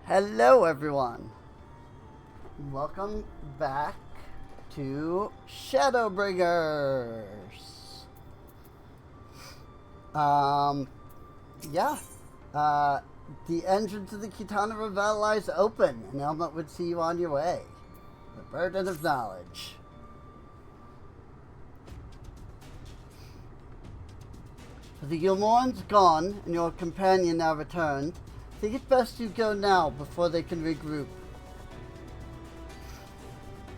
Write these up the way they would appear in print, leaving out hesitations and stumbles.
Hello everyone! Welcome back to Shadowbringers! The entrance to the Kitana Revel lies open, and Elmet would see you on your way. The burden of knowledge. The Yulmoran's gone, and your companion now returned. Think it best you go now before they can regroup.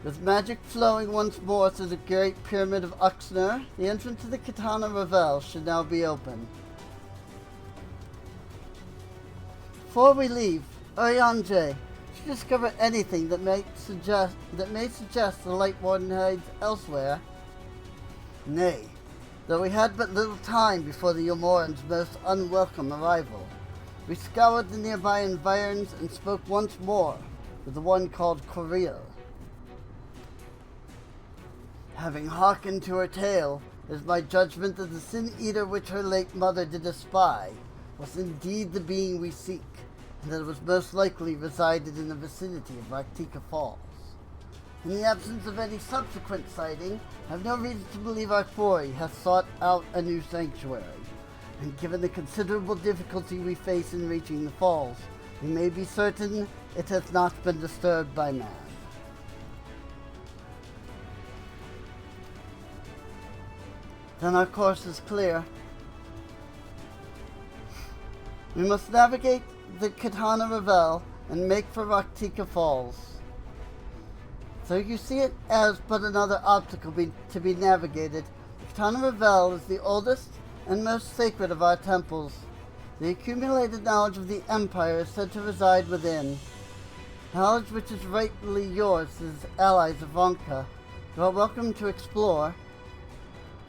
With magic flowing once more through the Great Pyramid of Uxner, the entrance to the Kitana Revel should now be open. Before we leave, Oyanje, did you discover anything that may suggest the Light Warden hides elsewhere? Nay, though we had but little time before the Yulmoran's most unwelcome arrival. We scoured the nearby environs and spoke once more with the one called Coril. Having hearkened to her tale, it is my judgment that the Sin Eater which her late mother did espy was indeed the being we seek, and that it was most likely resided in the vicinity of Raktika Falls. In the absence of any subsequent sighting, I have no reason to believe our quarry has sought out a new sanctuary. And given the considerable difficulty we face in reaching the falls, we may be certain it has not been disturbed by man. Then our course is clear. We must navigate the Kitana Revel and make for Raktika Falls. So you see it as but another obstacle to be navigated. The Kitana Revel is the oldest and most sacred of our temples. The accumulated knowledge of the Empire is said to reside within. Knowledge which is rightfully yours as allies of Vonka. You are welcome to explore.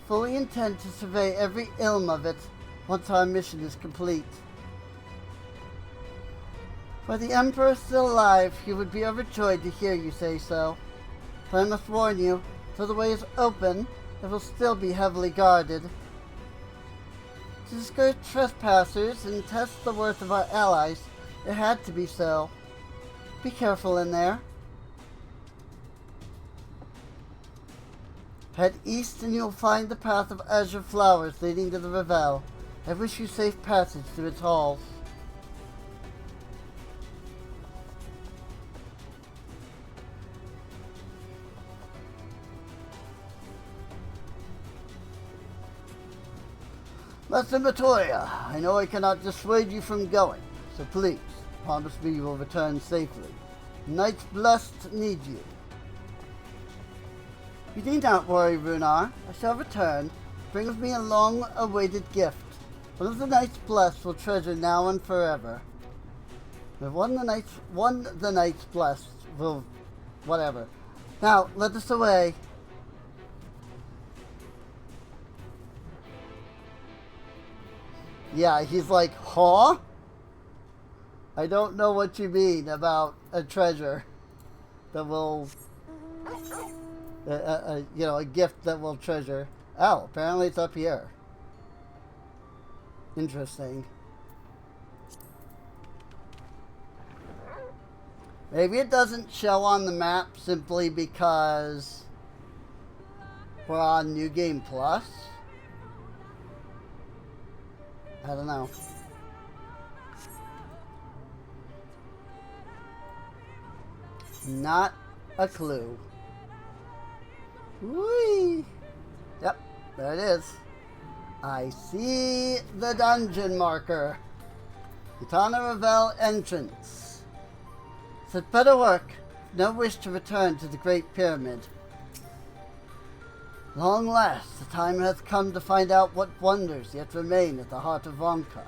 Fully intend to survey every ilm of it once our mission is complete. Were the Emperor still alive, he would be overjoyed to hear you say so. But I must warn you, though the way is open, it will still be heavily guarded. To discourage trespassers and test the worth of our allies, it had to be so. Be careful in there. Head east and you'll find the path of azure flowers leading to the Revel. I wish you safe passage through its halls. Master Matoya, I know I cannot dissuade you from going, so please, promise me you will return safely. Knights Blessed need you. You need not worry, Runar. I shall return. Bring with me a long-awaited gift. One of the Knights Blessed will treasure now and forever. One the Knights Blessed will... whatever. Now, let us away. Yeah, he's like, huh? I don't know what you mean about a treasure that will, a gift that will treasure. Oh, apparently it's up here. Interesting. Maybe it doesn't show on the map simply because we're on New Game Plus. I don't know. Not a clue. Whee! Yep, there it is. I see the dungeon marker. Kitana Revel entrance. Said better work. No wish to return to the Great Pyramid. Long last, the time hath come to find out what wonders yet remain at the heart of Vonka.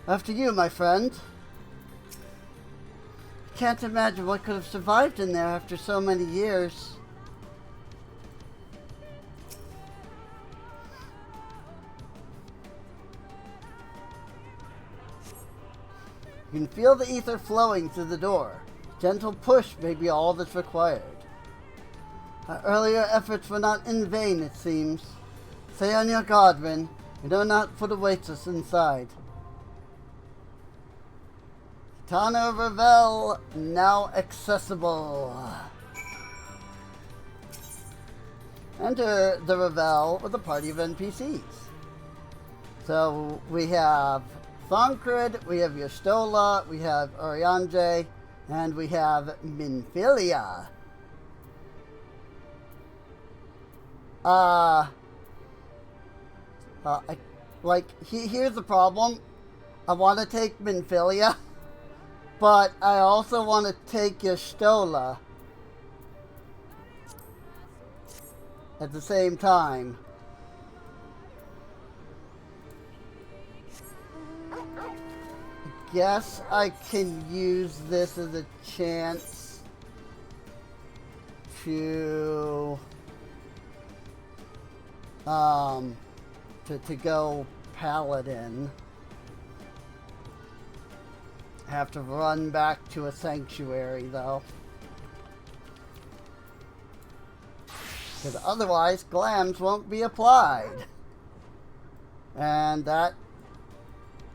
After you, my friend. Can't imagine what could have survived in there after so many years. You can feel the ether flowing through the door. Gentle push may be all that's required. Our earlier efforts were not in vain, it seems. Say on your guard, Rin. We know not what awaits us inside. Katana of Revel now accessible. Enter the Revel with a party of NPCs. So we have Thancred, we have Y'shtola, we have Urianger, and we have Minfilia. Here's the problem. I want to take Minfilia, but I also want to take Y'shtola at the same time. Guess I can use this as a chance to go Paladin. Have to run back to a sanctuary though, because otherwise glams won't be applied, and that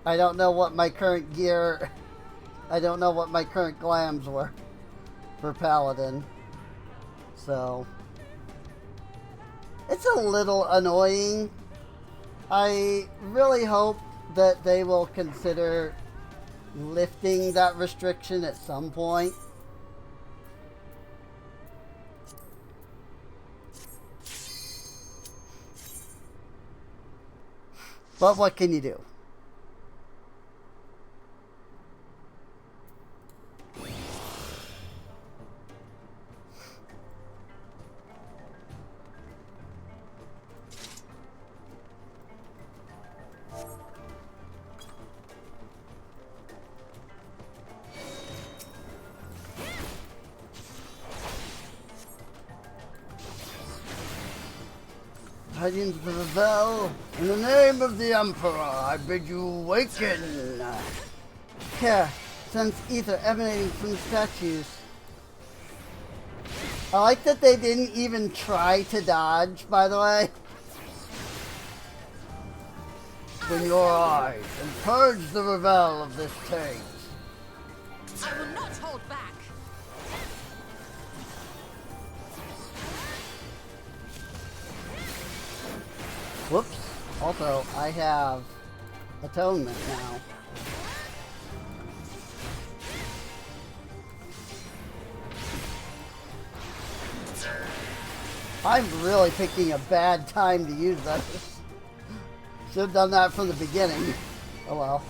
I don't know what my current gear, I don't know what my current glams were for Paladin, so it's a little annoying. I really hope that they will consider lifting that restriction at some point. But what can you do? Guardians of the Revel, in the name of the Emperor, I bid you awaken. Here, sense ether emanating from the statues. I like that they didn't even try to dodge, by the way. Open your eyes and purge the Revel of this taint. I will not hold back. Whoops. Also, I have atonement now. I'm really picking a bad time to use those. Should have done that from the beginning. Oh well.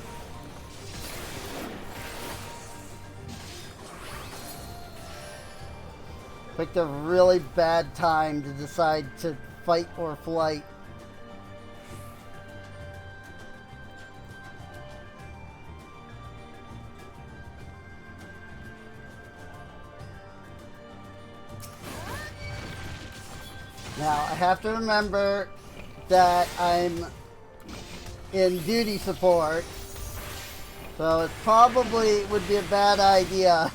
Picked a really bad time to decide to fight or flight. Now, I have to remember that I'm in duty support, so it probably would be a bad idea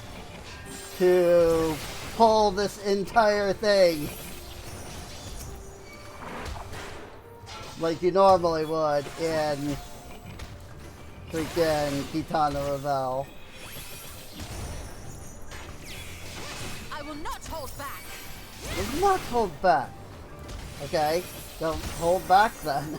to pull this entire thing like you normally would in freaking Katana Revel. I will not hold back. Will not hold back. Okay, don't hold back then.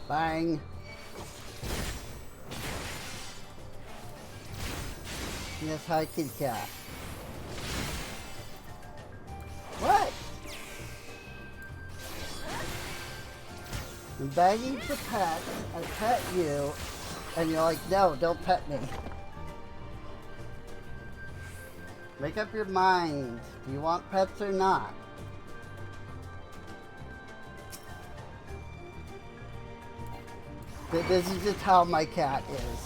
Bang. Yes, hi, kitty cat. What? I'm begging for pets, I pet you, and you're like, no, don't pet me. Make up your mind. Do you want pets or not? This is just how my cat is.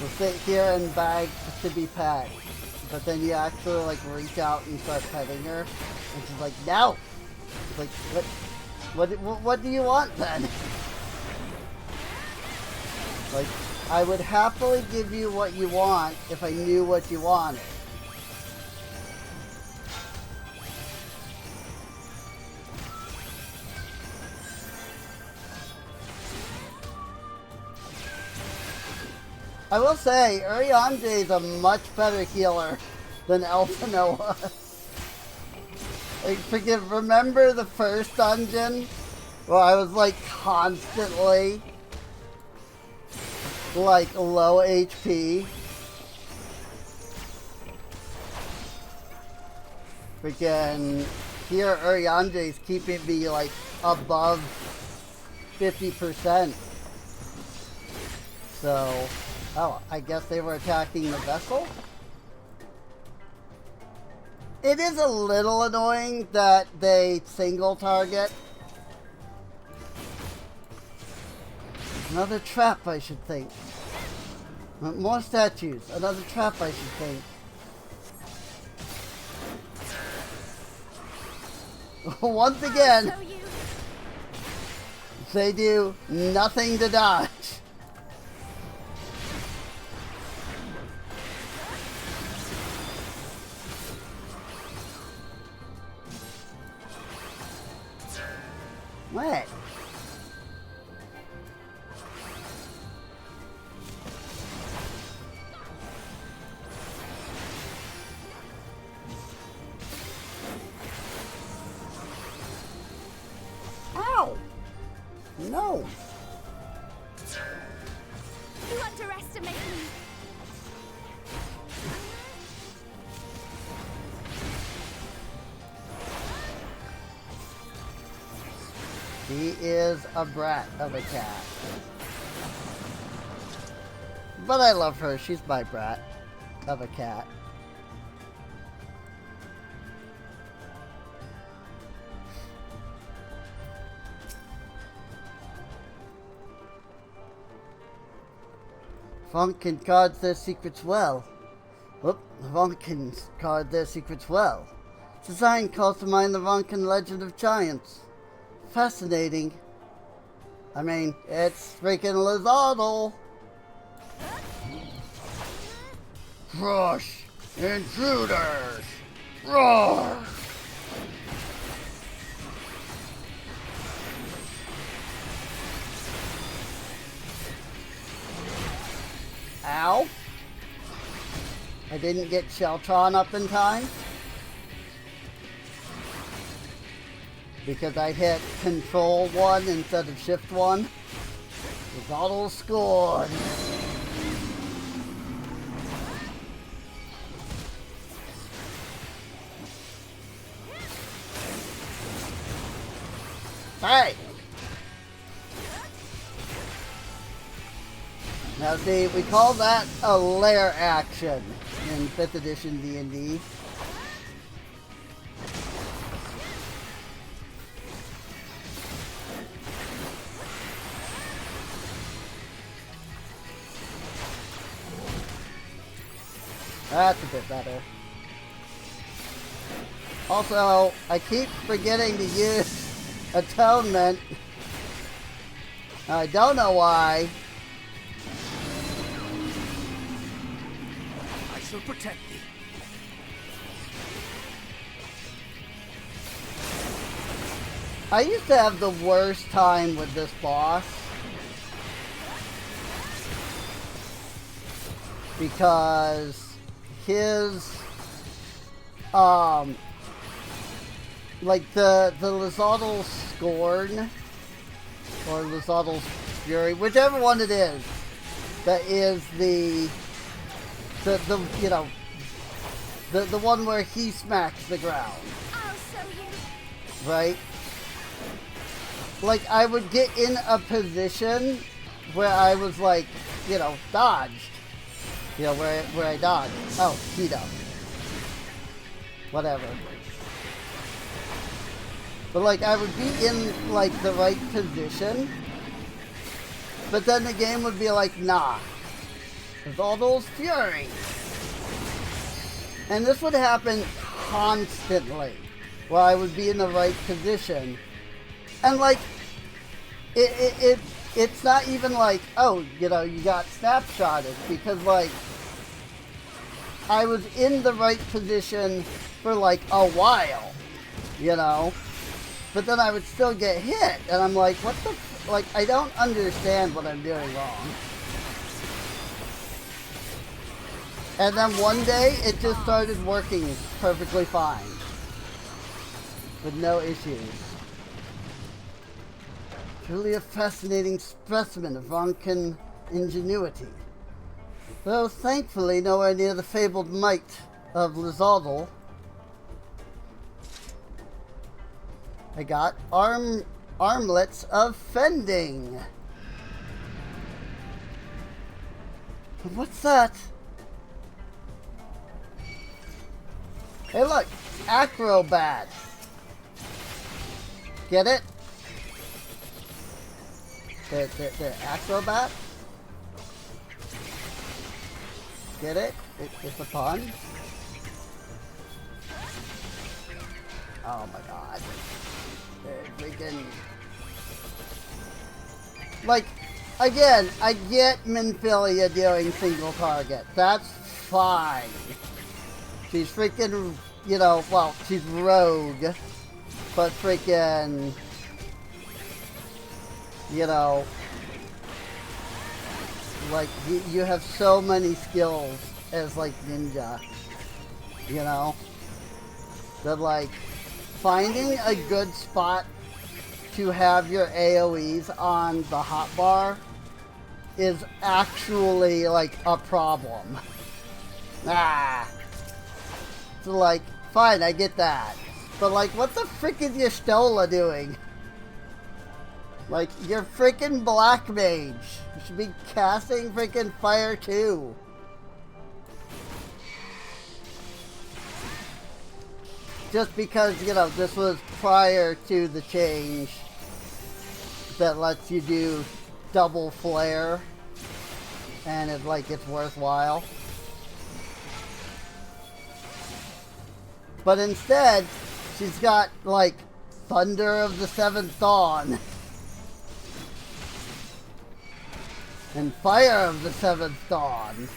We'll sit here and beg to be pet. But then you actually like reach out and start petting her, and she's like, no! It's like, what do you want then? Like, I would happily give you what you want if I knew what you wanted. I will say, Urianger is a much better healer than Elfino was. Like, remember the first dungeon? Where I was like constantly like low HP. Freaking here Urianger is keeping me like above 50%. So, oh, I guess they were attacking the vessel? It is a little annoying that they single target. Another trap, I should think. More statues. Another trap, I should think. Once again, they do nothing to dodge. What? Ow! No! You underestimate me. He is a brat of a cat. But I love her. She's my brat of a cat. Vonkin guards their secrets well. Whoop, the Vonkins guard their secrets well. Design calls to mind the Vonkin legend of giants. Fascinating. I mean, it's freaking Lizardle. Crush intruders! Roar! Ow! I didn't get Sheltron up in time. Because I hit Control 1 instead of Shift 1. Lizardle scored. Hey! Now see, we call that a lair action in 5th edition D&D. That's a bit better. Also, I keep forgetting to use Atonement. I don't know why. I shall protect thee. I used to have the worst time with this boss. Because his like the Lizardle Scorn or Lizardle's Fury, whichever one it is, that is the you know the one where he smacks the ground. I'll show you. Right? Like I would get in a position where I was like, you know, dodged. You know, where I dodged. Oh, Keto. Whatever. But like I would be in like the right position, but then the game would be like, nah, there's all those Fury. And this would happen constantly, where I would be in the right position, and like it it's not even like, oh, you know, you got snapshotted, because like I was in the right position for like a while, you know, but then I would still get hit, and I'm like, what the, like, I don't understand what I'm doing wrong. And then one day, it just started working perfectly fine, with no issues. Truly a fascinating specimen of Roncan ingenuity. Though thankfully nowhere near the fabled might of Lizaldel. I got armlets of fending. What's that? Hey look, acrobat. Get it? The acrobat? Get it? It's a pun? Oh my god. They're freaking... Like, again, I get Minfilia doing single target. That's fine. She's freaking, you know, well, she's rogue. But freaking... You know... Like, you have so many skills as, like, ninja. You know? That, like, finding a good spot to have your AoEs on the hotbar is actually, like, a problem. So, like, fine, I get that. But, like, what the frick is your Stola doing? Like, you're freaking Black Mage. You should be casting freaking Fire too. Just because, you know, this was prior to the change that lets you do double flare. And it's like, it's worthwhile. But instead, she's got, like, Thunder of the Seventh Dawn. And Fire of the Seventh Dawn.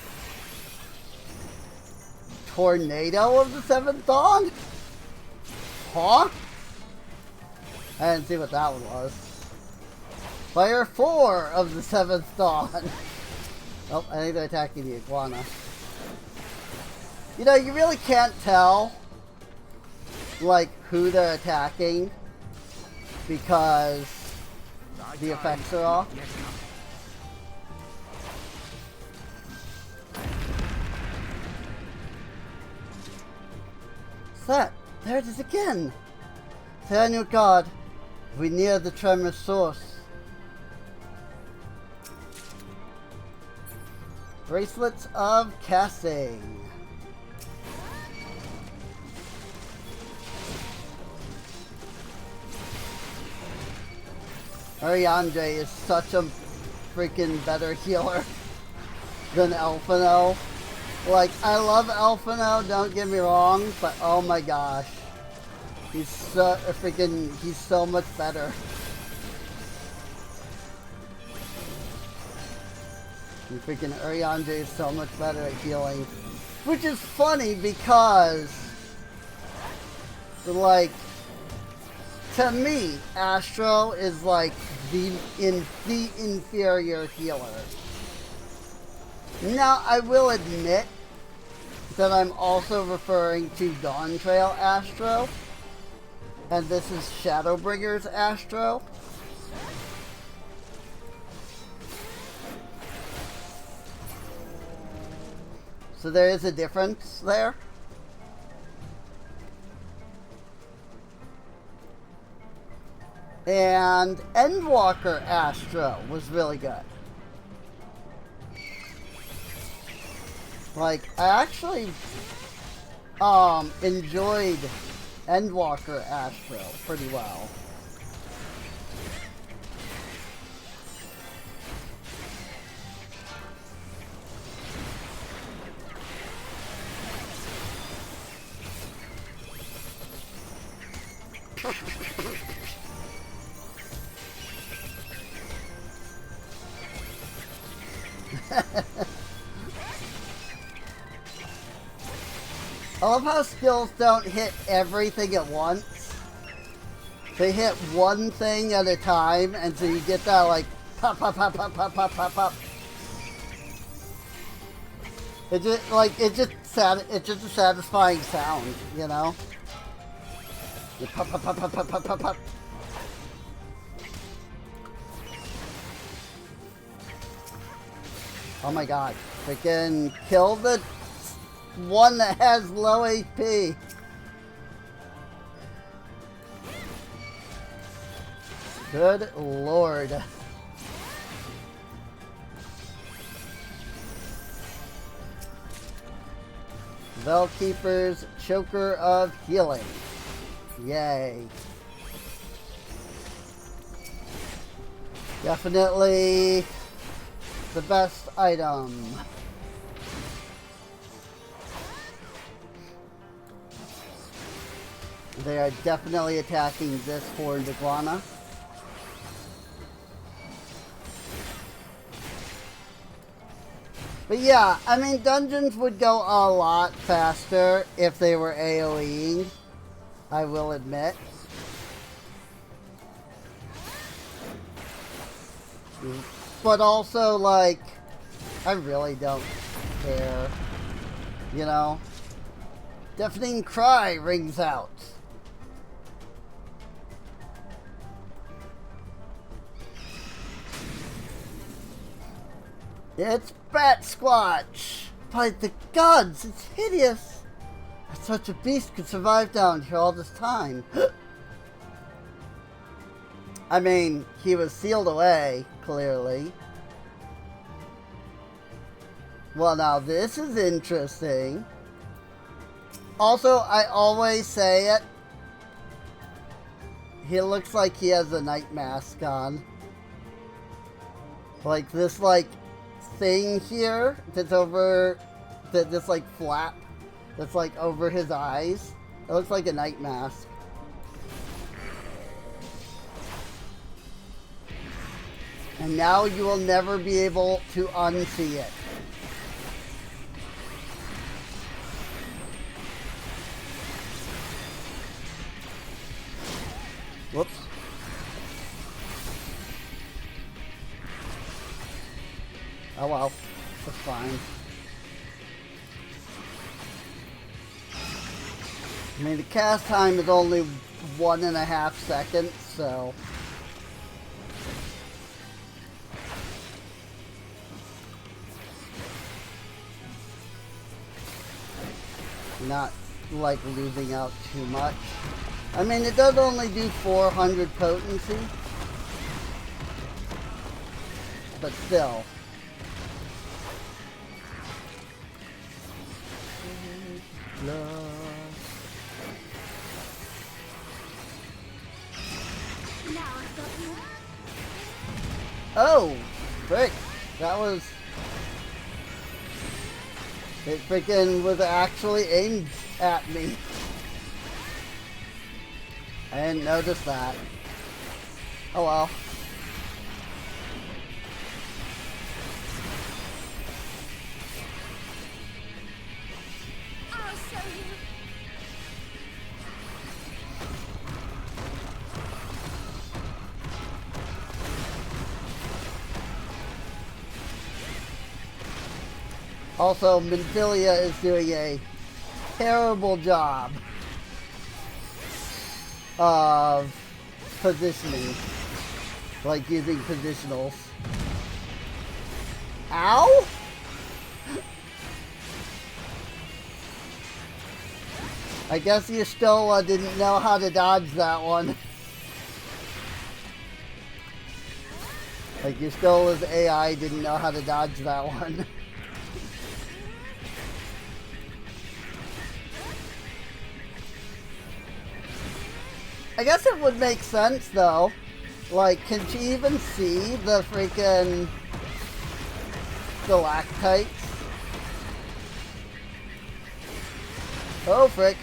Tornado of the Seventh Dawn? Huh? I didn't see what that one was. Fire 4 of the Seventh Dawn. Oh, I think they're attacking the iguana. You know, you really can't tell, like, who they're attacking because the effects are off. That, there it is again. Say on your guard. We near the tremor source. Bracelets of casting. Ariandre is such a freaking better healer than Elfino. Like, I love Elfino, don't get me wrong, but oh my gosh. He's so freaking, he's so much better. And freaking Ariandre is so much better at healing. Which is funny because, like, to me, Astro is like the inferior healer. Now, I will admit that I'm also referring to Dawn Trail Astro, and this is Shadowbringers Astro. So there is a difference there. And Endwalker Astro was really good. Like, I actually enjoyed Endwalker Astro pretty well. I love how skills don't hit everything at once. They hit one thing at a time, and so you get that like pop, pop, pop, pop, pop, pop, pop, pop. It's just a satisfying sound, you know. You pop, pop, pop, pop, pop, pop, pop, pop. Oh my god! Freaking kill the one that has low HP. Good lord. Veilkeeper's Choker of Healing. Yay. Definitely the best item. They are definitely attacking this horned iguana. But yeah, I mean, dungeons would go a lot faster if they were AoEing, I will admit. But also, like, I really don't care, you know? Deafening cry rings out. It's Bat Squatch! By the gods, it's hideous! Such a beast could survive down here all this time. I mean, he was sealed away, clearly. Well, now this is interesting. Also, I always say it. He looks like he has a night mask on. Like this, like, thing here that's over, this like flap that's like over his eyes. It looks like a night mask. And now you will never be able to unsee it. Whoops. Oh well, that's fine. I mean, the cast time is only 1.5 seconds, so... not, like, losing out too much. I mean, it does only do 400 potency. But still. Oh, frick! That was... it freaking was actually aimed at me. I didn't notice that. Oh well. I'll show you. Also, Minfilia is doing a terrible job of positioning, like using positionals. Ow! I guess you still didn't know how to dodge that one. Like you still as AI didn't know how to dodge that one. I guess it would make sense though. Like, can she even see the freaking stalactites? Oh, frick.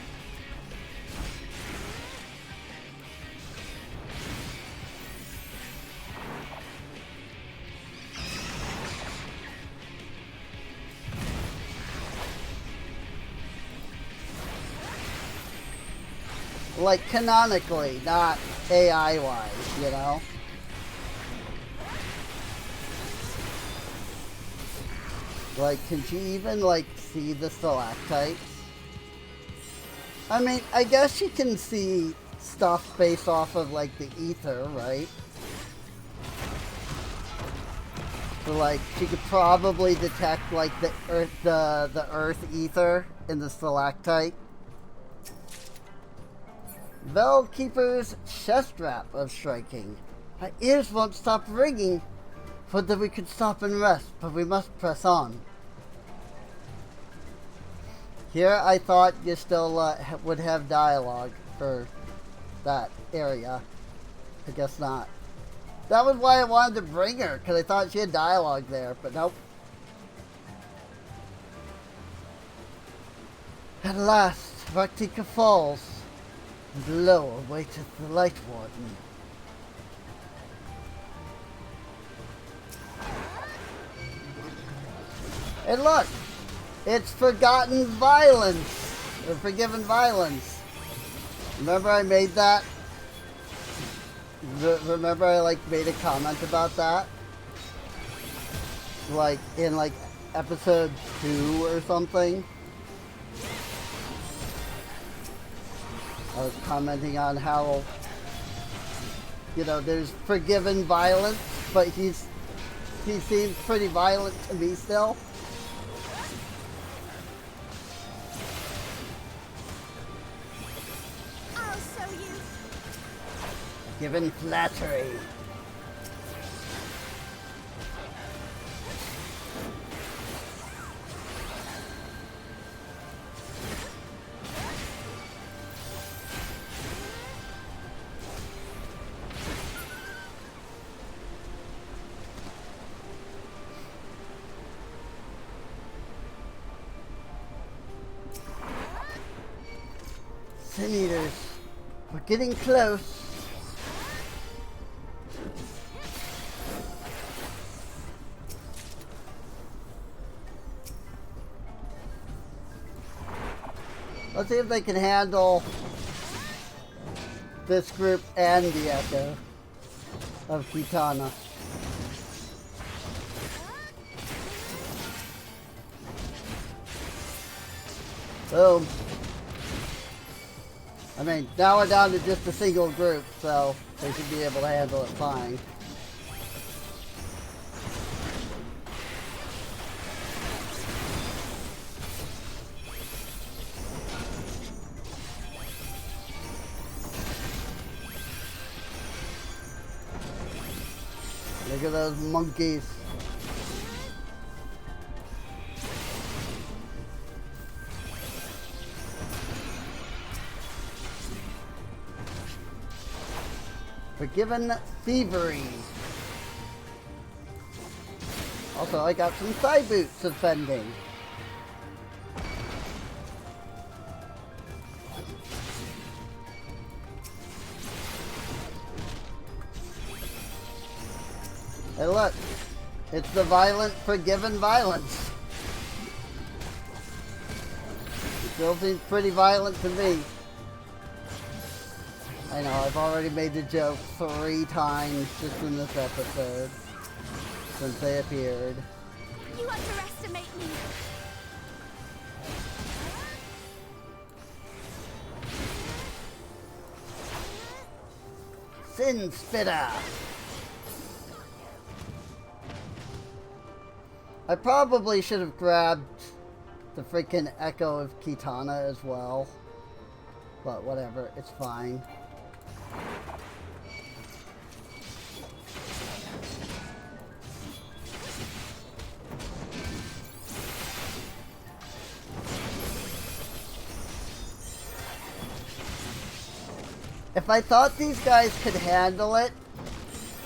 Like, canonically, not AI-wise, you know? Like, can she even, like, see the stalactites? I mean, I guess she can see stuff based off of, like, the ether, right? So, like, she could probably detect, like, the earth ether in the stalactite. Bellkeeper's chest wrap of striking. My ears won't stop ringing. Would that we could stop and rest, but we must press on. Here, I thought you still would have dialogue for that area. I guess not. That was why I wanted to bring her, because I thought she had dialogue there, but nope. At last, Raktika falls. Below awaiteth the Light Warden. Hey look! It's Forgotten Violence! Or Forgiven Violence. Remember I made that? Remember I like made a comment about that? Like in like episode 2 or something? I was commenting on how, you know, there's forgiven violence, but he seems pretty violent to me still. I'll show you. Given flattery. Sin Eaters, we're getting close. Let's see if they can handle this group and the Echo of Kitana. Boom. I mean, now we're down to just a single group, so they should be able to handle it fine. Look at those monkeys. Forgiven Thievery. Also, I got some thigh boots offending. Hey look, it's the violent forgiven violence. It still seems pretty violent to me. I know, I've already made the joke 3 times just in this episode since they appeared. You underestimate me. Sin Spitter! I probably should have grabbed the freaking Echo of Kitana as well. But whatever, it's fine. If I thought these guys could handle it,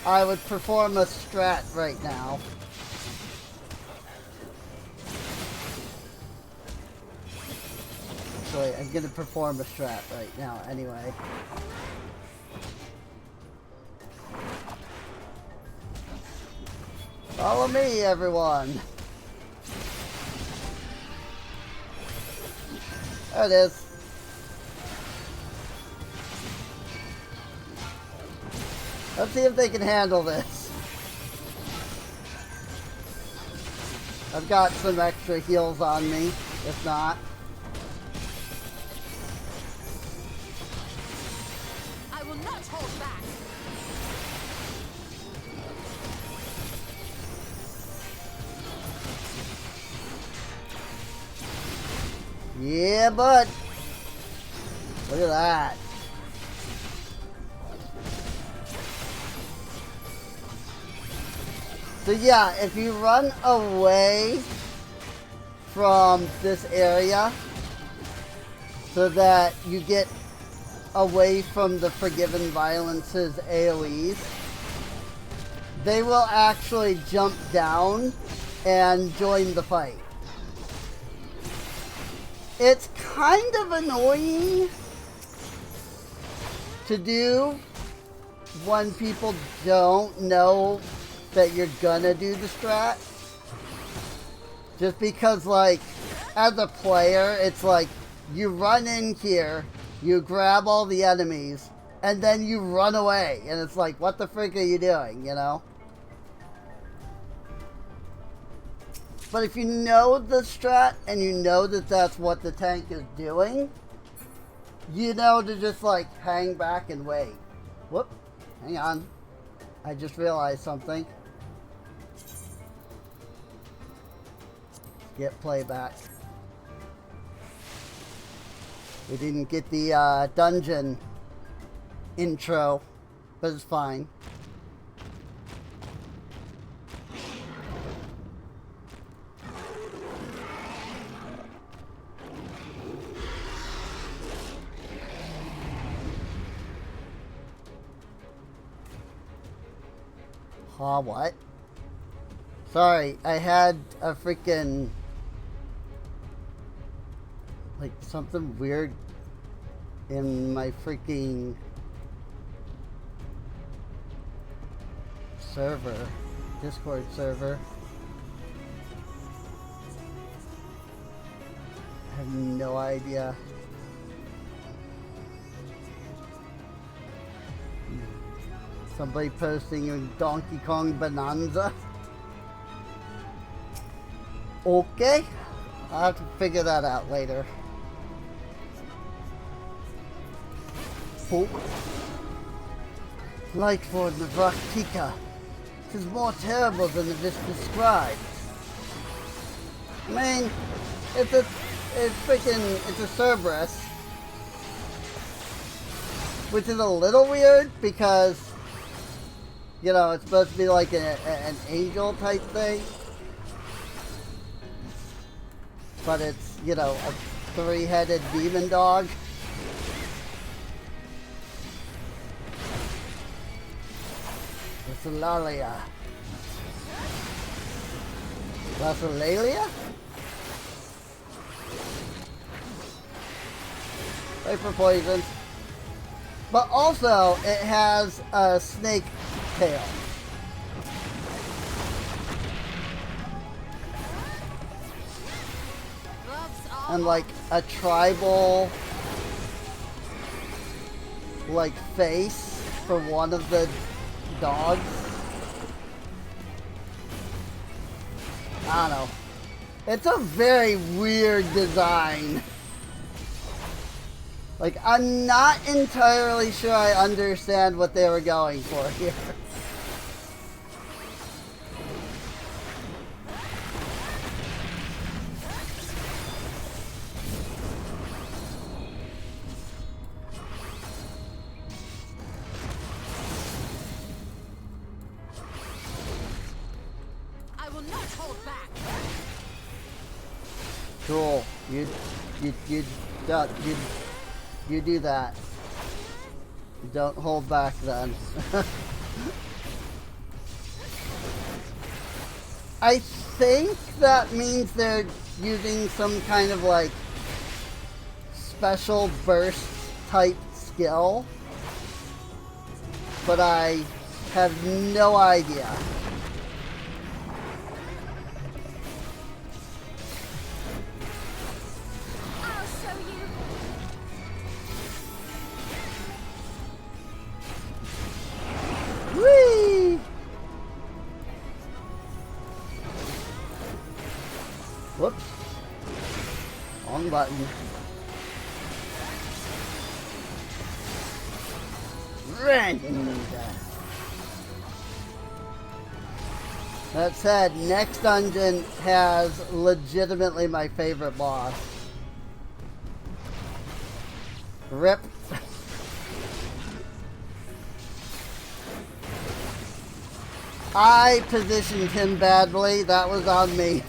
I would perform a strat right now. Actually, I'm gonna perform a strat right now anyway. Follow me, everyone! There it is. Let's see if they can handle this. I've got some extra heals on me, if not. I will not hold back. Yeah, bud. Look at that. So yeah, if you run away from this area so that you get away from the Forgiven Violence's AoEs, they will actually jump down and join the fight. It's kind of annoying to do when people don't know that you're gonna do the strat. Just because, like, as a player, it's like you run in here, you grab all the enemies, and then you run away. And it's like, what the frick are you doing, you know? But if you know the strat and you know that that's what the tank is doing, you know to just like hang back and wait. Whoop, hang on. I just realized something. Get playback. We didn't get the dungeon intro, but it's fine. What? Sorry, I had a freaking, like, something weird in my freaking server, Discord server. I have no idea. Somebody posting in Donkey Kong Bonanza. Okay, I'll have to figure that out later. Oh. Lightford Navratika. 'Tis more terrible than it is described. I mean, it's a Cerberus. Which is a little weird because, you know, it's supposed to be like an angel type thing. But it's, you know, a three-headed demon dog. Lassalalia. Lassalalia? Wait for poison. But also, it has a snake tail. And like a tribal like face for one of the dogs. I don't know. It's a very weird design. Like, I'm not entirely sure I understand what they were going for here. I will not hold back. Cool. You do that. Don't hold back then. I think that means they're using some kind of like special burst type skill, but I have no idea. Whoops. Wrong button. Rend. That said, next dungeon has legitimately my favorite boss. Rip. I positioned him badly. That was on me.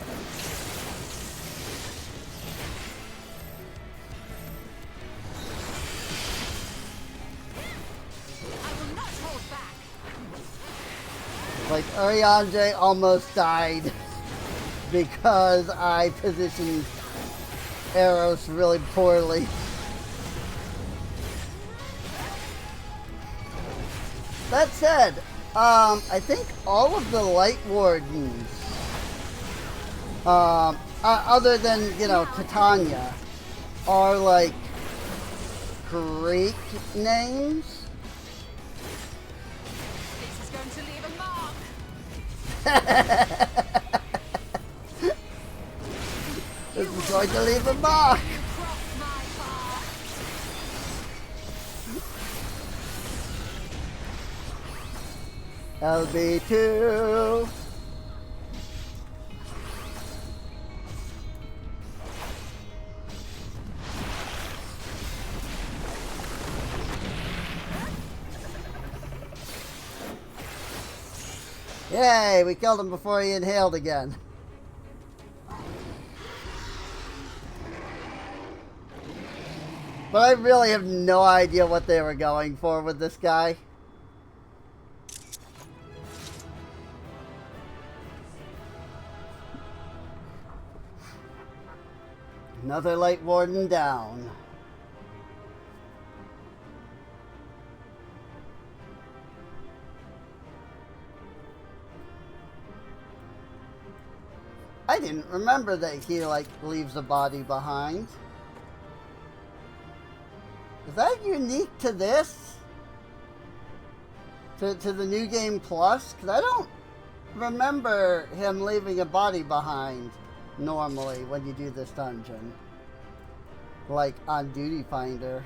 Like, Ariane almost died because I positioned arrows really poorly. That said, I think all of the Light Wardens, other than, you know, Titania, are like Greek names. This is going to leave a mark. LB2. Yay, we killed him before he inhaled again. But I really have no idea what they were going for with this guy. Another Light Warden down. I didn't remember that he, like, leaves a body behind. Is that unique to this? To the New Game Plus? Because I don't remember him leaving a body behind normally when you do this dungeon. Like on Duty Finder.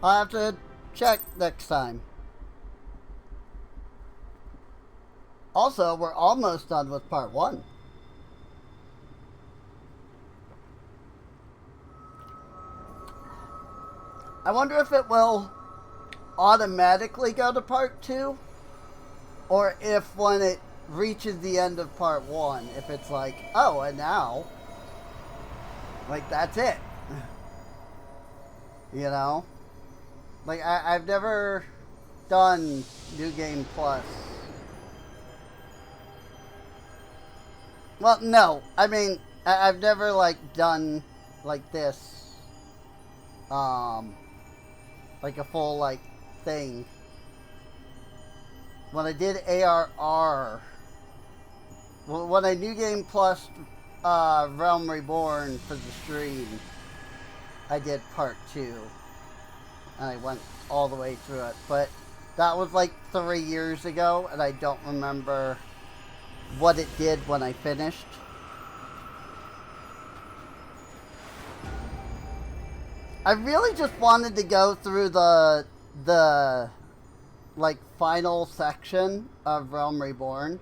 I'll have to check next time. Also, we're almost done with part 1. I wonder if it will automatically go to part 2, or if when it reaches the end of part 1, if it's like, oh, and now, like, that's it. You know? Like, I've never done New Game Plus. Well, no. I mean, I've never, like, done, like, this. Like a full, like, thing. When I did ARR, when I New Game Plus Realm Reborn for the stream, I did part 2. And I went all the way through it. But that was like 3 years ago, and I don't remember what it did when I finished. I really just wanted to go through the like final section of Realm Reborn.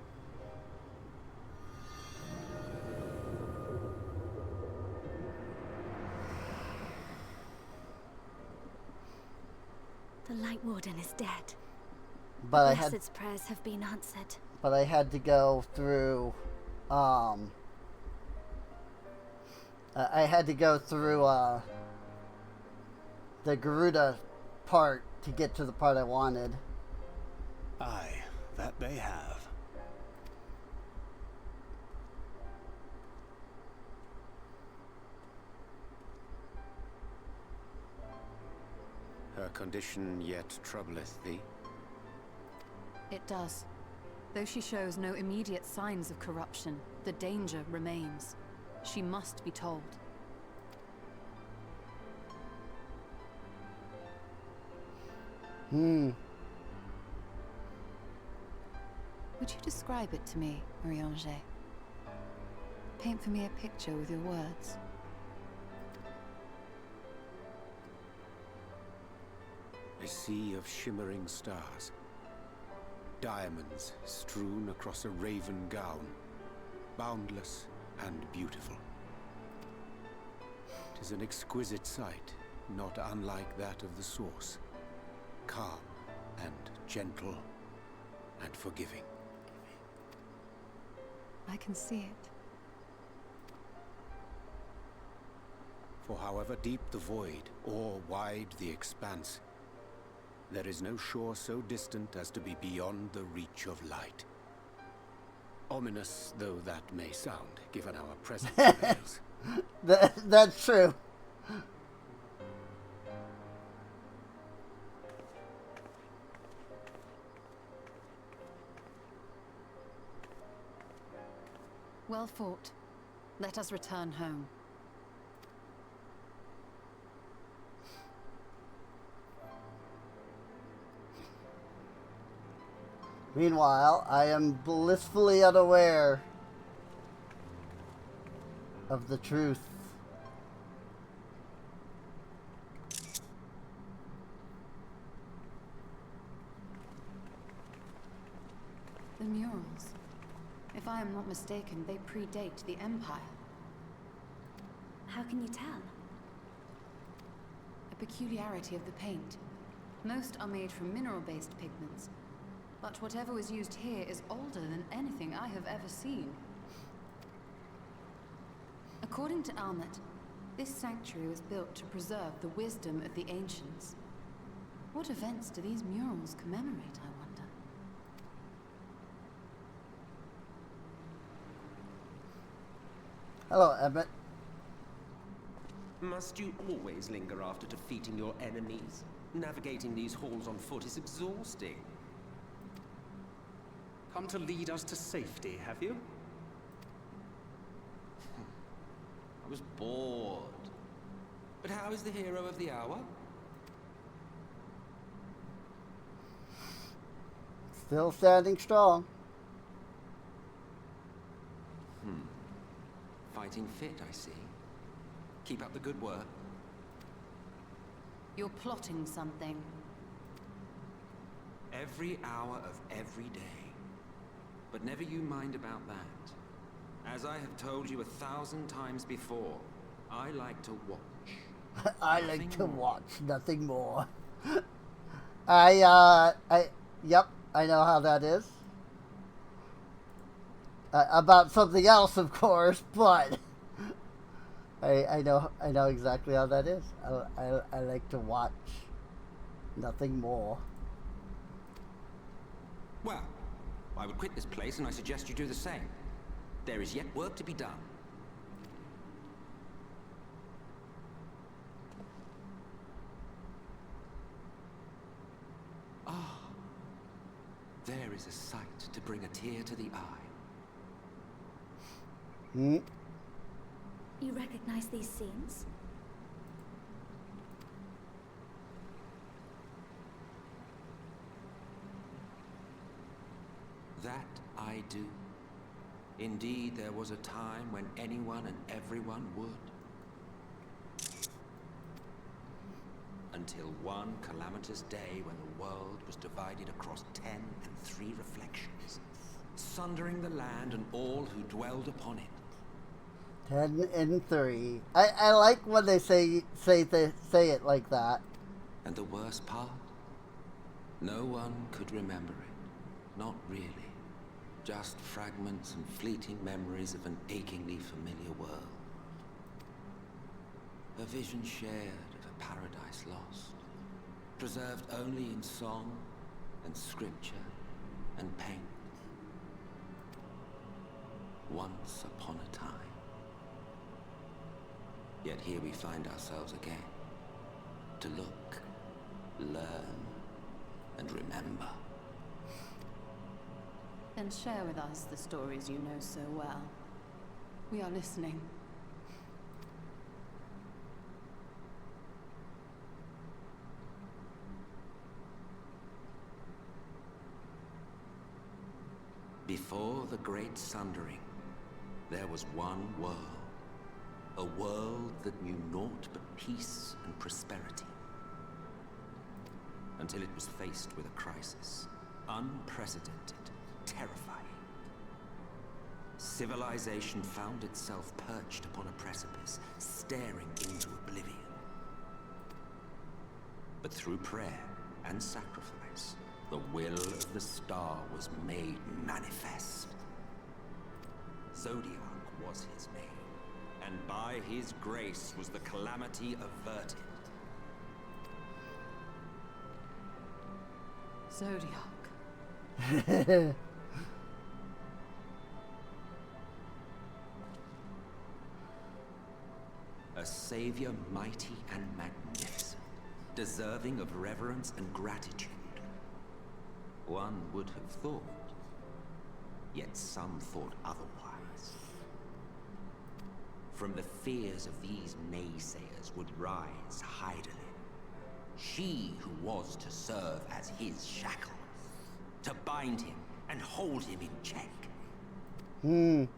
The Light Warden is dead. But Blessed's prayers have been answered. But I had to go through I had to go through the Garuda part to get to the part I wanted. Aye, that they have. Her condition yet troubleth thee? It does. Though she shows no immediate signs of corruption, the danger remains. She must be told. Would you describe it to me, Marie-Ange? Paint for me a picture with your words. A sea of shimmering stars. Diamonds strewn across a raven gown. Boundless and beautiful. 'Tis an exquisite sight, not unlike that of the source. Calm and gentle and forgiving. I can see it. For however deep the void, or wide the expanse, there is no shore so distant as to be beyond the reach of light. Ominous though that may sound, given our present travails. That's true. Well fought. Let us return home. Meanwhile, I am blissfully unaware of the truth. The murals. If I am not mistaken, they predate the Empire. How can you tell? A peculiarity of the paint. Most are made from mineral-based pigments, but whatever was used here is older than anything I have ever seen. According to Almet, this sanctuary was built to preserve the wisdom of the ancients. What events do these murals commemorate, I wonder? Hello, Emmett. Must you always linger after defeating your enemies? Navigating these halls on foot is exhausting. Come to lead us to safety, have you? I was bored. But how is the hero of the hour? Still standing strong. Fighting fit, I see. Keep up the good work. You're plotting something. Every hour of every day. But never you mind about that. As I have told you 1,000 times before, I like to watch. I like Nothing to more. watch, nothing more. Yep, I know how that is. About something else, of course, but I know exactly how that is. I like to watch, nothing more. Well, I would quit this place and I suggest you do the same. There is yet work to be done. Ah, there is a sight to bring a tear to the eye. Hmm? You recognize these scenes? That I do. Indeed, there was a time when anyone and everyone would. Until one calamitous day when the world was divided across 10 and 3 reflections, sundering the land and all who dwelled upon it. 10 and 3. I like when they say it like that. And the worst part? No one could remember it. Not really. Just fragments and fleeting memories of an achingly familiar world. A vision shared of a paradise lost. Preserved only in song and scripture and paint. Once upon a time. Yet here we find ourselves again. To look, learn, and remember. Then share with us the stories you know so well. We are listening. Before the Great Sundering, there was one world. A world that knew naught but peace and prosperity. Until it was faced with a crisis. Unprecedented, terrifying. Civilization found itself perched upon a precipice, staring into oblivion. But through prayer and sacrifice, the will of the star was made manifest. Zodiark was his name, and by his grace was the calamity averted. Zodiark. A savior mighty and magnificent, deserving of reverence and gratitude. One would have thought, yet some thought otherwise. From the fears of these naysayers would rise Hydaelyn. She who was to serve as his shackle, to bind him and hold him in check. And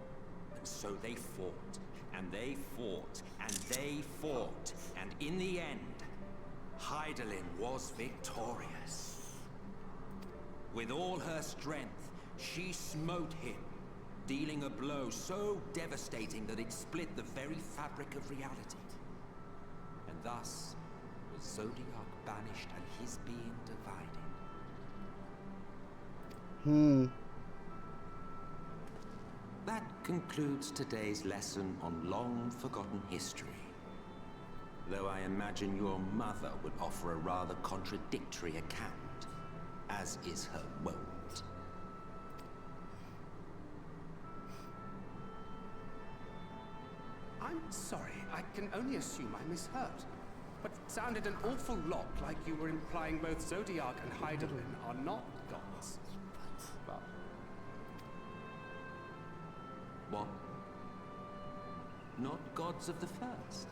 so they fought, and they fought, and they fought, and in the end, Hydaelyn was victorious. With all her strength, she smote him, dealing a blow so devastating that it split the very fabric of reality. And thus was Zodiark banished and his being divided. That concludes today's lesson on long-forgotten history. Though I imagine your mother would offer a rather contradictory account, as is her wont. I'm sorry, I can only assume I misheard. But it sounded an awful lot like you were implying both Zodiark and Hydaelyn are not gods. Well, What? Not gods of the first?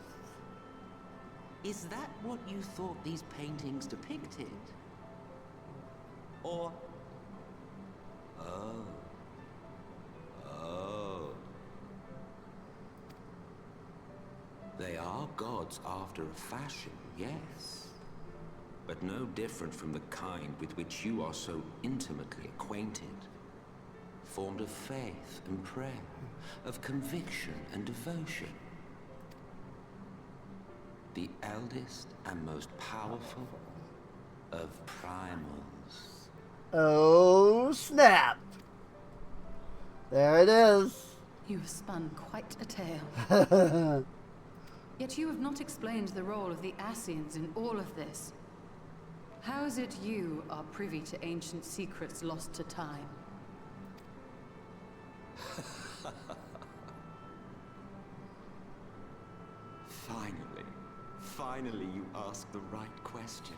Is that what you thought these paintings depicted? Or... Oh. They are gods after a fashion, yes. But no different from the kind with which you are so intimately acquainted. Formed of faith and prayer, of conviction and devotion. The eldest and most powerful of primals. Oh, snap! There it is. You have spun quite a tale. Yet you have not explained the role of the Ascians in all of this. How is it you are privy to ancient secrets lost to time? Finally you ask the right question.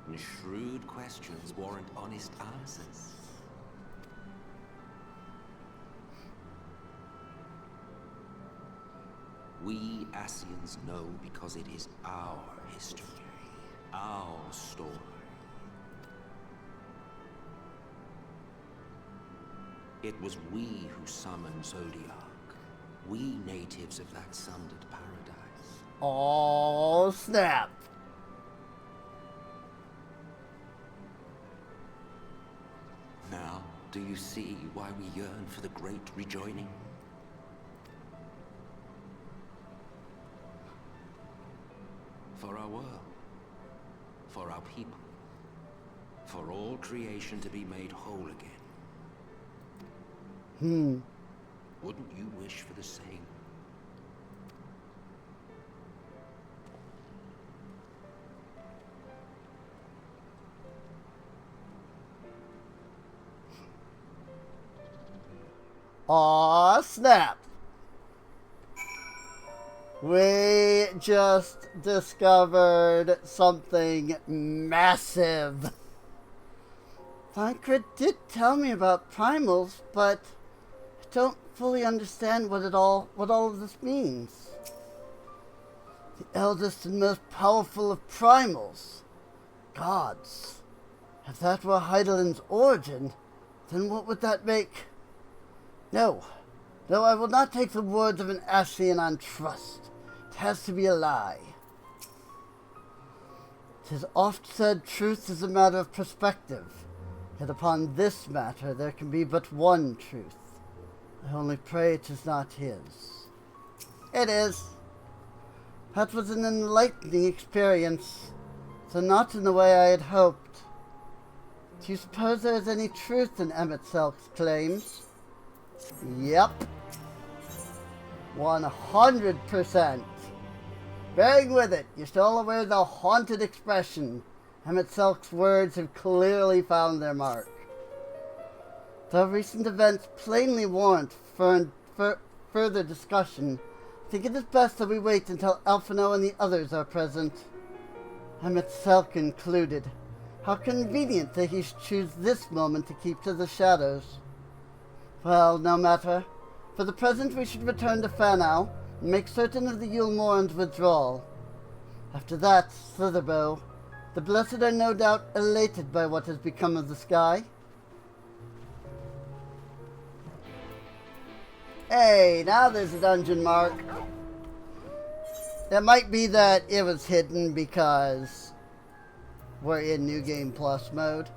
And shrewd questions warrant honest answers. We Ascians know because it is our history, our story. It was we who summoned Zodiark, we natives of that sundered paradise. Oh, snap. Now, do you see why we yearn for the great rejoining? For our world, for our people, for all creation to be made whole again. Wouldn't you wish for the same? Aw, snap. We just discovered something massive. Thancred did tell me about primals, but I don't fully understand what all of this means. The eldest and most powerful of primals. Gods. If that were Hydaelyn's origin, Then what would that make? No. No, I will not take the words of an Ascian on trust. It has to be a lie. 'Tis oft said truth is a matter of perspective. Yet upon this matter there can be but one truth. I only pray it is not his. It is. That was an enlightening experience, though not in the way I had hoped. Do you suppose there is any truth in Emmett Selk's claims? Yep. 100%. Bearing with it, you're still aware of the haunted expression. Emmett Selk's words have clearly found their mark. Though recent events plainly warrant further discussion, I think it is best that we wait until Alphino and the others are present. Emmett Selk included. How convenient that he should choose this moment to keep to the shadows. Well, no matter. For the present we should return to Fanau and make certain of the Yulmoran's withdrawal. After that, Slitherbow. The Blessed are no doubt elated by what has become of the sky. Hey, now there's a dungeon mark. It might be that it was hidden because we're in New Game Plus mode.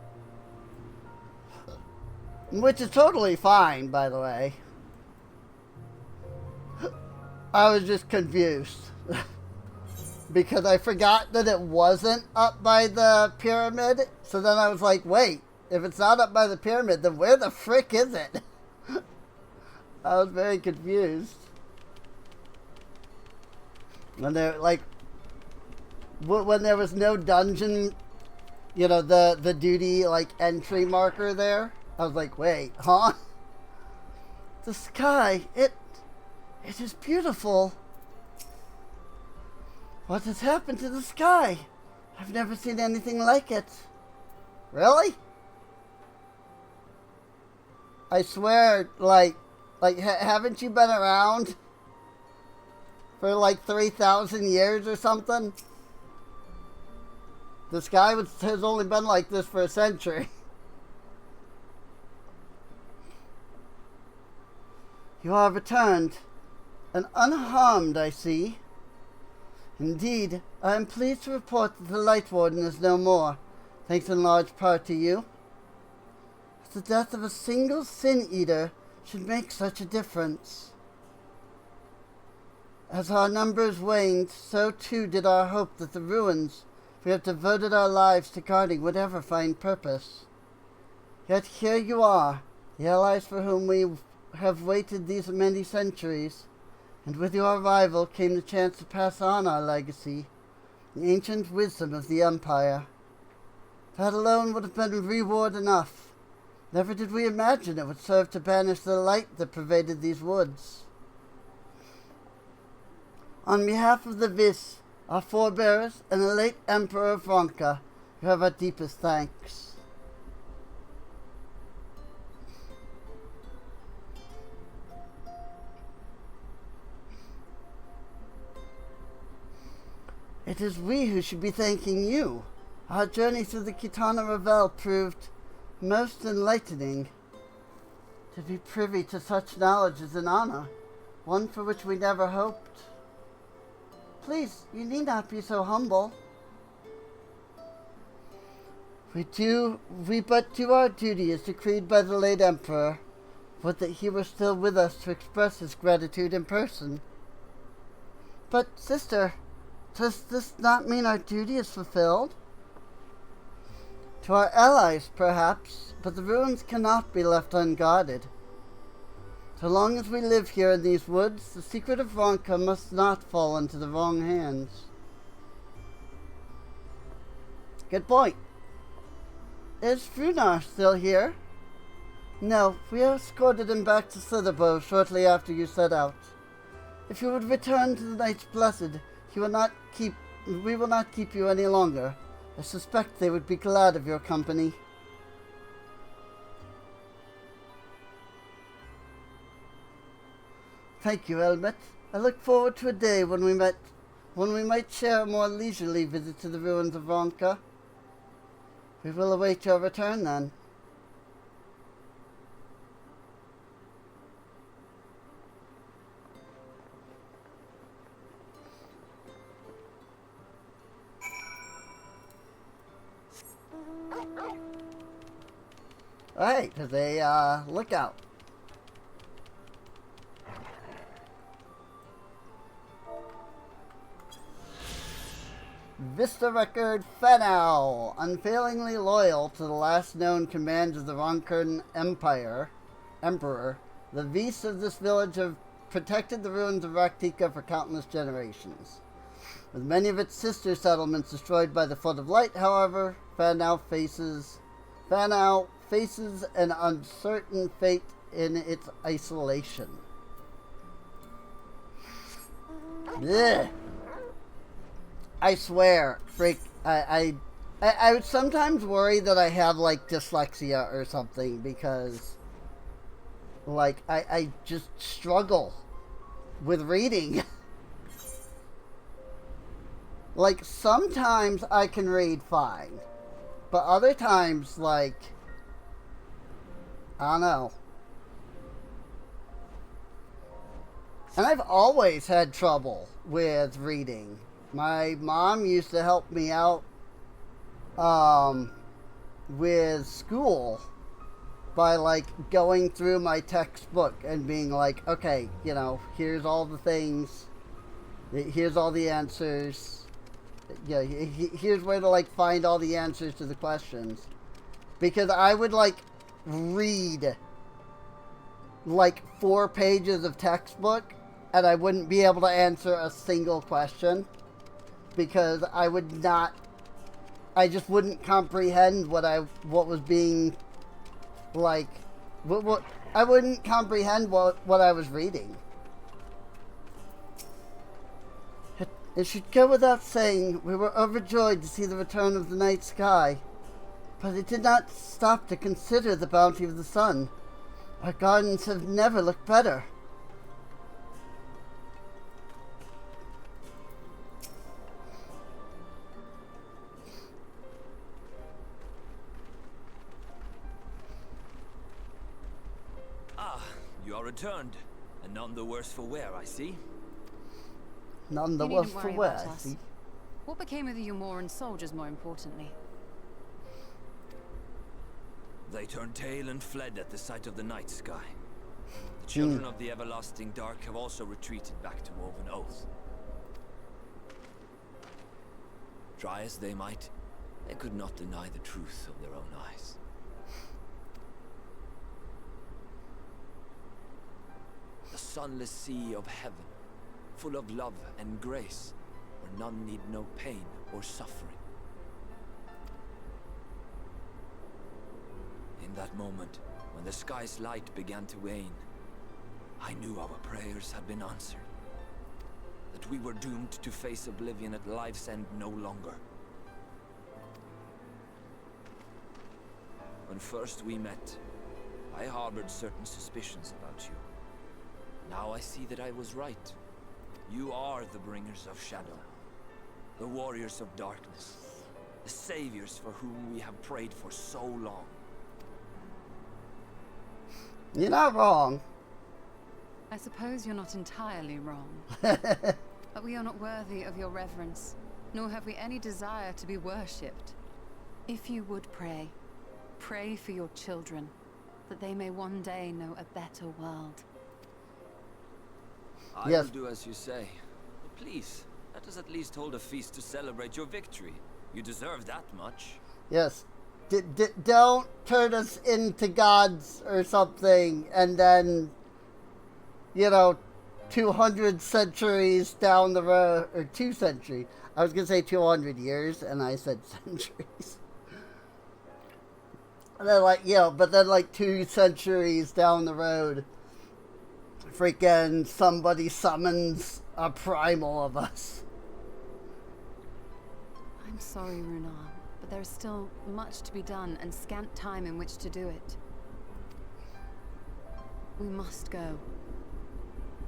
Which is totally fine, by the way. I was just confused. Because I forgot that it wasn't up by the pyramid. So then I was like, wait, if it's not up by the pyramid, then where the frick is it? I was very confused. When there, like, when there was no dungeon, you know, the duty, like, entry marker there, I was like, wait, huh? The sky, it is beautiful. What has happened to the sky? I've never seen anything like it. Really? I swear, like, haven't you been around for like 3,000 years or something? The sky has only been like this for a century. You are returned, and unharmed, I see. Indeed, I am pleased to report that the Light Warden is no more, thanks in large part to you. The death of a single Sin-Eater should make such a difference. As our numbers waned, so too did our hope that the ruins we have devoted our lives to guarding would ever find purpose. Yet here you are, the allies for whom we have waited these many centuries, and with your arrival came the chance to pass on our legacy, the ancient wisdom of the Empire. That alone would have been reward enough. Never did we imagine it would serve to banish the light that pervaded these woods. On behalf of the Vis, our forebears, and the late Emperor Vronka, you have our deepest thanks. It is we who should be thanking you. Our journey through the Kitana Revel proved most enlightening. To be privy to such knowledge is an honor, one for which we never hoped. Please, you need not be so humble. We but do our duty as decreed by the late Emperor. Would that he were still with us to express his gratitude in person. But, sister, does this not mean our duty is fulfilled? To our allies, perhaps, but the ruins cannot be left unguarded. So long as we live here in these woods, the secret of Vronka must not fall into the wrong hands. Good point. Is Frunar still here? No, we escorted him back to Slitherbow shortly after you set out. If you would return to the Knights Blessed, we will not keep you any longer. I suspect they would be glad of your company. Thank you, Elmet. I look forward to a day when we might share a more leisurely visit to the ruins of Vronka. We will await your return then. Alright, there's a lookout. Vista Record Fenau, unfailingly loyal to the last known commands of the Ronkurn Emperor, the Vis of this village have protected the ruins of Raktika for countless generations. With many of its sister settlements destroyed by the Flood of Light, however, Fenau faces an uncertain fate in its isolation. Blech. I swear, I would sometimes worry that I have, like, dyslexia or something, because, like, I just struggle with reading. Like, sometimes I can read fine, but other times, like, I don't know. And I've always had trouble with reading. My mom used to help me out with school by, like, going through my textbook and being like, okay, you know, here's all the things, here's all the answers, yeah, here's where to, like, find all the answers to the questions. Because I would, like, read, like, 4 pages of textbook and I wouldn't be able to answer a single question. Because I just wouldn't comprehend what was being, like, what I wouldn't comprehend what I was reading. It should go without saying, we were overjoyed to see the return of the night sky, but it did not stop to consider the bounty of the sun. Our gardens have never looked better. You are returned, and none the worse for wear, I see. None the worse for wear, I see. What became of the Umoran soldiers, more importantly? They turned tail and fled at the sight of the night sky. The children of the everlasting dark have also retreated back to Woven Oath. Try as they might, they could not deny the truth of their own eyes. The sunless sea of heaven, full of love and grace, where none need know pain or suffering. In that moment, when the sky's light began to wane, I knew our prayers had been answered. That we were doomed to face oblivion at life's end no longer. When first we met, I harbored certain suspicions about you. Now I see that I was right. You are the bringers of shadow, the warriors of darkness, the saviors for whom we have prayed for so long. You're not wrong. I suppose you're not entirely wrong. But we are not worthy of your reverence, nor have we any desire to be worshipped. If you would pray, pray for your children, that they may one day know a better world. I will do as you say. But please, let us at least hold a feast to celebrate your victory. You deserve that much. Yes. Don't turn us into gods or something, and then, you know, 200 centuries down the road, or 2 centuries. I was going to say 200 years, and I said centuries. And then, like, you know, but then, like, 2 centuries down the road, freaking somebody summons a primal of us. I'm sorry, Runar, but there is still much to be done and scant time in which to do it. We must go.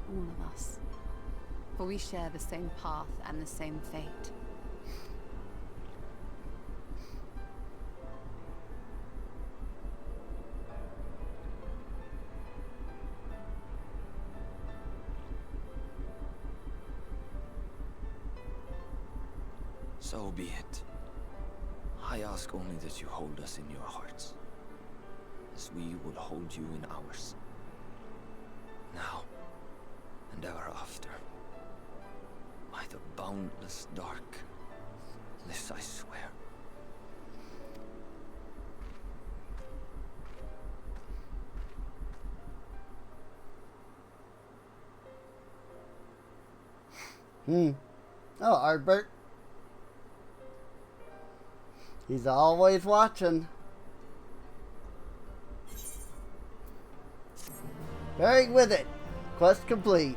All of us. For we share the same path and the same fate. So be it. I ask only that you hold us in your hearts. as we would hold you in ours. Now and ever after. By the boundless dark, this I swear. Oh, Arbert. He's always watching. Bearing with it. Quest complete.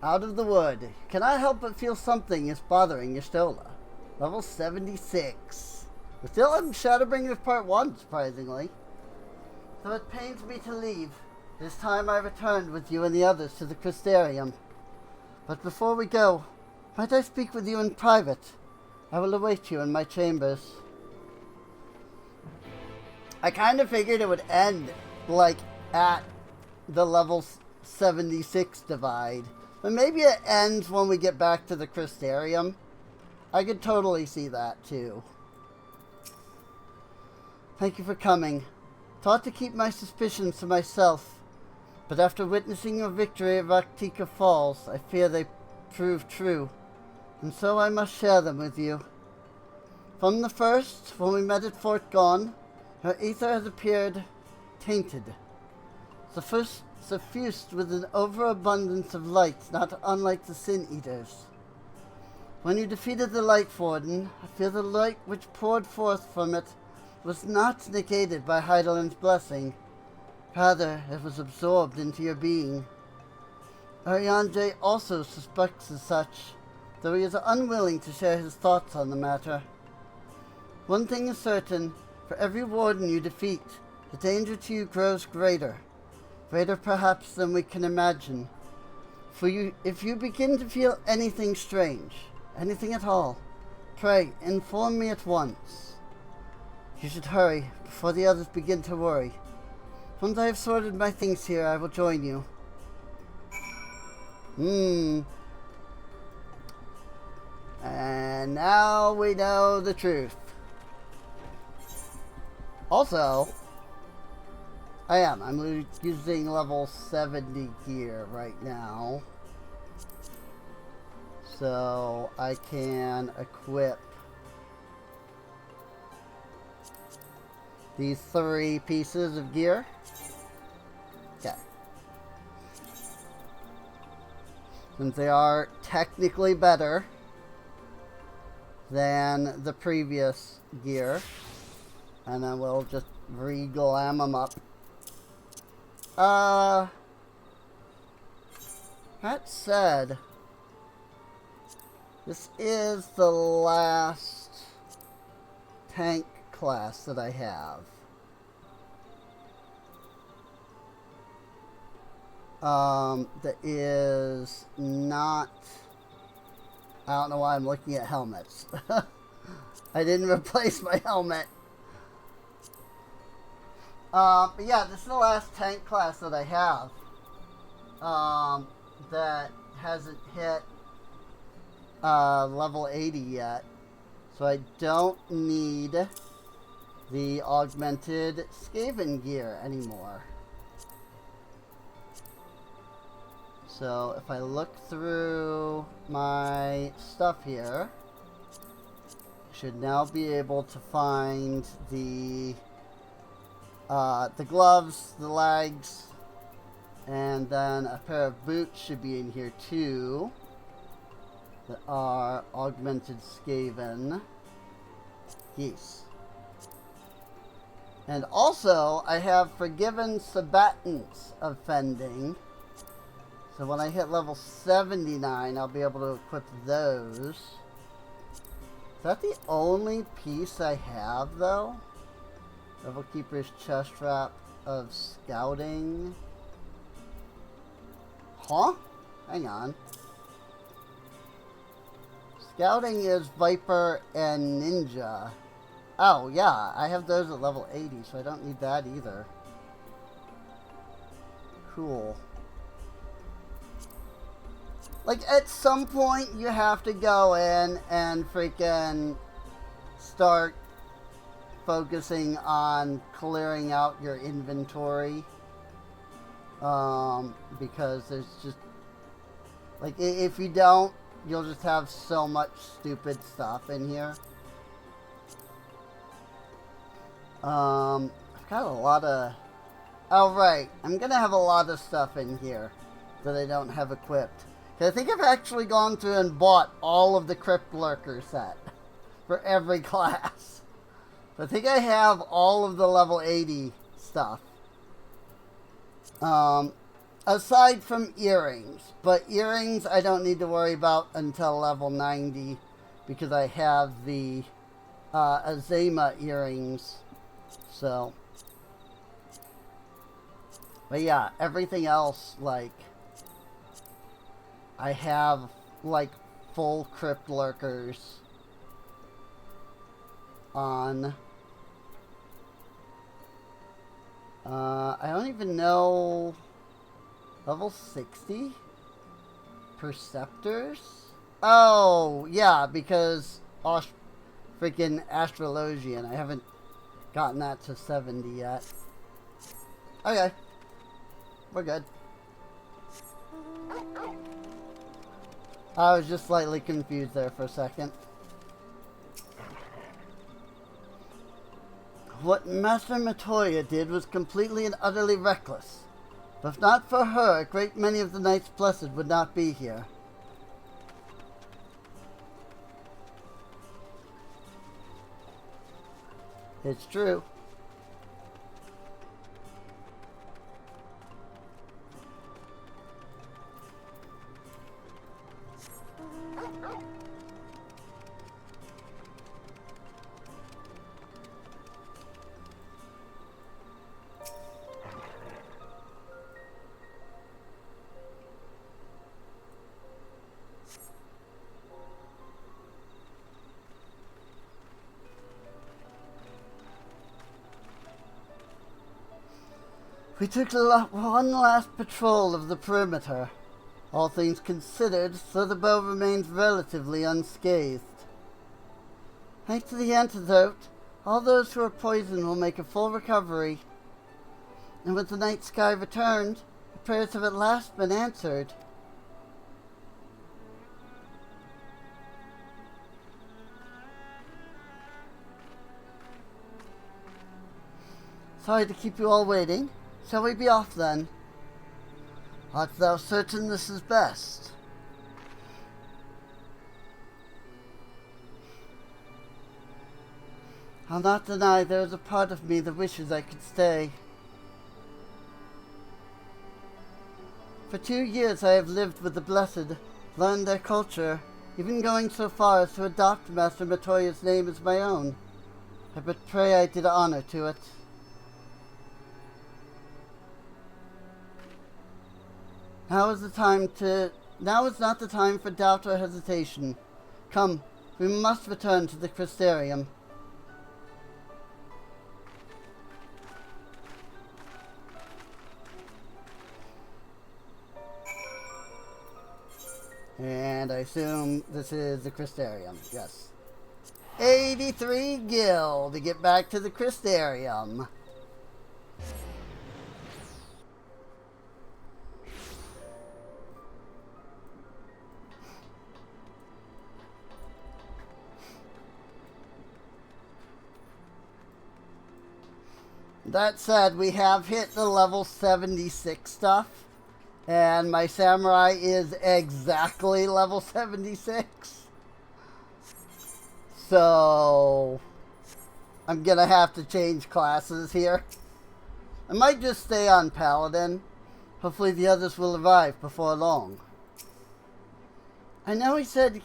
Out of the wood. Cannot help but feel something is bothering Y'shtola. Level 76. We're still in Shadowbringers Part 1, surprisingly. Though it pains me to leave. This time I returned with you and the others to the Crystarium. But before we go, might I speak with you in private? I will await you in my chambers. I kind of figured it would end, like, at the level 76 divide. But maybe it ends when we get back to the Crystarium. I could totally see that, too. Thank you for coming. Thought to keep my suspicions to myself. But after witnessing your victory at Raktika Falls, I fear they prove true. And so I must share them with you. From the first, when we met at Fort Gone, her ether has appeared tainted. Suffused with an overabundance of light, not unlike the Sin Eaters. When you defeated the Light Warden, I feel the light which poured forth from it was not negated by Hydaelyn's blessing. Rather, it was absorbed into your being. Arianje also suspects as such, though he is unwilling to share his thoughts on the matter. One thing is certain, for every warden you defeat, the danger to you grows greater. Greater perhaps than we can imagine. If you begin to feel anything strange, anything at all, pray, inform me at once. You should hurry, before the others begin to worry. Once I have sorted my things here, I will join you. And now we know the truth. Also, I'm using level 70 gear right now. So I can equip these 3 pieces of gear. Okay. Since they are technically better than the previous gear. And then we'll just re-glam them up. That said, this is the last tank class that I have. That is not... I don't know why I'm looking at helmets. I didn't replace my helmet. But yeah, this is the last tank class that I have. That hasn't hit level 80 yet. So I don't need the augmented Skaven gear anymore. So if I look through my stuff here, I should now be able to find the gloves, the legs, and then a pair of boots should be in here too that are augmented Skaven. Yes. And also, I have Forgiven Sabatons of Fending. So when I hit level 79, I'll be able to equip those. Is that the only piece I have, though? Devil Keeper's Chest Wrap of Scouting. Huh? Hang on. Scouting is Viper and Ninja. Oh, yeah, I have those at level 80, so I don't need that either. Cool. Like, at some point, you have to go in and freaking start focusing on clearing out your inventory. Because there's just, like, if you don't, you'll just have so much stupid stuff in here. I've got a lot of... Oh, right. I'm going to have a lot of stuff in here that I don't have equipped. I think I've actually gone through and bought all of the Crypt Lurker set for every class. I think I have all of the level 80 stuff. Aside from earrings. But earrings I don't need to worry about until level 90 because I have the Azema earrings. So. But yeah, everything else, like, I have, like, full Crypt Lurkers on. I don't even know. Level 60? Perceptors? Oh, yeah, because freaking Astrologian. I haven't gotten that to 70 yet. Okay. We're good. I was just slightly confused there for a second. What Master Matoya did was completely and utterly reckless. But if not for her, a great many of the Knights Blessed would not be here. It's true. We took one last patrol of the perimeter. All things considered, so the bow remains relatively unscathed. Thanks to the antidote, all those who are poisoned will make a full recovery. And with the night sky returned, the prayers have at last been answered. Sorry to keep you all waiting. Shall we be off then? Art thou certain this is best? I'll not deny there is a part of me that wishes I could stay. For 2 years I have lived with the Blessed, learned their culture, even going so far as to adopt Master Matoya's name as my own. I but pray I did honor to it. Now is not the time for doubt or hesitation. Come, we must return to the Crystarium. And I assume this is the Crystarium. Yes. 83 gil to get back to the Crystarium. That said, we have hit the level 76 stuff, and my samurai is exactly level 76. So, I'm gonna have to change classes here. I might just stay on Paladin. Hopefully the others will arrive before long. I know he said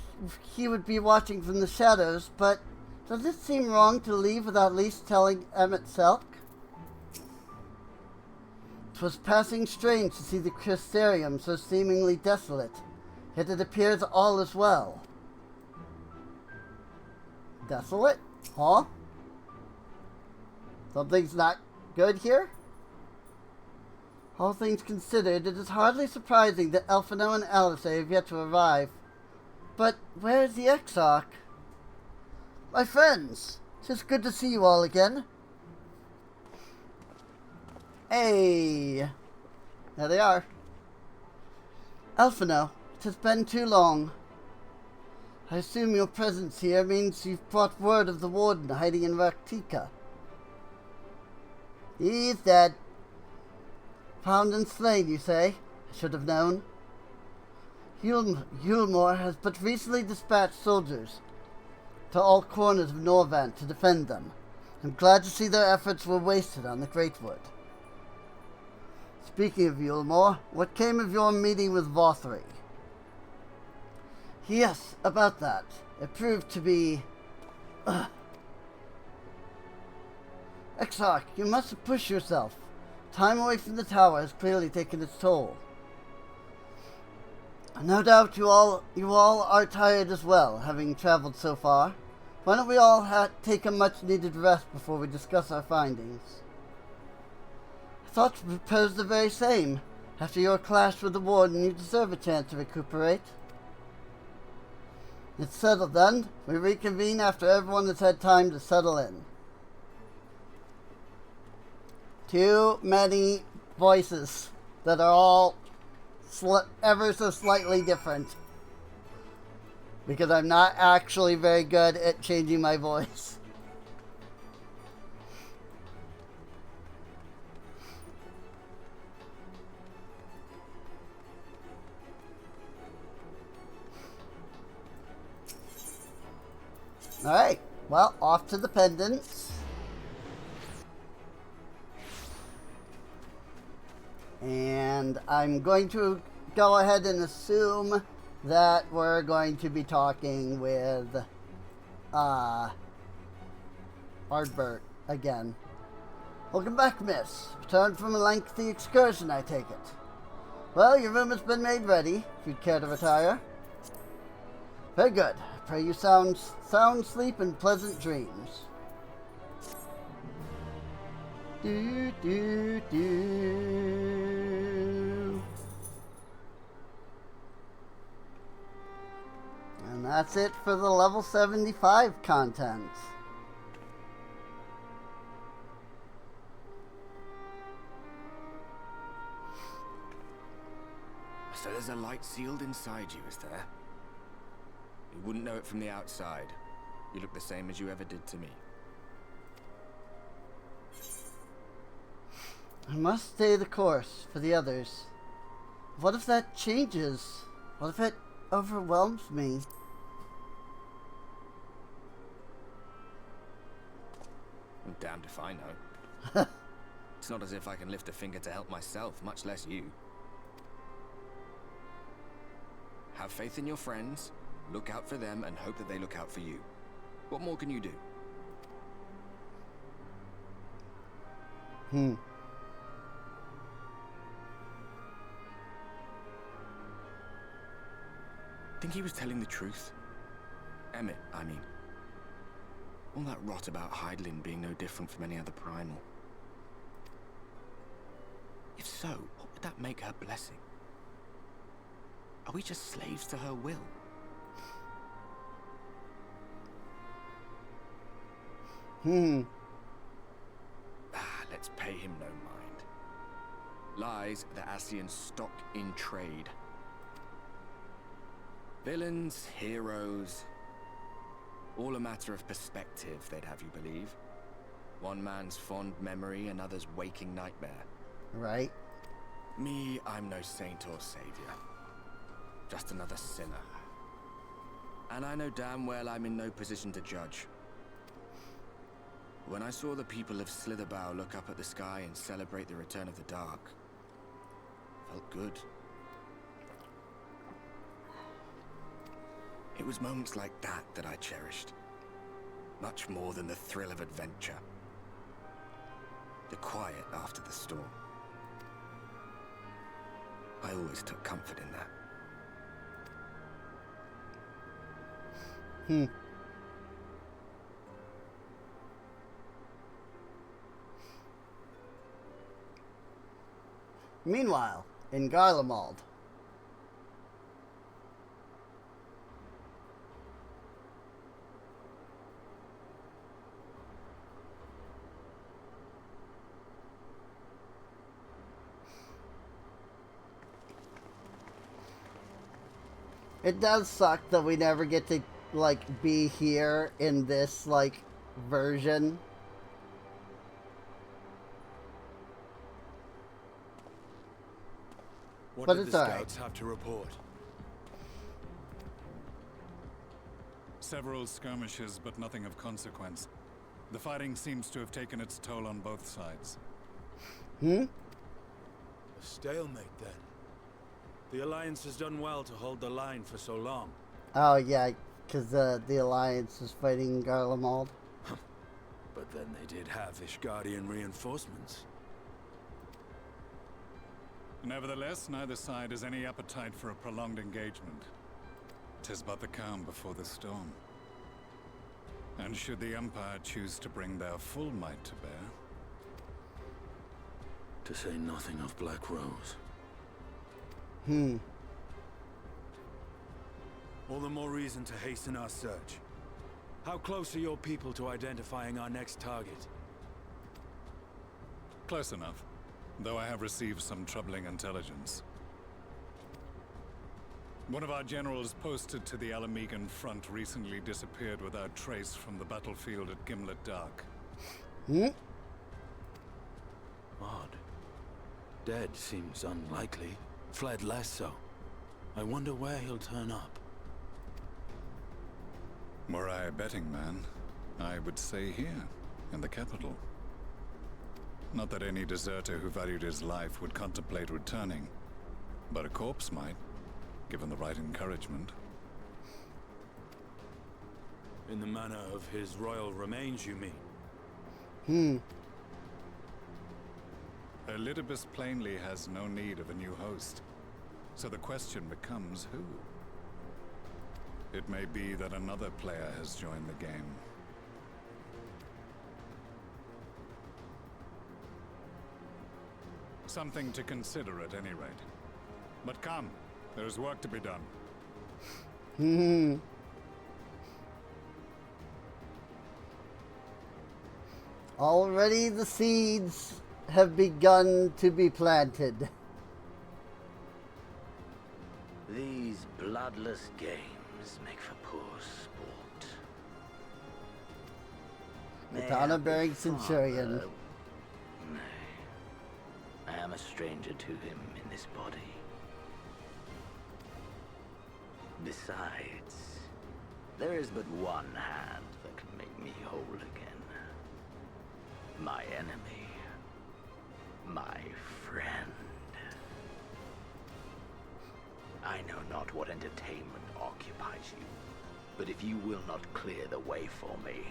he would be watching from the shadows, but does it seem wrong to leave without at least telling Emmett Selk? 'Twas passing strange to see the Crystarium so seemingly desolate, yet it appears all is well. Desolate? Huh? Something's not good here? All things considered, it is hardly surprising that Elfino and Alice have yet to arrive. But where is the Exarch? My friends, it's good to see you all again. Hey, there they are. Alphino, it has been too long. I assume your presence here means you've brought word of the warden hiding in Raktika. He's dead. Found and slain, you say? I should have known. Yulmore has but recently dispatched soldiers to all corners of Norvant to defend them. I'm glad to see their efforts were wasted on the Greatwood. Speaking of Yulmore, what came of your meeting with Vothri? Yes, about that. It proved to be... Exarch, you mustn't push yourself. Time away from the tower has clearly taken its toll. No doubt you all are tired as well, having traveled so far. Why don't we all take a much-needed rest before we discuss our findings? I thought to propose the very same. After your clash with the warden, you deserve a chance to recuperate. It's settled then. We reconvene after everyone has had time to settle in. Too many voices that are all ever so slightly different. Because I'm not actually very good at changing my voice. Alright, well, off to the pendants. And I'm going to go ahead and assume that we're going to be talking with Ardbert again. Welcome back, miss. Returned from a lengthy excursion, I take it. Well, your room has been made ready, if you'd care to retire. Very good. Pray you sound sleep and pleasant dreams. Do, do, do. And that's it for the level 75 content. So there's a light sealed inside you, is there? You wouldn't know it from the outside. You look the same as you ever did to me. I must stay the course for the others. What if that changes? What if it overwhelms me? I'm damned if I know. It's not as if I can lift a finger to help myself, much less you. Have faith in your friends, look out for them, and hope that they look out for you. What more can you do? Think he was telling the truth? Emmett, I mean. All that rot about Hydaelyn being no different from any other primal. If so, what would that make her blessing? Are we just slaves to her will? Let's pay him no mind. Lies the Ascian stock in trade. Villains, heroes, all a matter of perspective, they'd have you believe. One man's fond memory, another's waking nightmare. Right. Me, I'm no saint or savior. Just another sinner. And I know damn well I'm in no position to judge. When I saw the people of Slitherbow look up at the sky and celebrate the return of the dark, felt good. It was moments like that that I cherished. Much more than the thrill of adventure. The quiet after the storm. I always took comfort in that. Meanwhile, in Garlemald. It does suck that we never get to, like, be here in this, like, version. What But did it's the alright. scouts have to report? Several skirmishes, but nothing of consequence. The fighting seems to have taken its toll on both sides. Hmm? A stalemate, then. The Alliance has done well to hold the line for so long. Oh, yeah, because the Alliance is fighting Garlemald. But then they did have Ishgardian reinforcements. Nevertheless, neither side has any appetite for a prolonged engagement. 'Tis but the calm before the storm. And should the Empire choose to bring their full might to bear... To say nothing of Black Rose. Hmm. All the more reason to hasten our search. How close are your people to identifying our next target? Close enough, though I have received some troubling intelligence. One of our generals posted to the Alamegan front recently disappeared without trace from the battlefield at Gimlet Dark. Hmm? Odd. Dead seems unlikely. Fled less so. I wonder where he'll turn up. Were I a betting man, I would say here, in the capital. Not that any deserter who valued his life would contemplate returning, but a corpse might, given the right encouragement. In the manner of his royal remains, you mean? Hmm. Elidibus plainly has no need of a new host, so the question becomes who? It may be that another player has joined the game. Something to consider at any rate. But come, there is work to be done. Hmm. Already the seeds have begun to be planted. These bloodless games make for poor sport. Katana-bearing Centurion. Nay. I am a stranger to him in this body. Besides, there is but one hand that can make me whole again. My enemy. My friend. I know not what entertainment occupies you, but if you will not clear the way for me,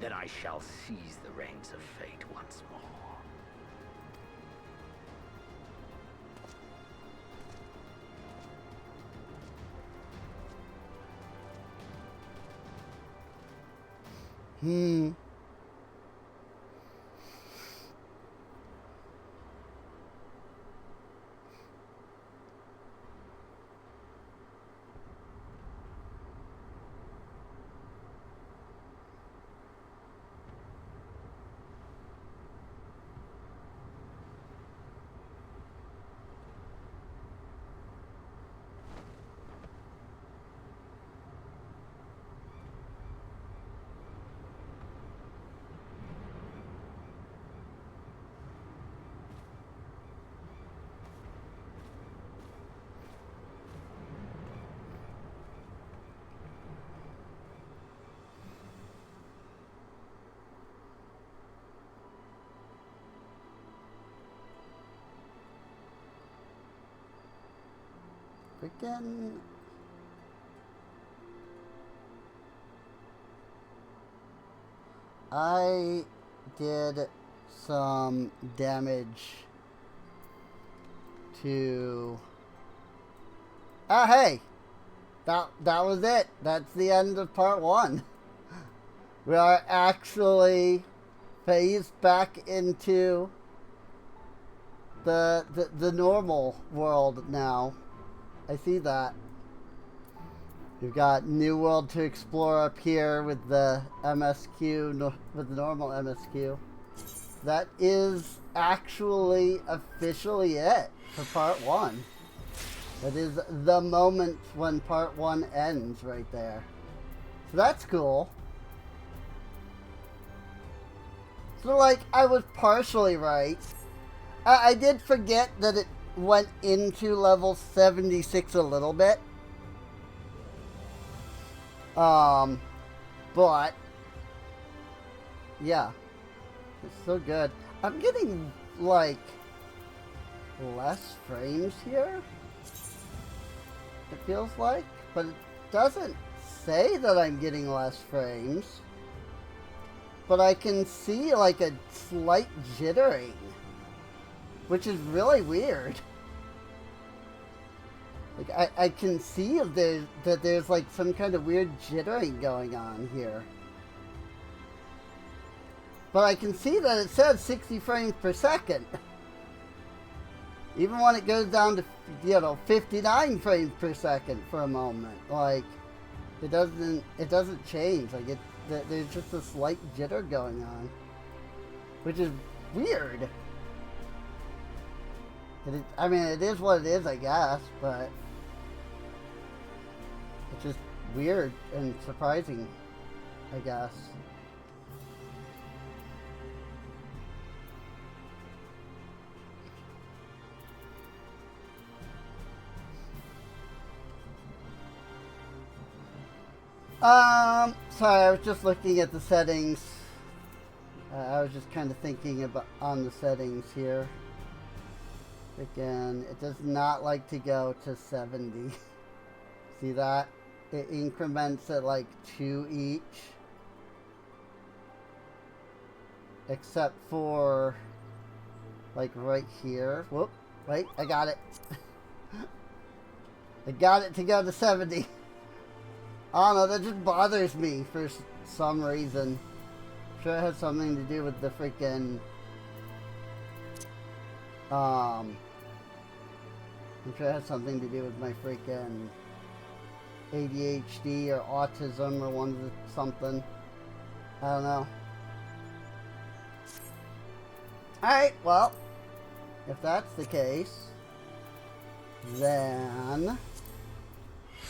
then I shall seize the reins of fate once more. Hmm. Freaking. I did some damage to... Ah, hey! That was it. That's the end of part 1. We are actually phased back into the normal world now. I see that. We've got new world to explore up here with the MSQ, with the normal MSQ. That is actually officially it for part 1. It is the moment when part 1 ends right there. So that's cool. So like, I was partially right. I did forget that it went into level 76 a little bit. But yeah, it's so good. I'm getting like less frames here, it feels like, but it doesn't say that I'm getting less frames, but I can see like a slight jittering, which is really weird. Like, I can see that there's like some kind of weird jittering going on here. But I can see that it says 60 frames per second. Even when it goes down to, 59 frames per second for a moment. Like, it doesn't change. Like, there's just a slight jitter going on. Which is weird. I mean, it is what it is, I guess, but it's just weird and surprising, I guess. Sorry, I was just looking at the settings. I was just kind of thinking about on the settings here. Again, it does not like to go to 70. See that? It increments at like 2 each. Except for like right here. Whoop. Wait, I got it. I got it to go to 70. I don't know, that just bothers me for some reason. I'm sure it has something to do with the freaking I'm sure it has something to do with my freaking ADHD or autism or something. I don't know. Alright, well, if that's the case, then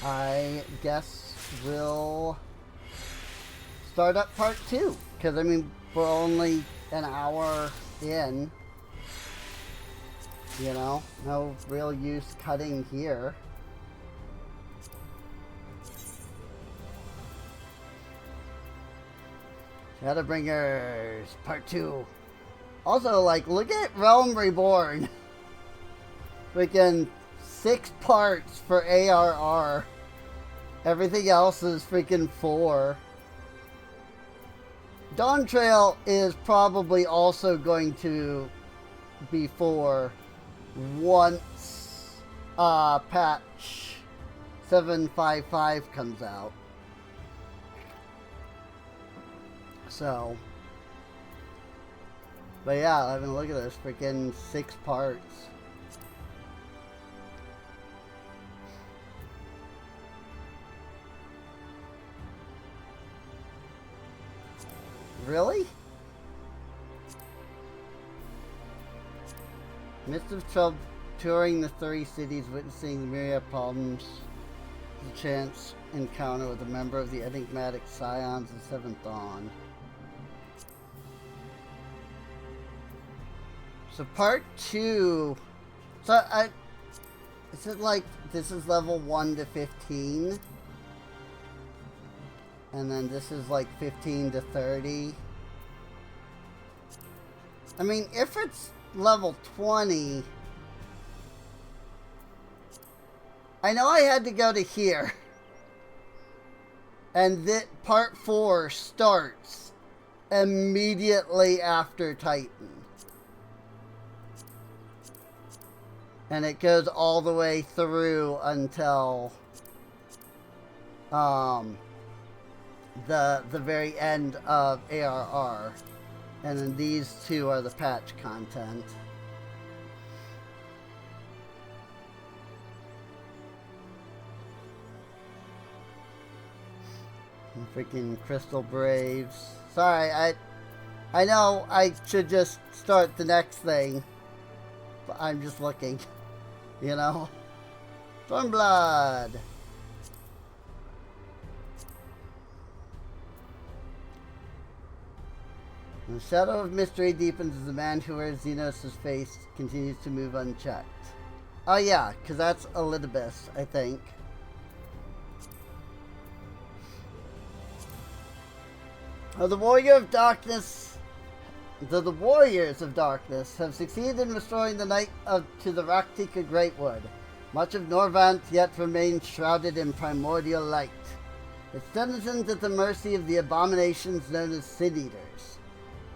I guess we'll start up part 2. Because, I mean, we're only an hour in. You know, no real use cutting here. Shadowbringers Part 2. Also, like, look at Realm Reborn. Freaking 6 parts for ARR. Everything else is freaking 4. Dawn Trail is probably also going to be 4 once patch 755 comes out. So, but yeah, I mean, look at this, freaking 6 parts. Really? Midst of trouble, touring the 30 cities, witnessing the myriad problems, the chance encounter with a member of the enigmatic Scions of Seventh Dawn. So part 2. So is it like this is level 1 to 15? And then this is like 15 to 30. I mean, if it's level 20, I know I had to go to here. And that part 4 starts immediately after Titan. And it goes all the way through until the very end of ARR. And then these 2 are the patch content. And freaking Crystal Braves. Sorry, I know I should just start the next thing. But I'm just looking. You know? Stormblood. The shadow of mystery deepens as the man who wears Xenos' face continues to move unchecked. Oh yeah, because that's Elidibus, I think. The Warrior of Darkness... The Warriors of Darkness have succeeded in restoring the night to the Raktika Greatwood. Much of Norvant yet remains shrouded in primordial light. Its denizens at the mercy of the abominations known as Sin Eaters.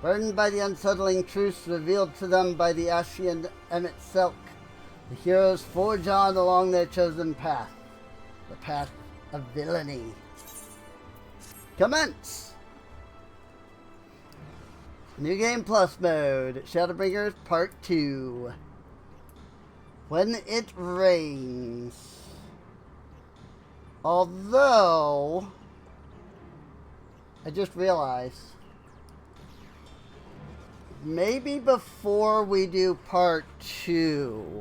Burdened by the unsettling truths revealed to them by the Ascian Emmet Silk, the heroes forge on along their chosen path. The path of villainy. Commence! New Game Plus mode, Shadowbringers Part 2. When it rains. Although, I just realized, maybe before we do Part 2,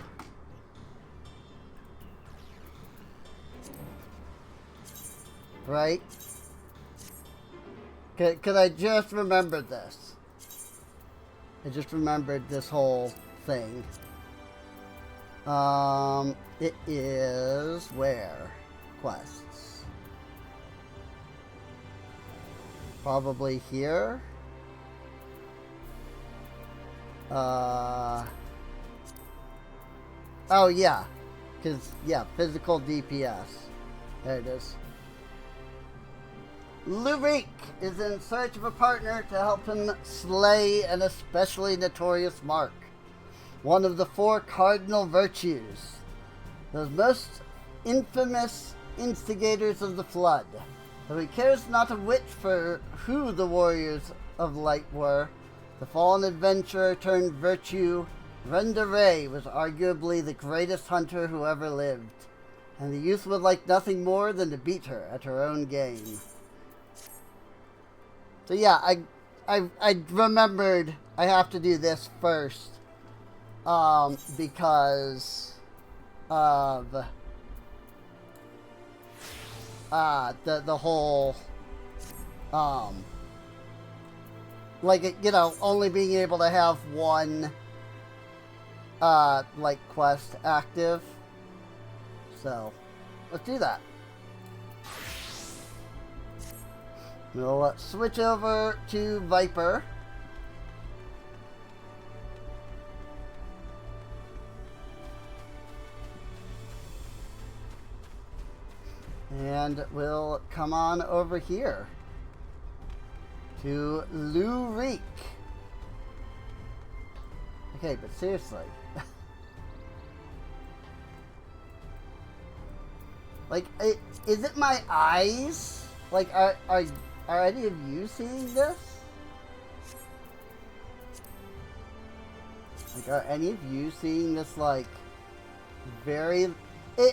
right? Because I just remembered this. I just remembered this whole thing. It is where? Quests. Probably here. Oh yeah. Because, yeah, physical DPS. There it is. Lurik is in search of a partner to help him slay an especially notorious mark. One of the 4 cardinal virtues. Those most infamous instigators of the flood. Though he cares not a whit for who the warriors of light were, the fallen adventurer turned virtue, Renda Ray was arguably the greatest hunter who ever lived. And the youth would like nothing more than to beat her at her own game. So yeah, I remembered I have to do this first, because of the whole like, you know, only being able to have one like quest active. So let's do that. We'll switch over to Viper. And we'll come on over here to Lurik. Okay, but seriously. Like, is it my eyes? Like, are any of you seeing this? Like, are any of you seeing this, like, very...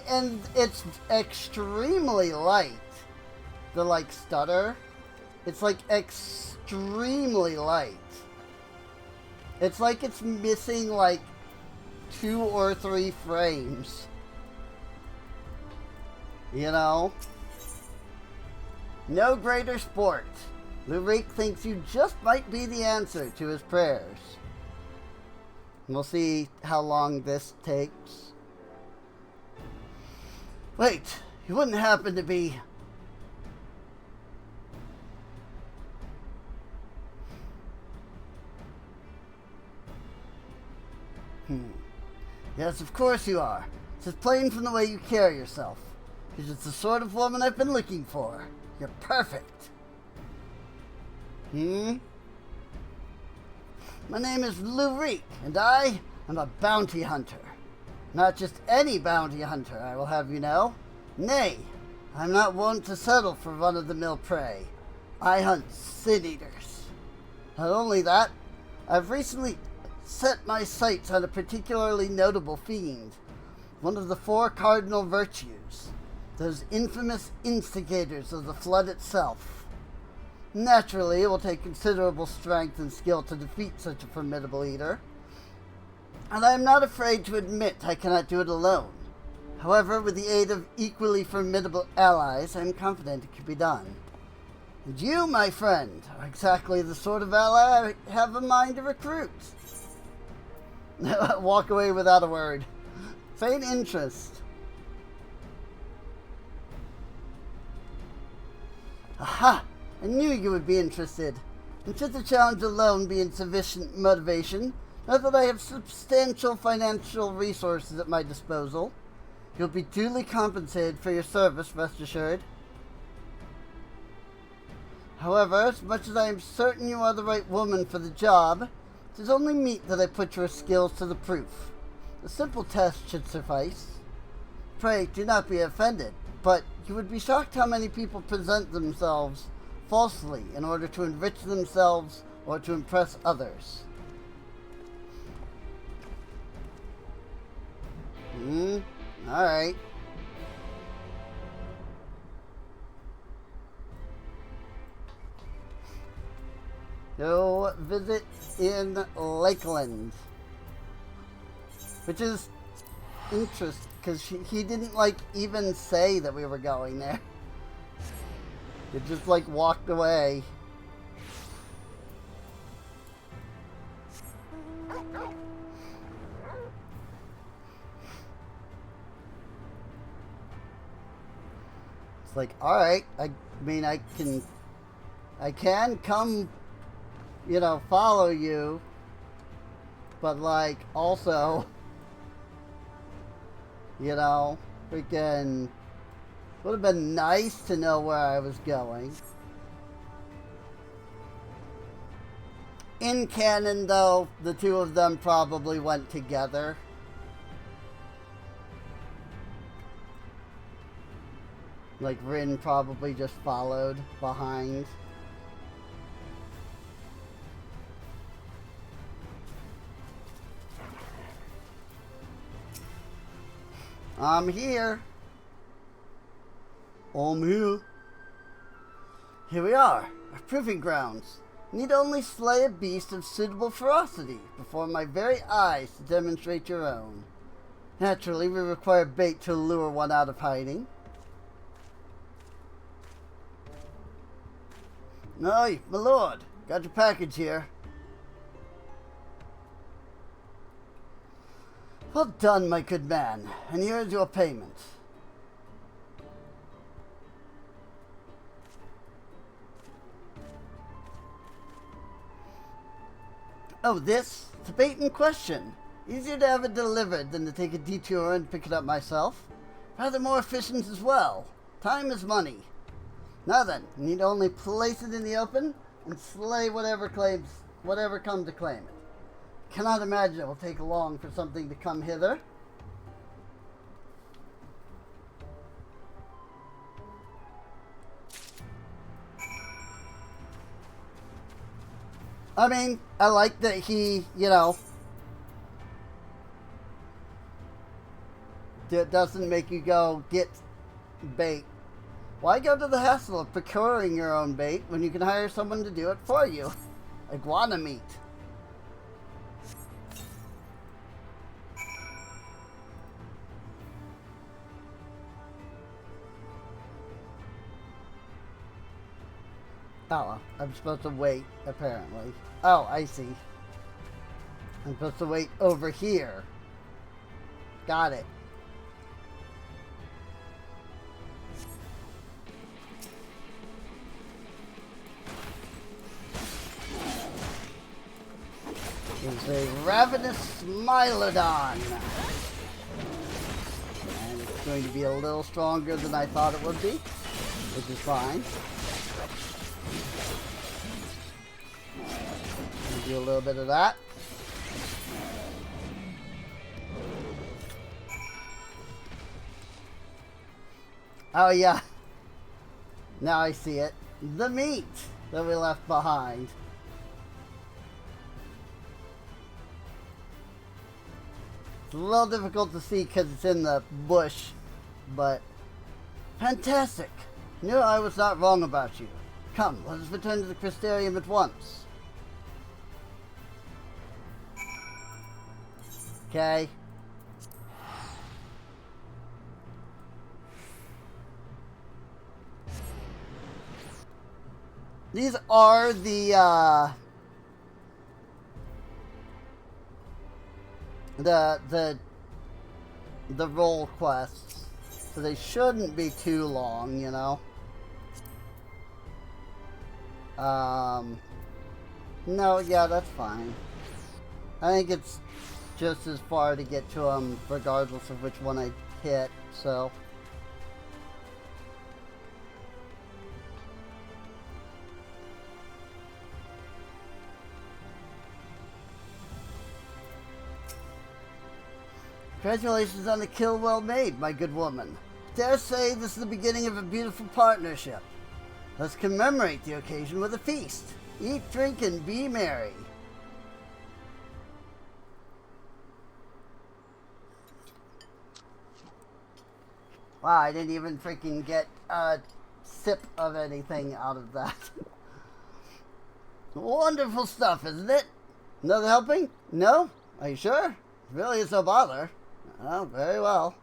and it's extremely light. The, like, stutter. It's, like, extremely light. It's like it's missing, like, 2 or 3 frames. You know? No greater sport. Lurik thinks you just might be the answer to his prayers. We'll see how long this takes. Wait, you wouldn't happen to be... Yes, of course you are. It's just plain from the way you carry yourself. Because it's the sort of woman I've been looking for. You're perfect. My name is Lurik, and I am a bounty hunter. Not just any bounty hunter, I will have you know. Nay, I'm not one to settle for run-of-the-mill prey. I hunt Sin Eaters. Not only that, I've recently set my sights on a particularly notable fiend. One of the 4 cardinal virtues. Those infamous instigators of the flood itself. Naturally, it will take considerable strength and skill to defeat such a formidable eater. And I am not afraid to admit I cannot do it alone. However, with the aid of equally formidable allies, I am confident it can be done. And you, my friend, are exactly the sort of ally I have in mind to recruit. Walk away without a word. Feign interest. Aha! I knew you would be interested. And should the challenge alone be insufficient motivation, now that I have substantial financial resources at my disposal, you'll be duly compensated for your service, rest assured. However, as much as I am certain you are the right woman for the job, it is only meet that I put your skills to the proof. A simple test should suffice. Pray, do not be offended, but you would be shocked how many people present themselves falsely in order to enrich themselves or to impress others. Alright. Go visit in Lakeland. Which is interesting, because he didn't, like, even say that we were going there. He just, like, walked away. It's like, alright, I mean, I can come, you know, follow you, but, like, also, you know, freaking, would have been nice to know where I was going. In canon, though, the two of them probably went together. Like, Rin probably just followed behind. I'm here. I'm here. Here we are, our proving grounds. Need only slay a beast of suitable ferocity before my very eyes to demonstrate your own. Naturally, we require bait to lure one out of hiding. Aye, my lord. Got your package here. Well done, my good man. And here is your payment. Oh, this? The bait in question. Easier to have it delivered than to take a detour and pick it up myself. Rather more efficient as well. Time is money. Now then, you need only place it in the open and slay whatever comes to claim it. Cannot imagine it will take long for something to come hither. I mean, I like that he, you know, doesn't make you go get bait. Why go to the hassle of procuring your own bait when you can hire someone to do it for you? Iguana meat. Oh, I'm supposed to wait, apparently. Oh, I see. I'm supposed to wait over here. Got it. It's a ravenous Smilodon. And it's going to be a little stronger than I thought it would be, which is fine. Do a little bit of that. Oh yeah. Now I see it. The meat that we left behind. It's a little difficult to see because it's in the bush, but fantastic. Knew I was not wrong about you. Come, let us return to the Crystarium at once. Okay. These are the role quests, so they shouldn't be too long, you know. No, yeah, that's fine. I think it's just as far to get to them, regardless of which one I hit, so. Congratulations on the kill well made, my good woman. Dare say this is the beginning of a beautiful partnership. Let's commemorate the occasion with a feast. Eat, drink, and be merry. Wow, I didn't even freaking get a sip of anything out of that. Wonderful stuff, isn't it? Another helping? No? Are you sure? Really is no bother. Oh, very well.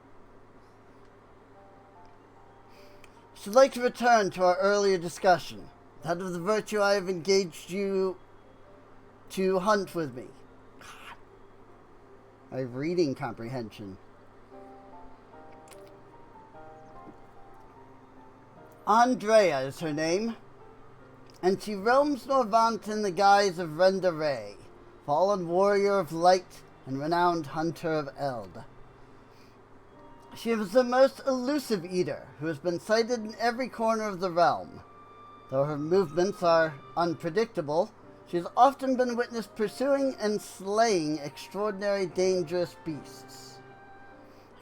Should like to return to our earlier discussion. That of the virtue I have engaged you to hunt with me. God. I have reading comprehension. Andrea is her name, and she roams Norvant in the guise of Renda Ray, fallen warrior of light and renowned hunter of Eld. She is the most elusive eater who has been sighted in every corner of the realm. Though her movements are unpredictable, she has often been witnessed pursuing and slaying extraordinary dangerous beasts.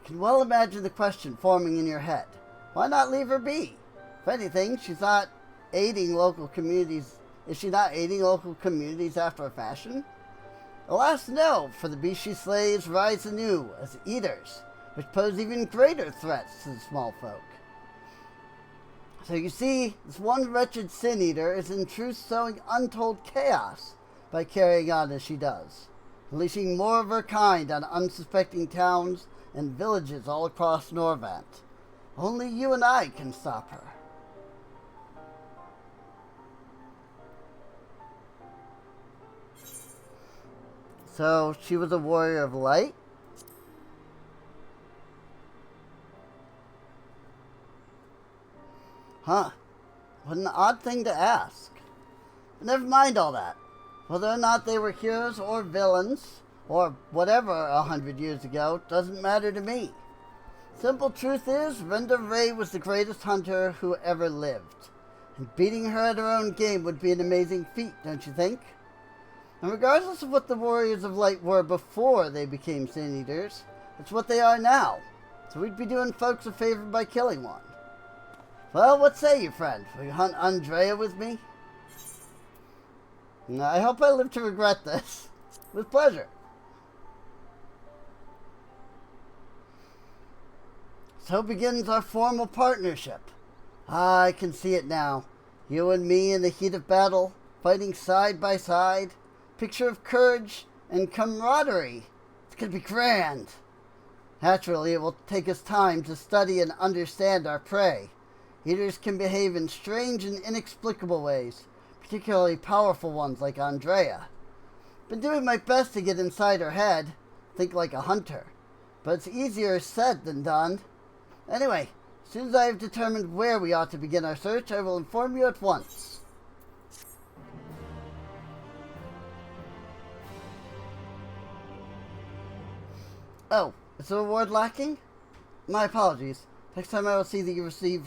I can well imagine the question forming in your head. Why not leave her be? If anything, she's not aiding local communities. Is she not aiding local communities after a fashion? Alas, no, for the beasts she slays rise anew as eaters, which pose even greater threats to the small folk. So you see, this one wretched sin-eater is in truth sowing untold chaos by carrying on as she does, unleashing more of her kind on unsuspecting towns and villages all across Norvant. Only you and I can stop her. So, she was a warrior of light? Huh. What an odd thing to ask. But never mind all that. Whether or not they were heroes or villains, or whatever 100 years ago, doesn't matter to me. Simple truth is, Renda Ray was the greatest hunter who ever lived. And beating her at her own game would be an amazing feat, don't you think? And regardless of what the Warriors of Light were before they became Sin Eaters, it's what they are now. So we'd be doing folks a favor by killing one. Well, what say you, friend? Will you hunt Andrea with me? I hope I live to regret this. With pleasure. So begins our formal partnership. I can see it now. You and me in the heat of battle, fighting side by side. Picture of courage and camaraderie. It's going to be grand. Naturally, it will take us time to study and understand our prey. Eaters can behave in strange and inexplicable ways, particularly powerful ones like Andrea. Been doing my best to get inside her head, think like a hunter, but it's easier said than done. Anyway, as soon as I have determined where we ought to begin our search, I will inform you at once. Oh, is the reward lacking? My apologies. Next time I will see that you receive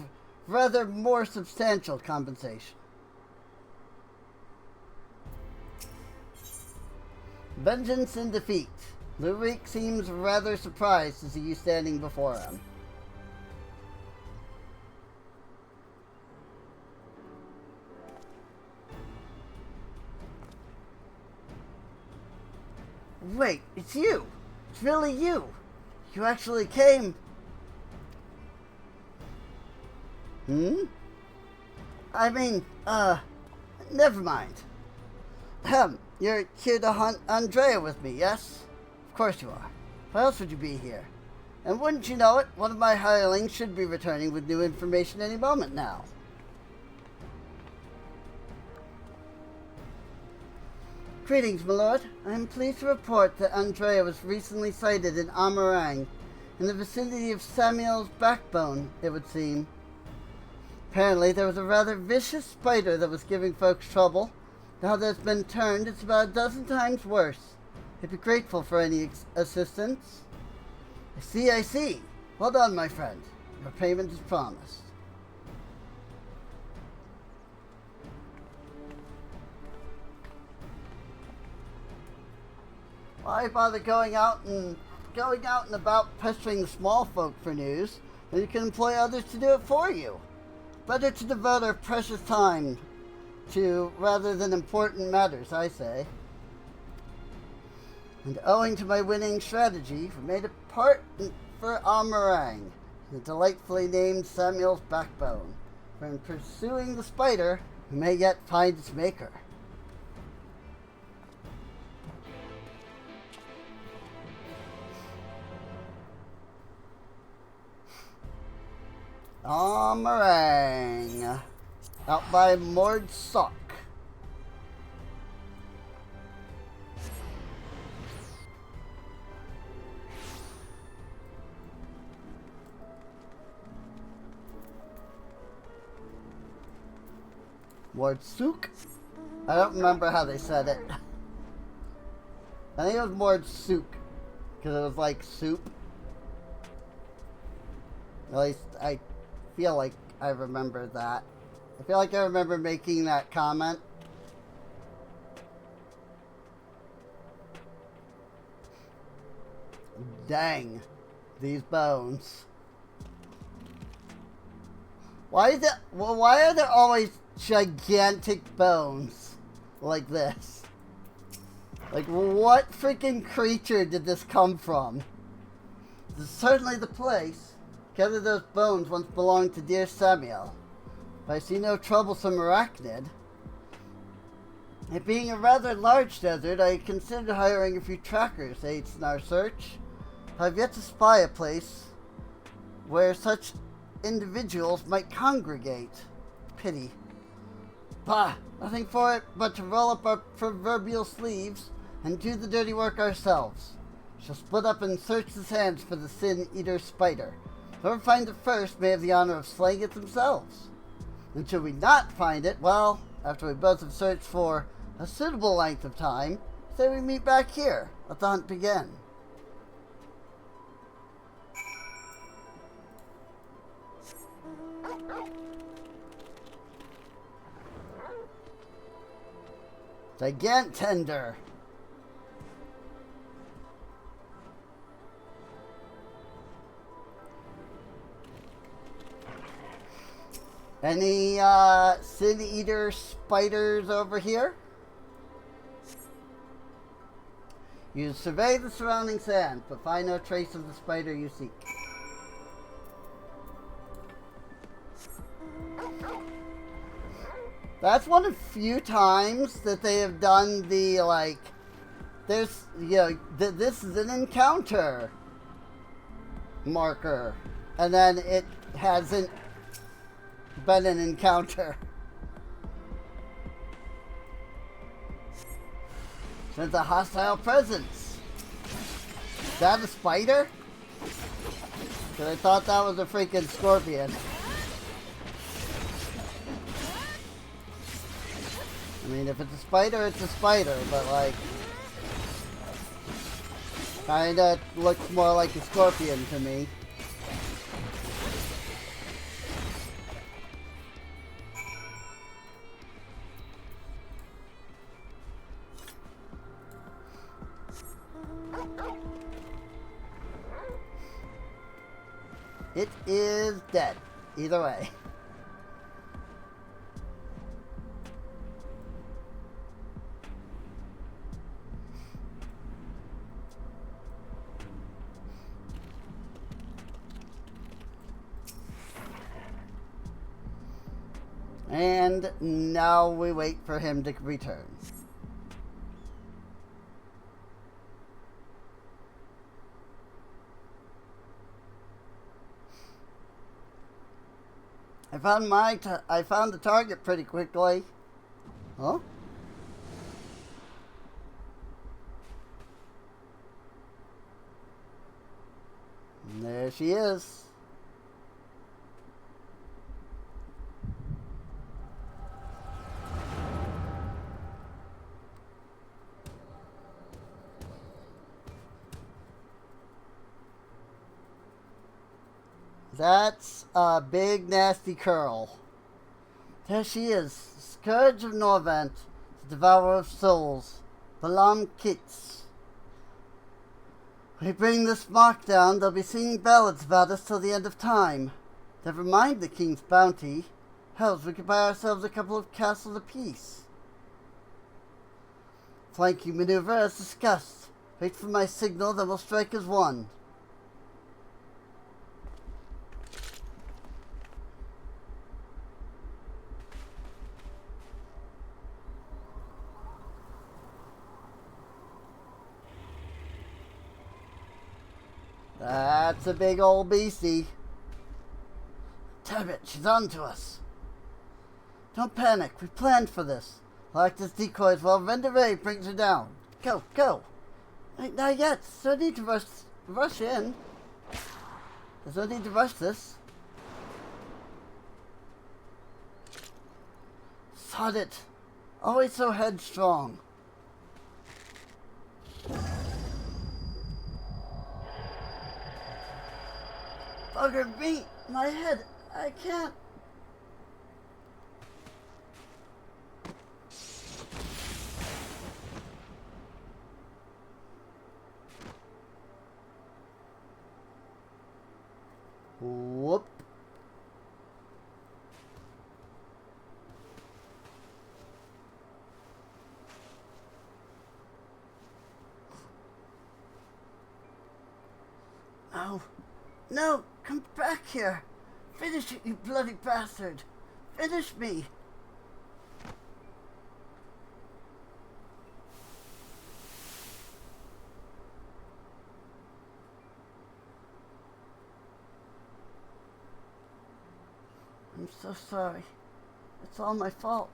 rather more substantial compensation. Vengeance and defeat. Lurik seems rather surprised to see you standing before him. Wait, it's you! It's really you! You actually came... I mean, never mind. You're here to hunt Andrea with me, yes? Of course you are. Why else would you be here? And wouldn't you know it, one of my hirelings should be returning with new information any moment now. Greetings, my lord. I am pleased to report that Andrea was recently sighted in Amarang, in the vicinity of Samuel's backbone, it would seem. Apparently, there was a rather vicious spider that was giving folks trouble. Now that it's been turned, it's about a dozen times worse. I'd be grateful for any assistance. I see. Well done, my friend. Your payment is promised. Why bother going out and about pestering the small folk for news when you can employ others to do it for you? Better to devote our precious time to rather than important matters, I say. And owing to my winning strategy, we made a part for Amarang, the delightfully named Samuel's backbone. For in pursuing the spider, we may yet find its maker. Amarang, out by Mordsock. Mordsook? I don't remember how they said it. I think it was Mordsook, because it was like soup. At least I feel like I remember that. I feel like I remember making that comment. Dang, these bones. Why are there always gigantic bones like this? Like, what freaking creature did this come from? This is certainly the place. Gather those bones once belonged to dear Samuel. But I see no troublesome arachnid. It being a rather large desert, I considered hiring a few trackers to aid in our search. I've yet to spy a place where such individuals might congregate. Pity. Bah! Nothing for it but to roll up our proverbial sleeves and do the dirty work ourselves. We shall split up and search the sands for the sin-eater spider. Whoever finds it first may have the honor of slaying it themselves. And should we not find it, well, after we both have searched for a suitable length of time, say we meet back here. Let the hunt begin. Gigant tender. Any sin eater spiders over here? You survey the surrounding sand, but find no trace of the spider you seek. That's one of the few times that they have done the, like, there's, you know, this is an encounter marker. And then it hasn't been an encounter. Sense a hostile presence. Is that a spider? Because I thought that was a freaking scorpion. I mean, if it's a spider, it's a spider, but like, kinda looks more like a scorpion to me. It is dead, either way. And now we wait for him to return. I found the target pretty quickly. Huh? And there she is. That's a big nasty curl. There she is, Scourge of Norvant, the Devourer of Souls, Balam Kitz. We bring this mark down, they'll be singing ballads about us till the end of time. Never mind the king's bounty. Hells, we could buy ourselves a couple of castles apiece. Flanking maneuver as discussed. Wait for my signal, then we'll strike as one. That's a big old beastie. Damn it, she's on to us. Don't panic, we planned for this. I'll act as decoys while Venderay brings her down. Go, go. Not yet, there's no need to rush in. There's no need to rush this. Sod it. Always so headstrong. Bugger me, my head, I can't. Whoop. No. No, come back here. Finish it, you bloody bastard. Finish me. I'm so sorry. It's all my fault.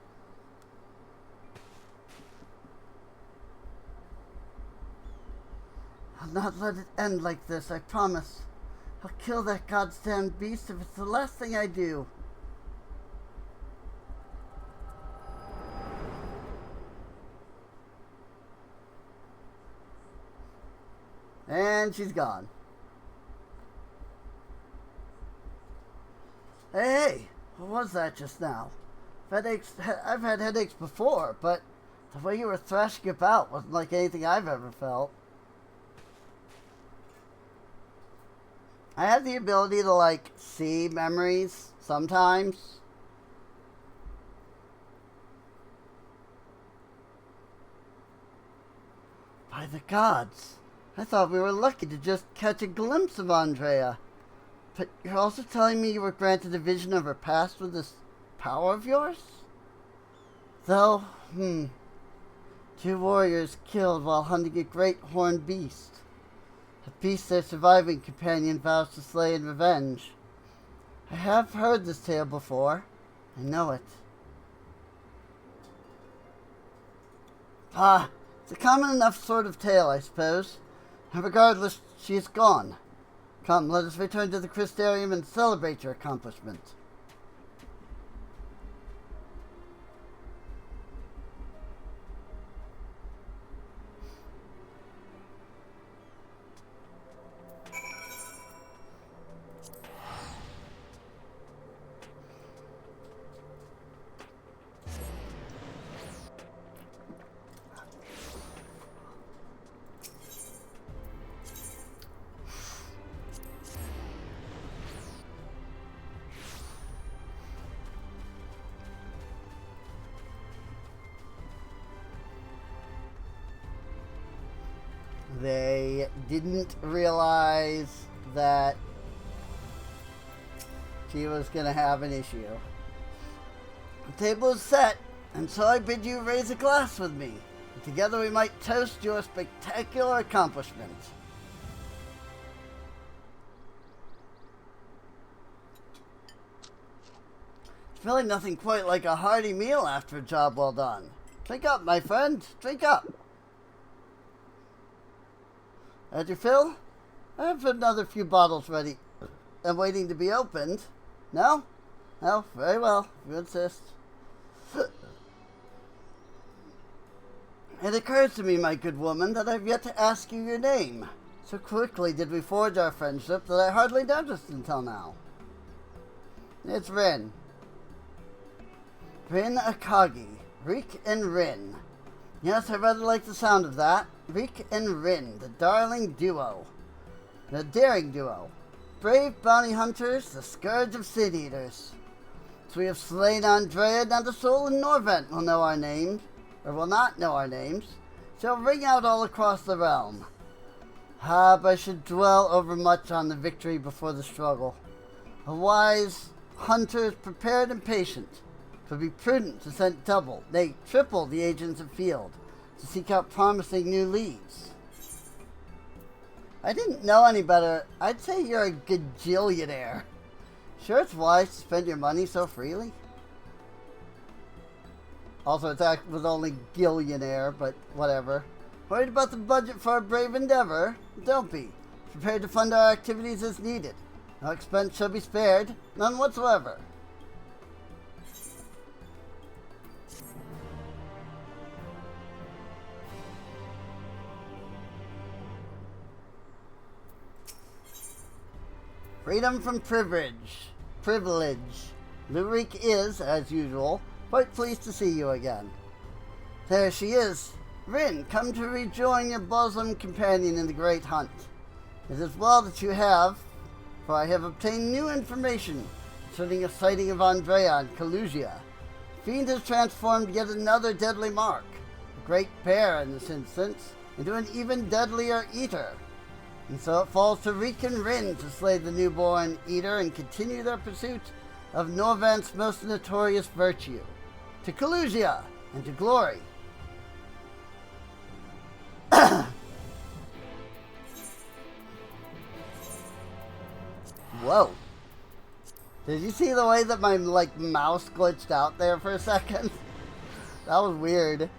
I'll not let it end like this, I promise. I'll kill that goddamn beast if it's the last thing I do. And she's gone. Hey, what was that just now? I've had headaches before, but the way you were thrashing about wasn't like anything I've ever felt. I have the ability to, like, see memories sometimes. By the gods, I thought we were lucky to just catch a glimpse of Andrea. But you're also telling me you were granted a vision of her past with this power of yours? Though, 2 warriors killed while hunting a great horned beast. A beast their surviving companion vows to slay in revenge. I have heard this tale before. I know it. Ah, it's a common enough sort of tale, I suppose. And regardless, she is gone. Come, let us return to the Crystarium and celebrate your accomplishment. They didn't realize that she was going to have an issue. The table is set, and so I bid you raise a glass with me. And together we might toast your spectacular accomplishment. It's really nothing quite like a hearty meal after a job well done. Drink up, my friend. Drink up. Had your fill? I have another few bottles ready and waiting to be opened. No? No? Very well. You insist. It occurs to me, my good woman, that I've yet to ask you your name. So quickly did we forge our friendship that I hardly noticed until now. It's Rin. Rin Akagi. Reek and Rin. Yes, I rather like the sound of that. Reek and Rin, the darling duo. The daring duo. Brave bounty hunters, the scourge of sin eaters. So we have slain Andrea, now the soul in Norvent will know our names, or will not know our names, shall ring out all across the realm. Ah, but I should dwell overmuch on the victory before the struggle. A wise hunter is prepared and patient. 'Twould be prudent to send double, nay, triple the agents afield to seek out promising new leads. I didn't know any better. I'd say you're a gajillionaire. Sure it's wise to spend your money so freely? Also, it was only gillionaire, but whatever. Worried about the budget for our brave endeavor? Don't be. Prepared to fund our activities as needed. No expense shall be spared, none whatsoever. Freedom from privilege. Lurik is, as usual, quite pleased to see you again. There she is. Rin, come to rejoin your bosom companion in the great hunt. It is well that you have, for I have obtained new information concerning a sighting of Andrea in Kalusia. The fiend has transformed yet another deadly mark, a great bear in this instance, into an even deadlier eater. And so it falls to Reek and Rin to slay the newborn eater and continue their pursuit of Norvant's most notorious virtue, to Kalusia and to glory. Whoa. Did you see the way that my, mouse glitched out there for a second? That was weird.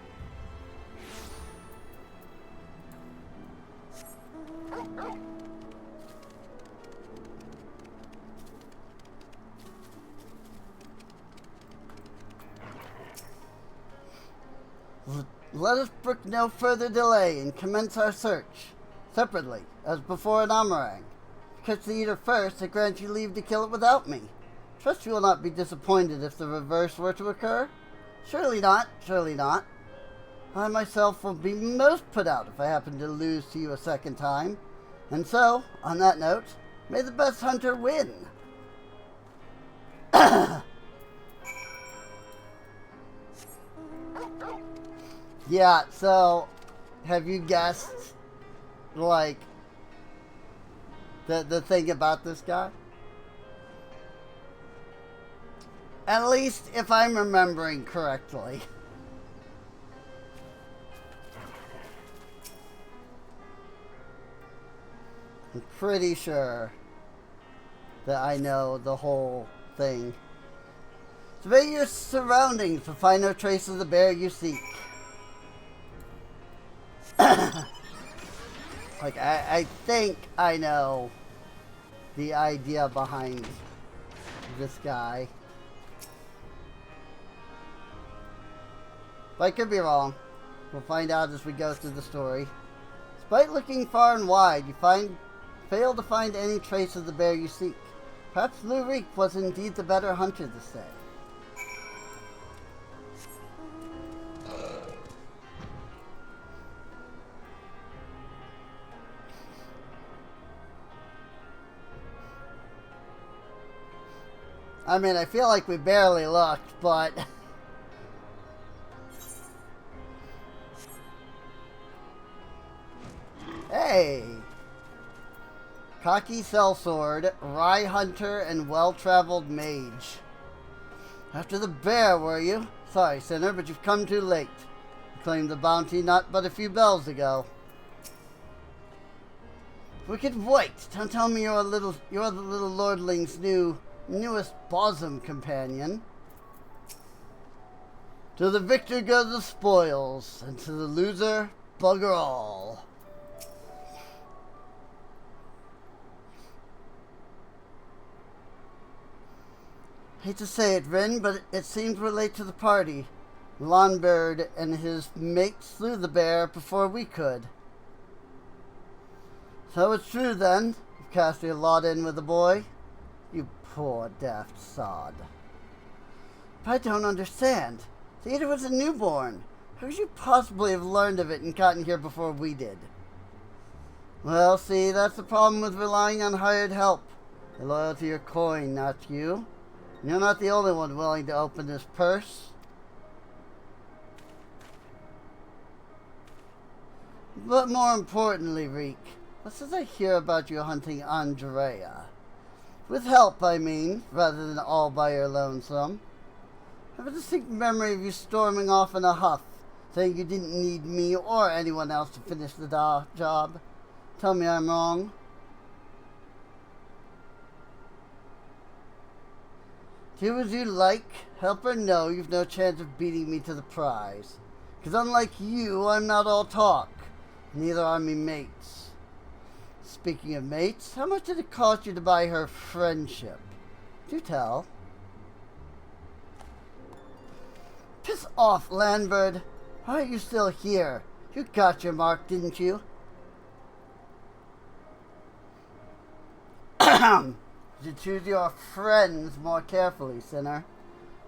Let us brook no further delay and commence our search, separately, as before in Amarang. Catch the eater first, I grant you leave to kill it without me. Trust you will not be disappointed if the reverse were to occur. Surely not, surely not. I myself will be most put out if I happen to lose to you a second time. And so, on that note, may the best hunter win. Yeah, so, have you guessed, the thing about this guy? At least if I'm remembering correctly. I'm pretty sure that I know the whole thing. Survey your surroundings to find no trace of the bear you seek. I think I know the idea behind this guy. But I could be wrong. We'll find out as we go through the story. Despite looking far and wide, you fail to find any trace of the bear you seek. Perhaps Lurik was indeed the better hunter this day. I mean, I feel like we barely looked, but... Hey! Cocky sellsword, wry hunter, and well-traveled mage. After the bear, were you? Sorry, sinner, but you've come too late. You claimed the bounty not but a few bells ago. Wicked wight, don't tell me you're the little lordling's newest bosom companion. To the victor go the spoils, and to the loser, bugger all. Hate to say it, Rin, but it seems we're late to the party. Lonbird and his mate slew the bear before we could. So it's true then, you've cast your lot in with the boy. You poor daft sod. But I don't understand. The Eater was a newborn. How could you possibly have learned of it and gotten here before we did? Well, see, that's the problem with relying on hired help. They're loyal to your coin, not you. And you're not the only one willing to open this purse. But more importantly, Reek, what does I hear about you hunting Andrea? With help, I mean, rather than all by your lonesome. I have a distinct memory of you storming off in a huff, saying you didn't need me or anyone else to finish the job. Tell me I'm wrong. Do as you like, help or no, you've no chance of beating me to the prize. Because unlike you, I'm not all talk. Neither are me mates. Speaking of mates, how much did it cost you to buy her friendship? Do tell. Piss off, Landbird. Why are you still here? You got your mark, didn't you? You should choose your friends more carefully, sinner.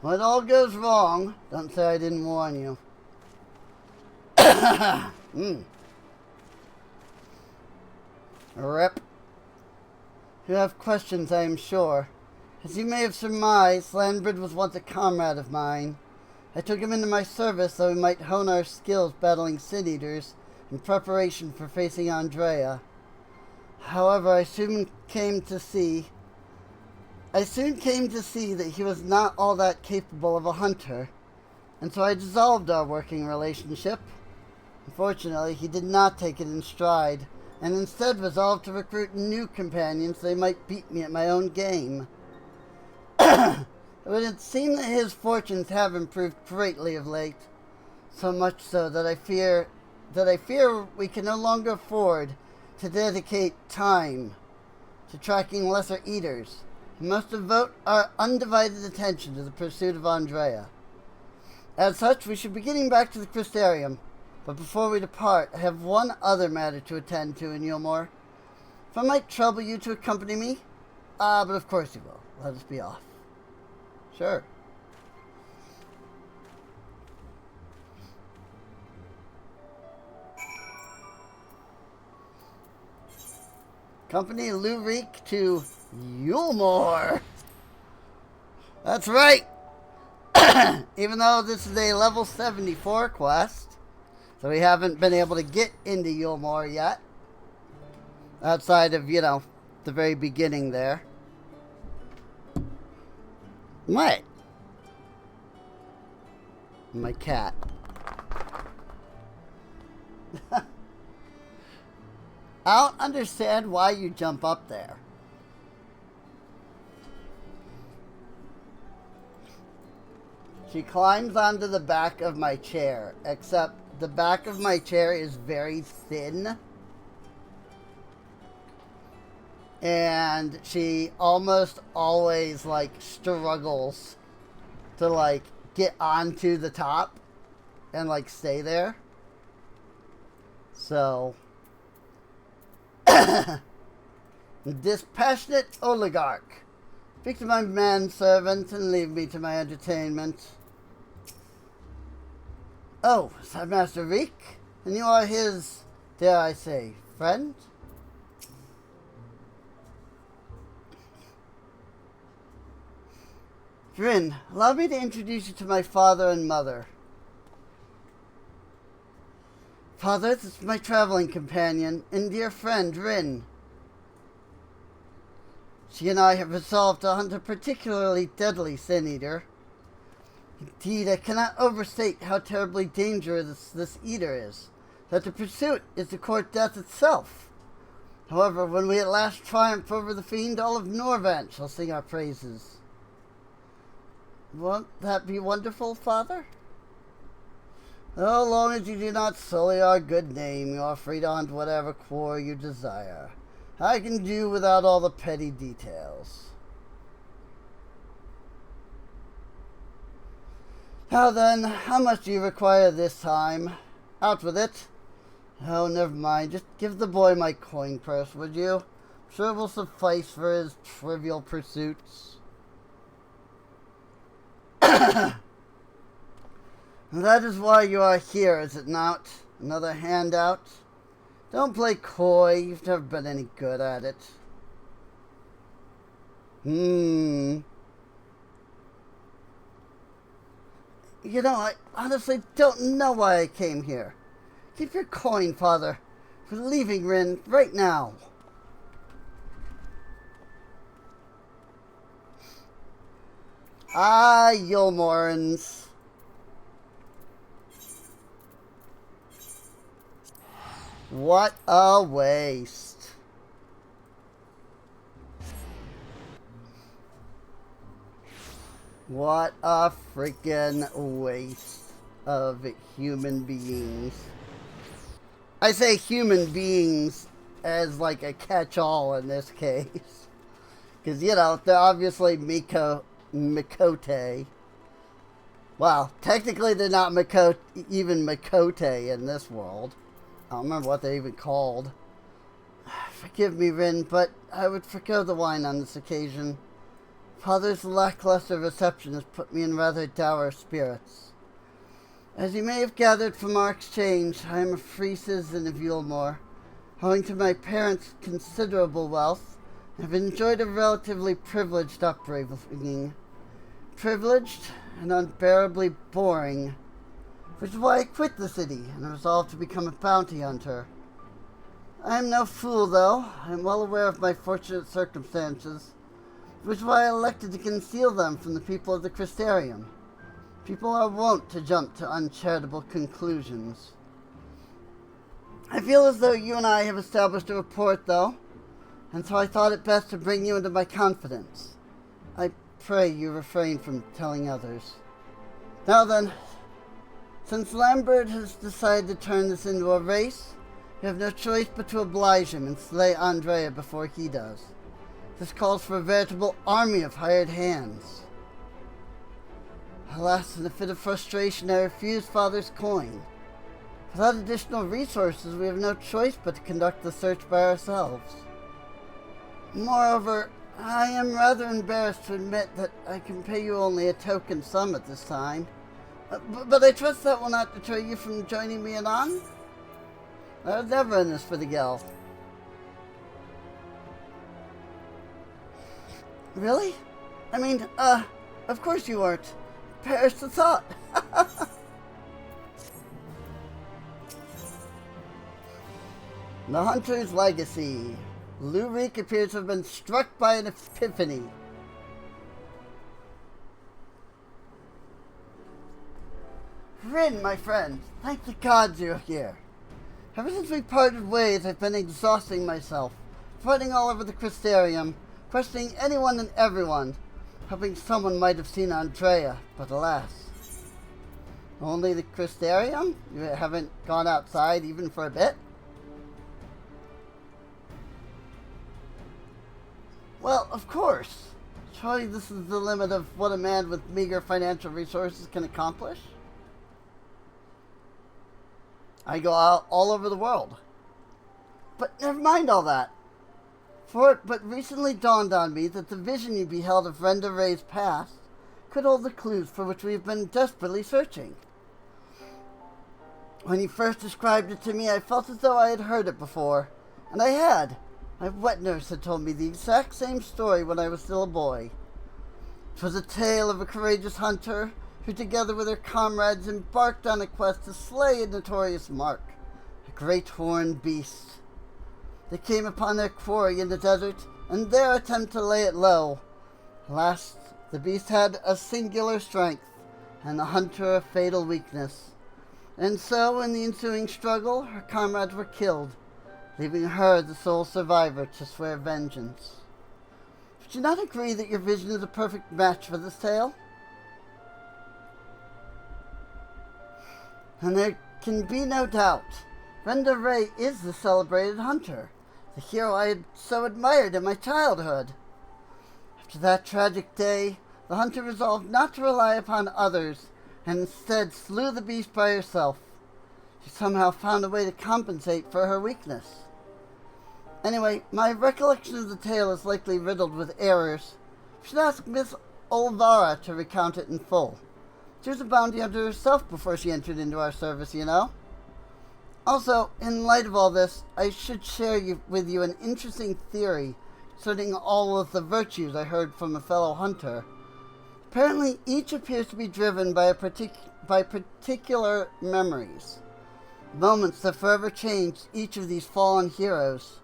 When it all goes wrong, don't say I didn't warn you. Rip. You have questions, I am sure. As you may have surmised, Landbird was once a comrade of mine. I took him into my service so we might hone our skills battling Sin Eaters in preparation for facing Andrea. However, I soon came to see that he was not all that capable of a hunter, and so I dissolved our working relationship. Unfortunately, he did not take it in stride, and instead resolved to recruit new companions so they might beat me at my own game. It would seem that his fortunes have improved greatly of late, so much so that I fear we can no longer afford to dedicate time to tracking lesser eaters. We must devote our undivided attention to the pursuit of Andrea. As such, we should be getting back to the Crystarium. But before we depart, I have one other matter to attend to in Yulmore. If I might trouble you to accompany me? But of course you will. Let us be off. Sure. Company Lurik to Yulmore. That's right. Even though this is a level 74 quest, so we haven't been able to get into Yulmore yet. Outside of, the very beginning there. What? My cat. I don't understand why you jump up there. She climbs onto the back of my chair, except the back of my chair is very thin. And she almost always, struggles to, get onto the top and, stay there. So, dispassionate oligarch. Speak to my manservant and leave me to my entertainment. Oh, is that Master Reek? And you are his, dare I say, friend? Rin, allow me to introduce you to my father and mother. Father, this is my traveling companion and dear friend, Rin. She and I have resolved to hunt a particularly deadly Sin Eater. Indeed, I cannot overstate how terribly dangerous this eater is, that to pursue it is to court death itself. However, when we at last triumph over the fiend, all of Norvant shall sing our praises. Won't that be wonderful, Father? So long as you do not sully our good name, you are free to hunt whatever quarry you desire. I can do without all the petty details. Now then, how much do you require this time? Out with it. Oh, never mind. Just give the boy my coin purse, would you? I'm sure it will suffice for his trivial pursuits. That is why you are here, is it not? Another handout? Don't play coy. You've never been any good at it. You know, I honestly don't know why I came here. Keep your coin, father. We're leaving Rin right now. Ah, Yulmorans. What a waste. What a freaking waste of human beings. I say human beings as like a catch-all in this case. Because, you know, they're obviously Mikote. Well, technically they're not even Mikote in this world. I don't remember what they're even called. Forgive me, Rin, but I would forgo the wine on this occasion. Father's lackluster reception has put me in rather dour spirits. As you may have gathered from our exchange, I am a free citizen of Yulmore. Owing to my parents' considerable wealth, I have enjoyed a relatively privileged upbringing. Privileged and unbearably boring, which is why I quit the city and resolved to become a bounty hunter. I am no fool, though. I am well aware of my fortunate circumstances, which is why I elected to conceal them from the people of the Crystarium. People are wont to jump to uncharitable conclusions. I feel as though you and I have established a rapport, though, and so I thought it best to bring you into my confidence. I pray you refrain from telling others. Now then, since Lambert has decided to turn this into a race, you have no choice but to oblige him and slay Andrea before he does. This calls for a veritable army of hired hands. Alas, in a fit of frustration, I refused Father's coin. Without additional resources, we have no choice but to conduct the search by ourselves. Moreover, I am rather embarrassed to admit that I can pay you only a token sum at this time. But I trust that will not deter you from joining me in on? I was never in this for the gil. Really? I mean, of course you weren't. Perish the thought. The Hunter's Legacy. Lurik appears to have been struck by an epiphany. Rin, my friend, thank the gods you're here. Ever since we parted ways, I've been exhausting myself, fighting all over the Crystarium, questioning anyone and everyone, hoping someone might have seen Andrea, but alas. Only the Crystarium? You haven't gone outside even for a bit? Well, of course. Surely this is the limit of what a man with meager financial resources can accomplish. I go out all over the world. But never mind all that. For it but recently dawned on me that the vision you beheld of Renda Ray's past could hold the clues for which we have been desperately searching. When you first described it to me, I felt as though I had heard it before. And I had. My wet nurse had told me the exact same story when I was still a boy. 'Twas a tale of a courageous hunter who, together with her comrades, embarked on a quest to slay a notorious mark, a great horned beast. They came upon their quarry in the desert, and there attempted to lay it low. Alas, the beast had a singular strength, and the hunter a fatal weakness. And so, in the ensuing struggle, her comrades were killed, leaving her the sole survivor to swear vengeance. Would you not agree that your vision is a perfect match for this tale? And there can be no doubt, Renda Ray is the celebrated hunter, the hero I had so admired in my childhood. After that tragic day, the hunter resolved not to rely upon others, and instead slew the beast by herself. She somehow found a way to compensate for her weakness. Anyway, my recollection of the tale is likely riddled with errors. You should ask Miss Olvara to recount it in full. She was a bounty hunter herself before she entered into our service, you know. Also, in light of all this, I should share with you an interesting theory concerning all of the virtues I heard from a fellow hunter. Apparently, each appears to be driven by particular memories, moments that forever changed each of these fallen heroes.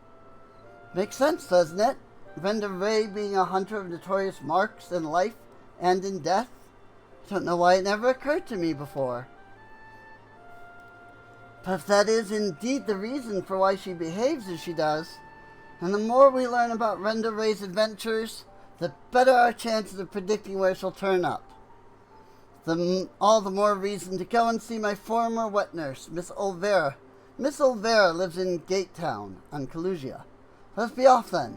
Makes sense, doesn't it? Renda Ray being a hunter of notorious marks in life and in death. I don't know why it never occurred to me before. But if that is indeed the reason for why she behaves as she does, and the more we learn about Renda Ray's adventures, the better our chances of predicting where she'll turn up. All the more reason to go and see my former wet nurse, Miss Olvera. Miss Olvera lives in Gate Town on Kalusia. Let's be off then.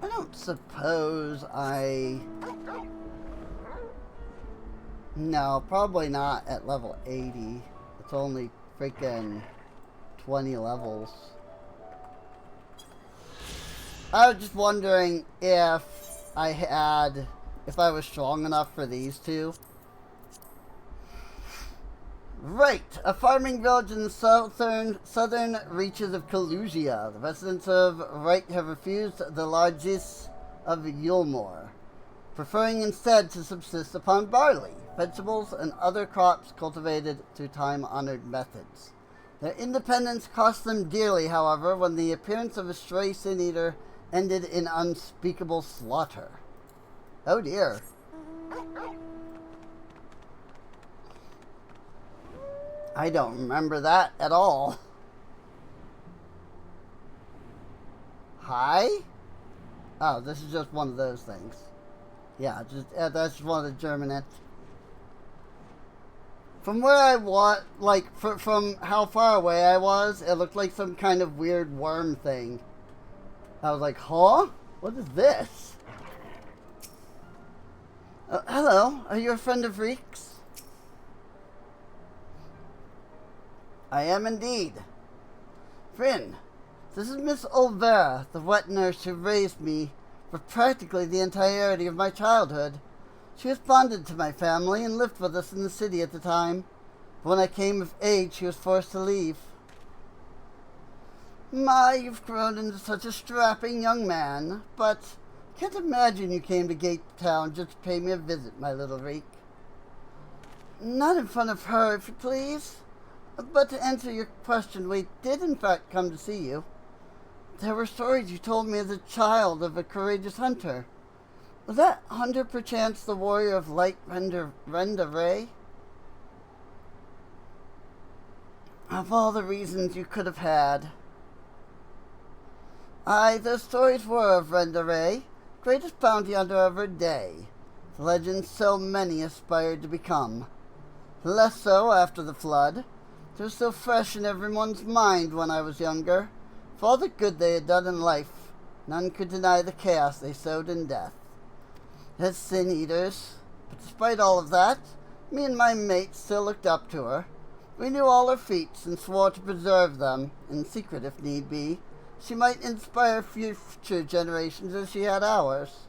I don't suppose No, probably not at level 80. It's only freaking 20 levels. I was just wondering if I was strong enough for these two. Right, a farming village in the southern reaches of Kalusia. The residents of Wright have refused the largesse of Yulmore, preferring instead to subsist upon barley, vegetables, and other crops cultivated through time-honored methods. Their independence cost them dearly, however, when the appearance of a stray sin-eater ended in unspeakable slaughter. Oh dear. I don't remember that at all. Hi? Oh, this is just one of those things. Yeah, that's just one of the Germanet. From where I was, from how far away I was, it looked like some kind of weird worm thing. I was like, huh? What is this? Hello, are you a friend of Reek's? I am indeed. Friend, this is Miss Olvera, the wet nurse who raised me for practically the entirety of my childhood. She was bonded to my family and lived with us in the city at the time. But when I came of age, she was forced to leave. My, you've grown into such a strapping young man, but can't imagine you came to Gate Town just to pay me a visit, my little Reek. Not in front of her, if you please. But to answer your question, we did in fact come to see you. There were stories you told me as a child of a courageous hunter. Was that hunter perchance the warrior of light Renda Ray? Of all the reasons you could have had. Aye, those stories were of Renda Ray, greatest bounty hunter of her day. The legend so many aspired to become. Less so after the flood. It was still fresh in everyone's mind when I was younger. For all the good they had done in life, none could deny the chaos they sowed in death. As sin-eaters, but despite all of that, me and my mate still looked up to her. We knew all her feats and swore to preserve them, in secret if need be. She might inspire future generations as she had ours.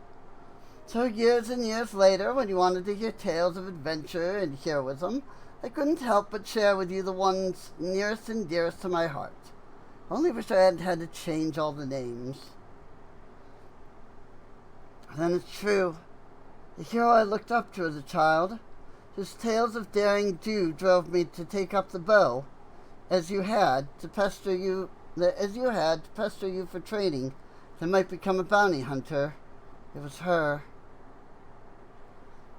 So years and years later, when you wanted to hear tales of adventure and heroism, I couldn't help but share with you the ones nearest and dearest to my heart. I only wish I hadn't had to change all the names. Then it's true. The hero I looked up to as a child, whose tales of daring do drove me to take up the bow, as you had to pester you for training that might become a bounty hunter. It was her.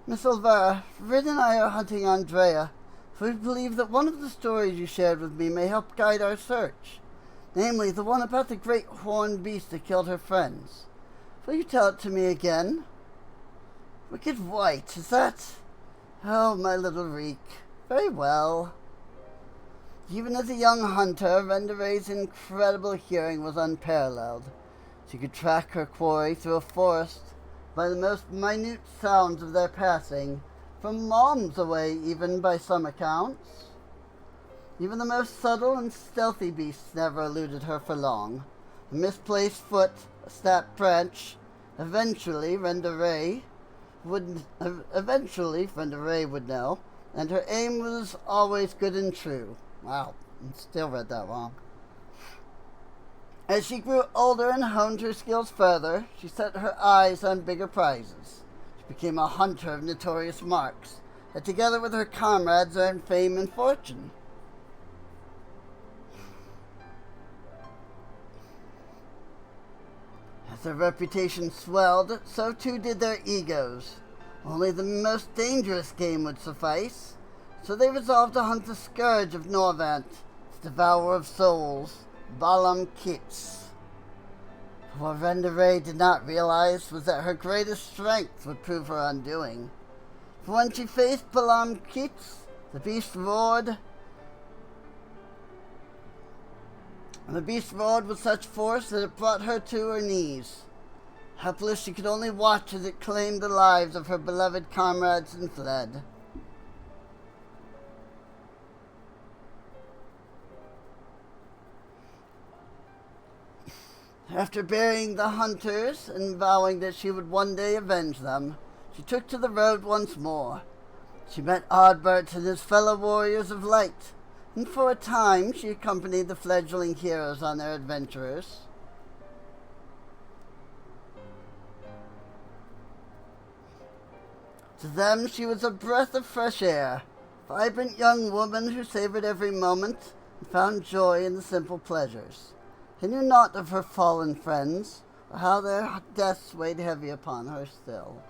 Miss Olvera, Rid and I are hunting Andrea, for we believe that one of the stories you shared with me may help guide our search, namely the one about the great horned beast that killed her friends. Will you tell it to me again? Wicked White, is that? Oh, my little Reek. Very well. Even as a young hunter, Renderay's incredible hearing was unparalleled. She could track her quarry through a forest by the most minute sounds of their passing, from moms away even by some accounts. Even the most subtle and stealthy beasts never eluded her for long. A misplaced foot, a snapped branch, eventually Renderay would know, and her aim was always good and true. Wow, I still read that wrong. As she grew older and honed her skills further, she set her eyes on bigger prizes. She became a hunter of notorious marks, that together with her comrades earned fame and fortune. As their reputation swelled, so too did their egos. Only the most dangerous game would suffice, so they resolved to hunt the scourge of Norvant, the devourer of souls, Balam Kits. What Renderay did not realize was that her greatest strength would prove her undoing. For when she faced Balam Kits, the beast roared, and the beast roared with such force that it brought her to her knees. Helpless, she could only watch as it claimed the lives of her beloved comrades and fled. After burying the hunters and vowing that she would one day avenge them, she took to the road once more. She met Oddbert and his fellow warriors of light, and for a time she accompanied the fledgling heroes on their adventures. To them she was a breath of fresh air, a vibrant young woman who savored every moment and found joy in the simple pleasures. They knew not of her fallen friends, or how their deaths weighed heavy upon her still.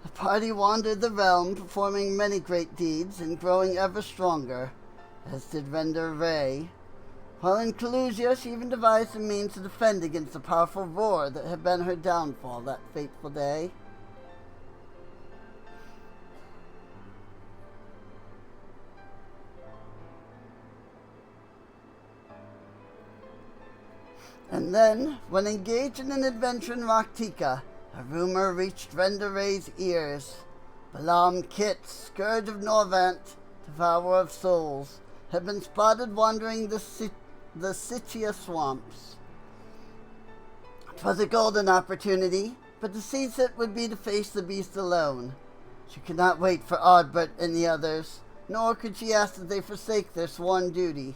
The party wandered the realm, performing many great deeds and growing ever stronger, as did Renderay. While in Calusia, she even devised a means to defend against the powerful roar that had been her downfall that fateful day. And then, when engaged in an adventure in Raktika, a rumor reached Renderay's ears. Balam Kit, scourge of Norvant, devourer of souls, had been spotted wandering the Sitia swamps. 'Twas a golden opportunity, but to seize it would be to face the beast alone. She could not wait for Oddbert and the others, nor could she ask that they forsake their sworn duty.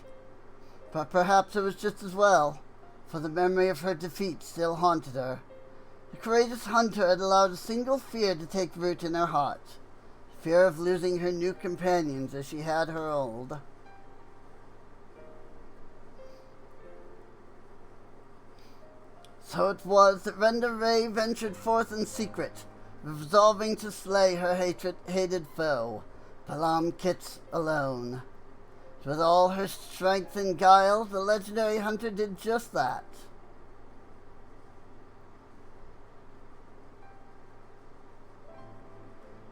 But perhaps it was just as well, for the memory of her defeat still haunted her. The courageous hunter had allowed a single fear to take root in her heart, fear of losing her new companions as she had her old. So it was that Renderay ventured forth in secret, resolving to slay her hated foe, Balam Kits alone. With all her strength and guile, the legendary hunter did just that.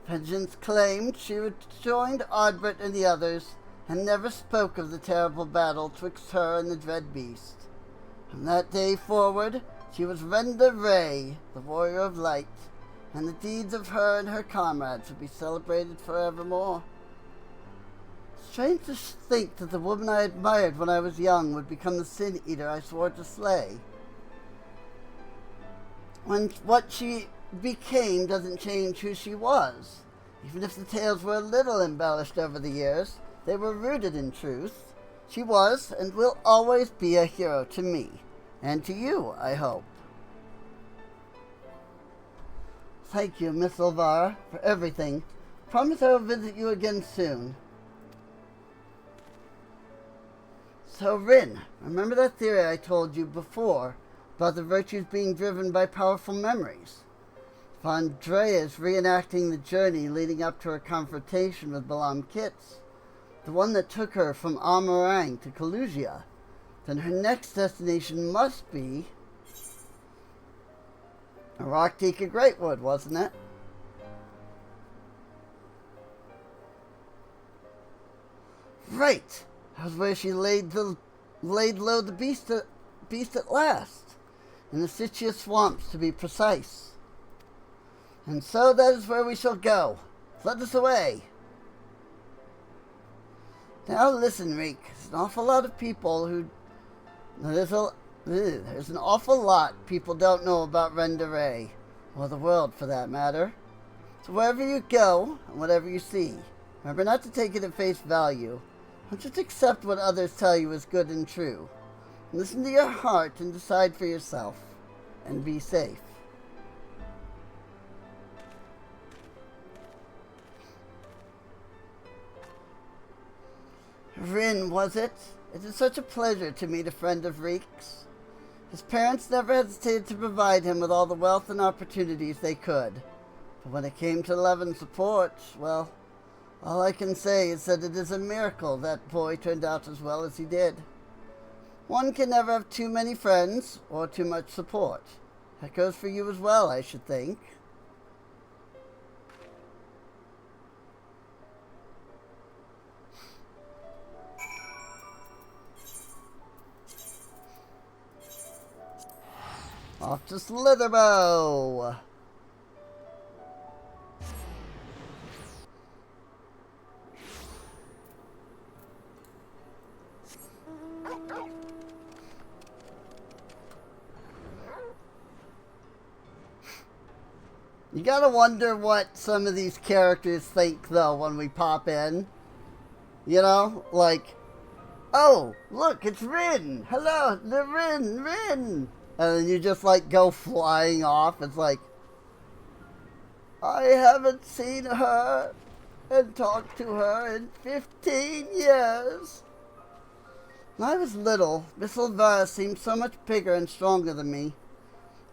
Vengeance claimed she rejoined Oddbert and the others, and never spoke of the terrible battle twixt her and the dread beast. From that day forward, she was Renderay, the warrior of light, and the deeds of her and her comrades would be celebrated forevermore. Strange to think that the woman I admired when I was young would become the sin-eater I swore to slay. When what she became doesn't change who she was. Even if the tales were a little embellished over the years, they were rooted in truth. She was and will always be a hero to me, and to you, I hope. Thank you, Miss Elvira, for everything. Promise I will visit you again soon. So, Rin, remember that theory I told you before about the virtues being driven by powerful memories? Andrea is reenacting the journey leading up to her confrontation with Balam Kitz, the one that took her from Amarang to Kalusia. Then her next destination must be Raktika Greatwood, wasn't it? Right! That was where she laid low the beast at last, in the Sitia swamps to be precise. And so that is where we shall go. Let us away. Now listen, Reek. There's an awful lot of people who... There's an awful lot people don't know about Renderay, or the world for that matter. So wherever you go, and whatever you see, remember not to take it at face value. Don't just accept what others tell you is good and true. Listen to your heart and decide for yourself. And be safe. Rin, was it? It is such a pleasure to meet a friend of Reek's. His parents never hesitated to provide him with all the wealth and opportunities they could. But when it came to love and support, well, all I can say is that it is a miracle that boy turned out as well as he did. One can never have too many friends or too much support. That goes for you as well, I should think. Off to Slitherbow! You gotta wonder what some of these characters think, though, when we pop in. You know? Like, oh, look, it's Rin! Hello, the Rin! And then you just, like, go flying off. It's like, I haven't seen her and talked to her in 15 years. When I was little, Miss Elvira seemed so much bigger and stronger than me.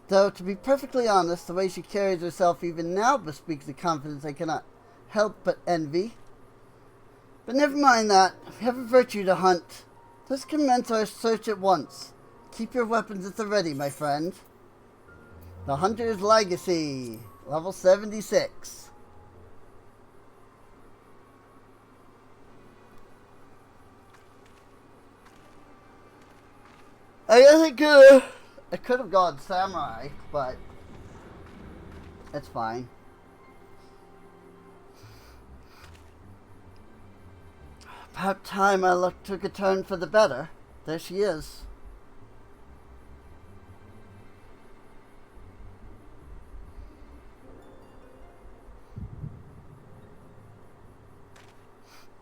Though, to be perfectly honest, the way she carries herself even now bespeaks a confidence I cannot help but envy. But never mind that. We have a virtue to hunt. Let's commence our search at once. Keep your weapons at the ready, my friend. The Hunter's Legacy, level 76. I could have gone Samurai, but it's fine. About time my luck took a turn for the better. There she is.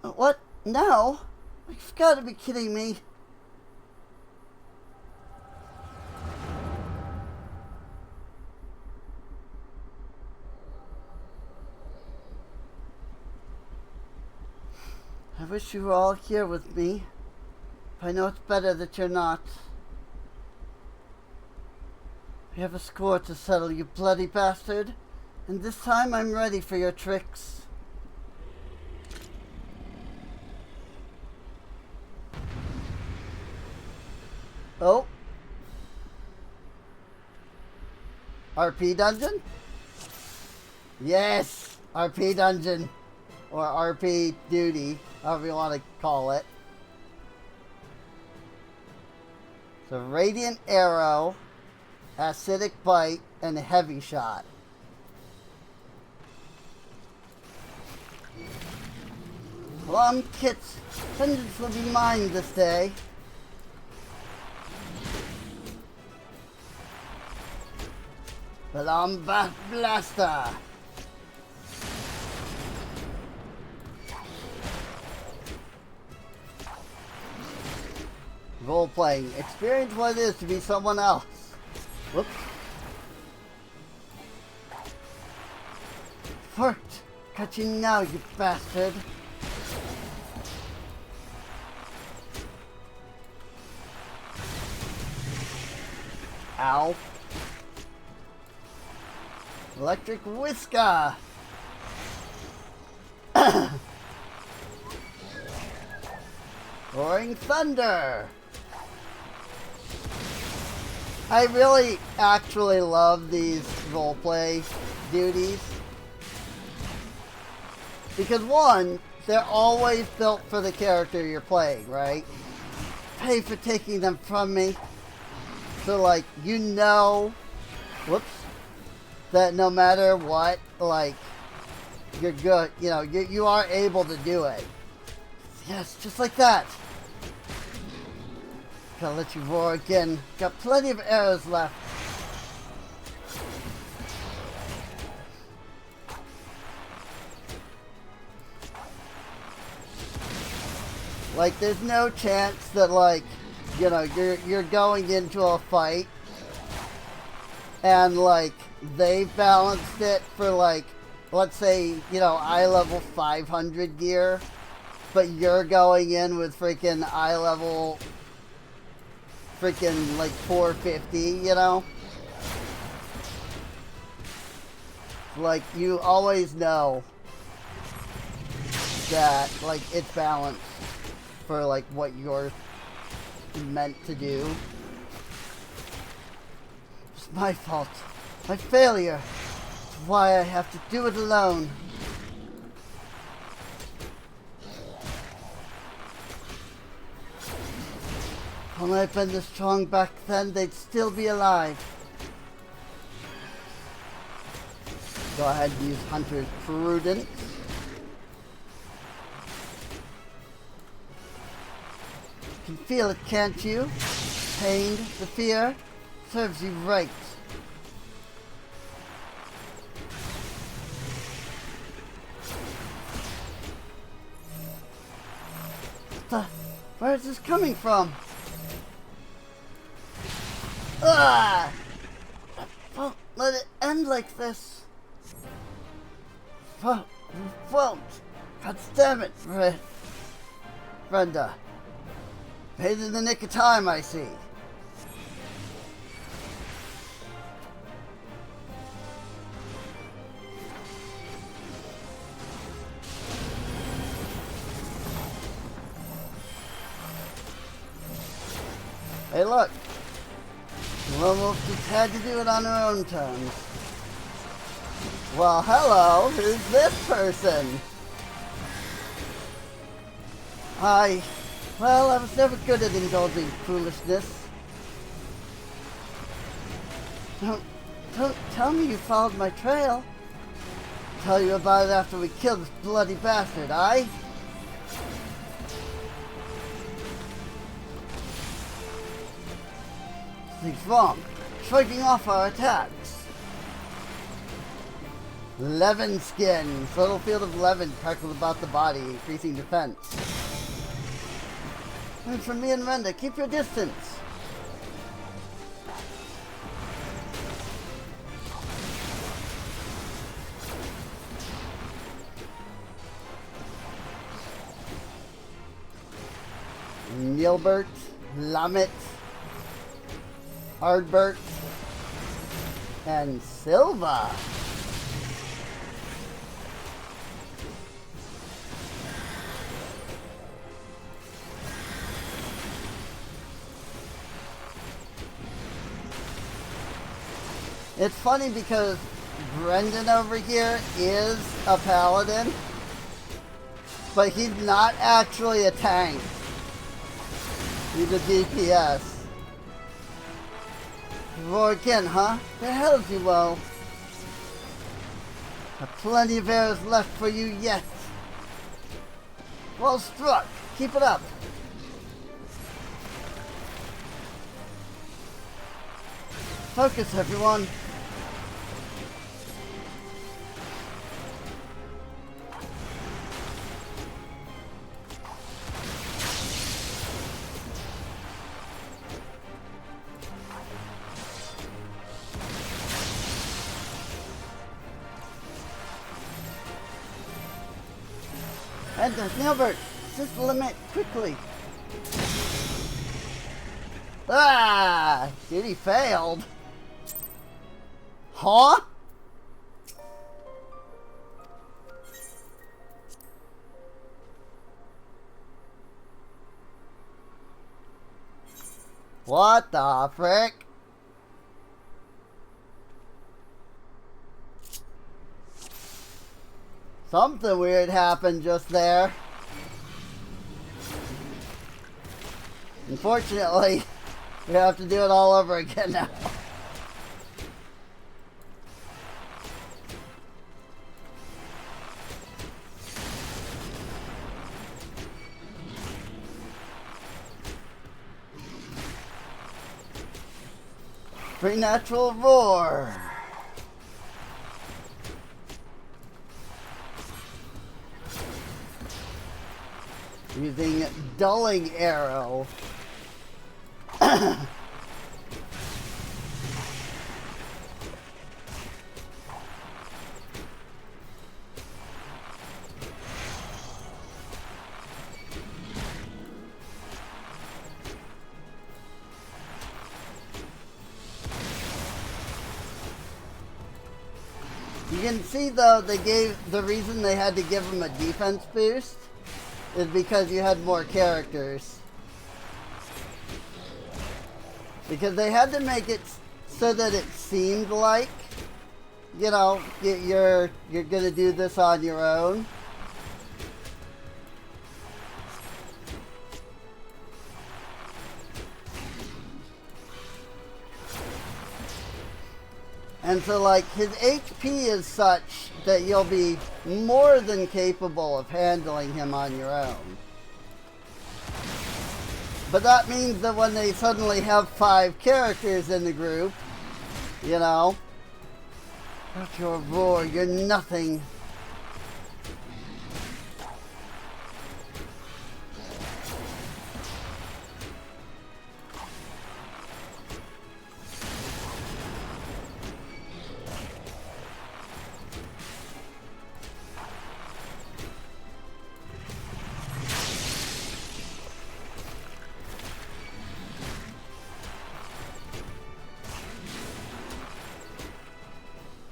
What? Now? You've got to be kidding me. I wish you were all here with me, but I know it's better that you're not. We have a score to settle, you bloody bastard, and this time I'm ready for your tricks. Oh. RP dungeon? Yes! RP dungeon. Or RP duty, however you want to call it. So Radiant Arrow, Acidic Bite, and Heavy Shot. Plum Kit's vengeance will be mine this day. Plum Blaster. Role-playing. Experience what it is to be someone else. Whoops. Fart. Got you now, you bastard. Ow. Electric Whisker. Roaring Thunder. I really actually love these roleplay duties. Because one, they're always built for the character you're playing, right? Pay for taking them from me. So like, you know, whoops, that no matter what, like, you're good, you know, you are able to do it. Yes, just like that. Gotta let you roar again. Got plenty of arrows left. Like, there's no chance that, like, you know, you're going into a fight and, like, they balanced it for, like, let's say, you know, eye level 500 gear, but you're going in with freaking eye level freaking like 450, you know? Like, you always know that, like, it's balanced for, like, what you're meant to do. It's my fault. My failure. It's why I have to do it alone. Had I been this strong back then, they'd still be alive. Go ahead and use Hunter's Prudence. You can feel it, can't you? Pain, the fear, serves you right. Where is this coming from? Ah! Won't let it end like this. Won't. God damn it, Brenda. Paid in the nick of time, I see. Hey, look. We almost just had to do it on our own terms. Well, hello. Who's this person? Well, I was never good at indulging foolishness. Don't tell me you followed my trail. I'll tell you about it after we kill this bloody bastard, aye? Something's wrong. Shrugging off our attacks. Levin skin. Subtle field of levin crackled about the body, increasing defense. And from me and Renda, keep your distance. Nilbert, Lamet, Hardbert, and Silva. It's funny because Brendan over here is a paladin, but he's not actually a tank. He's a DPS. Roar again, huh? The hell's you will. Have plenty of arrows left for you yet. Well struck. Keep it up. Focus, everyone. And Nilbert, just limit quickly. Ah! Duty failed. Huh? What the frick? Something weird happened just there. Unfortunately, we have to do it all over again now. Preternatural roar. Using dulling arrow. You can see though, the reason they had to give him a defense boost is because you had more characters. Because they had to make it so that it seemed like, you know, you're gonna do this on your own. And so, like, his HP is such that you'll be more than capable of handling him on your own. But that means that when they suddenly have 5 characters in the group, you know, that's your roar, you're nothing.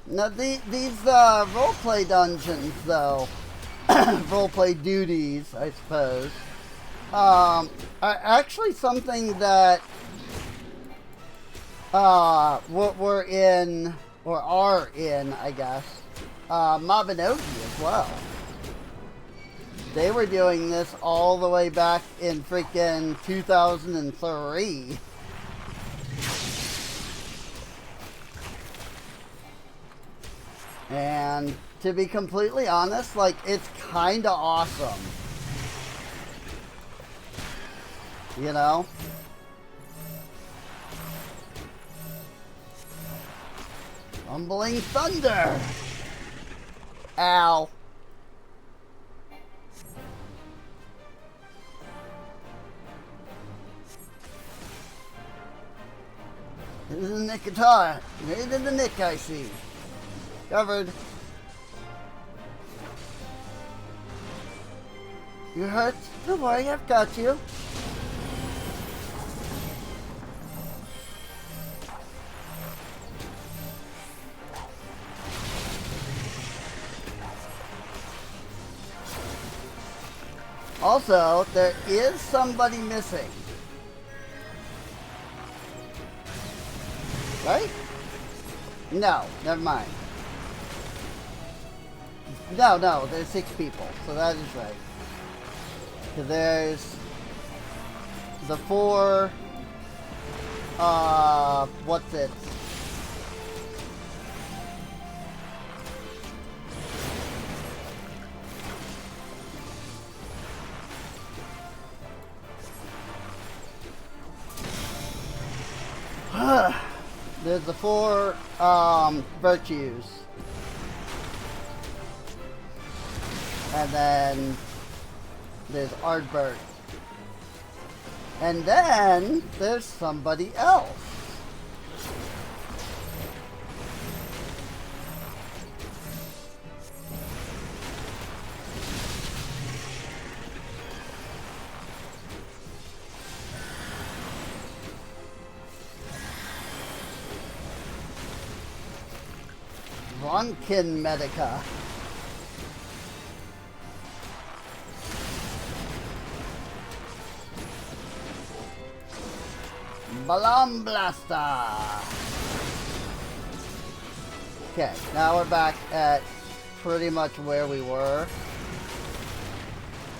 Now these roleplay dungeons, though, roleplay duties, I suppose, are actually something that we're in, or are in, I guess, Mabinogi as well. They were doing this all the way back in freaking 2003. And to be completely honest, like, it's kind of awesome. You know? Rumbling thunder! Ow. This is a nick guitar. Right in the nick, I see. Covered. You hurt? Don't worry, I've got you. Also, there is somebody missing. Right? No, never mind. No, there's 6 people, so that is right. So there's the 4, what's it? There's the 4, virtues. And then there's Ardbert. And then there's somebody else. Ronkin Medica. Balam Blaster! Okay, now we're back at pretty much where we were.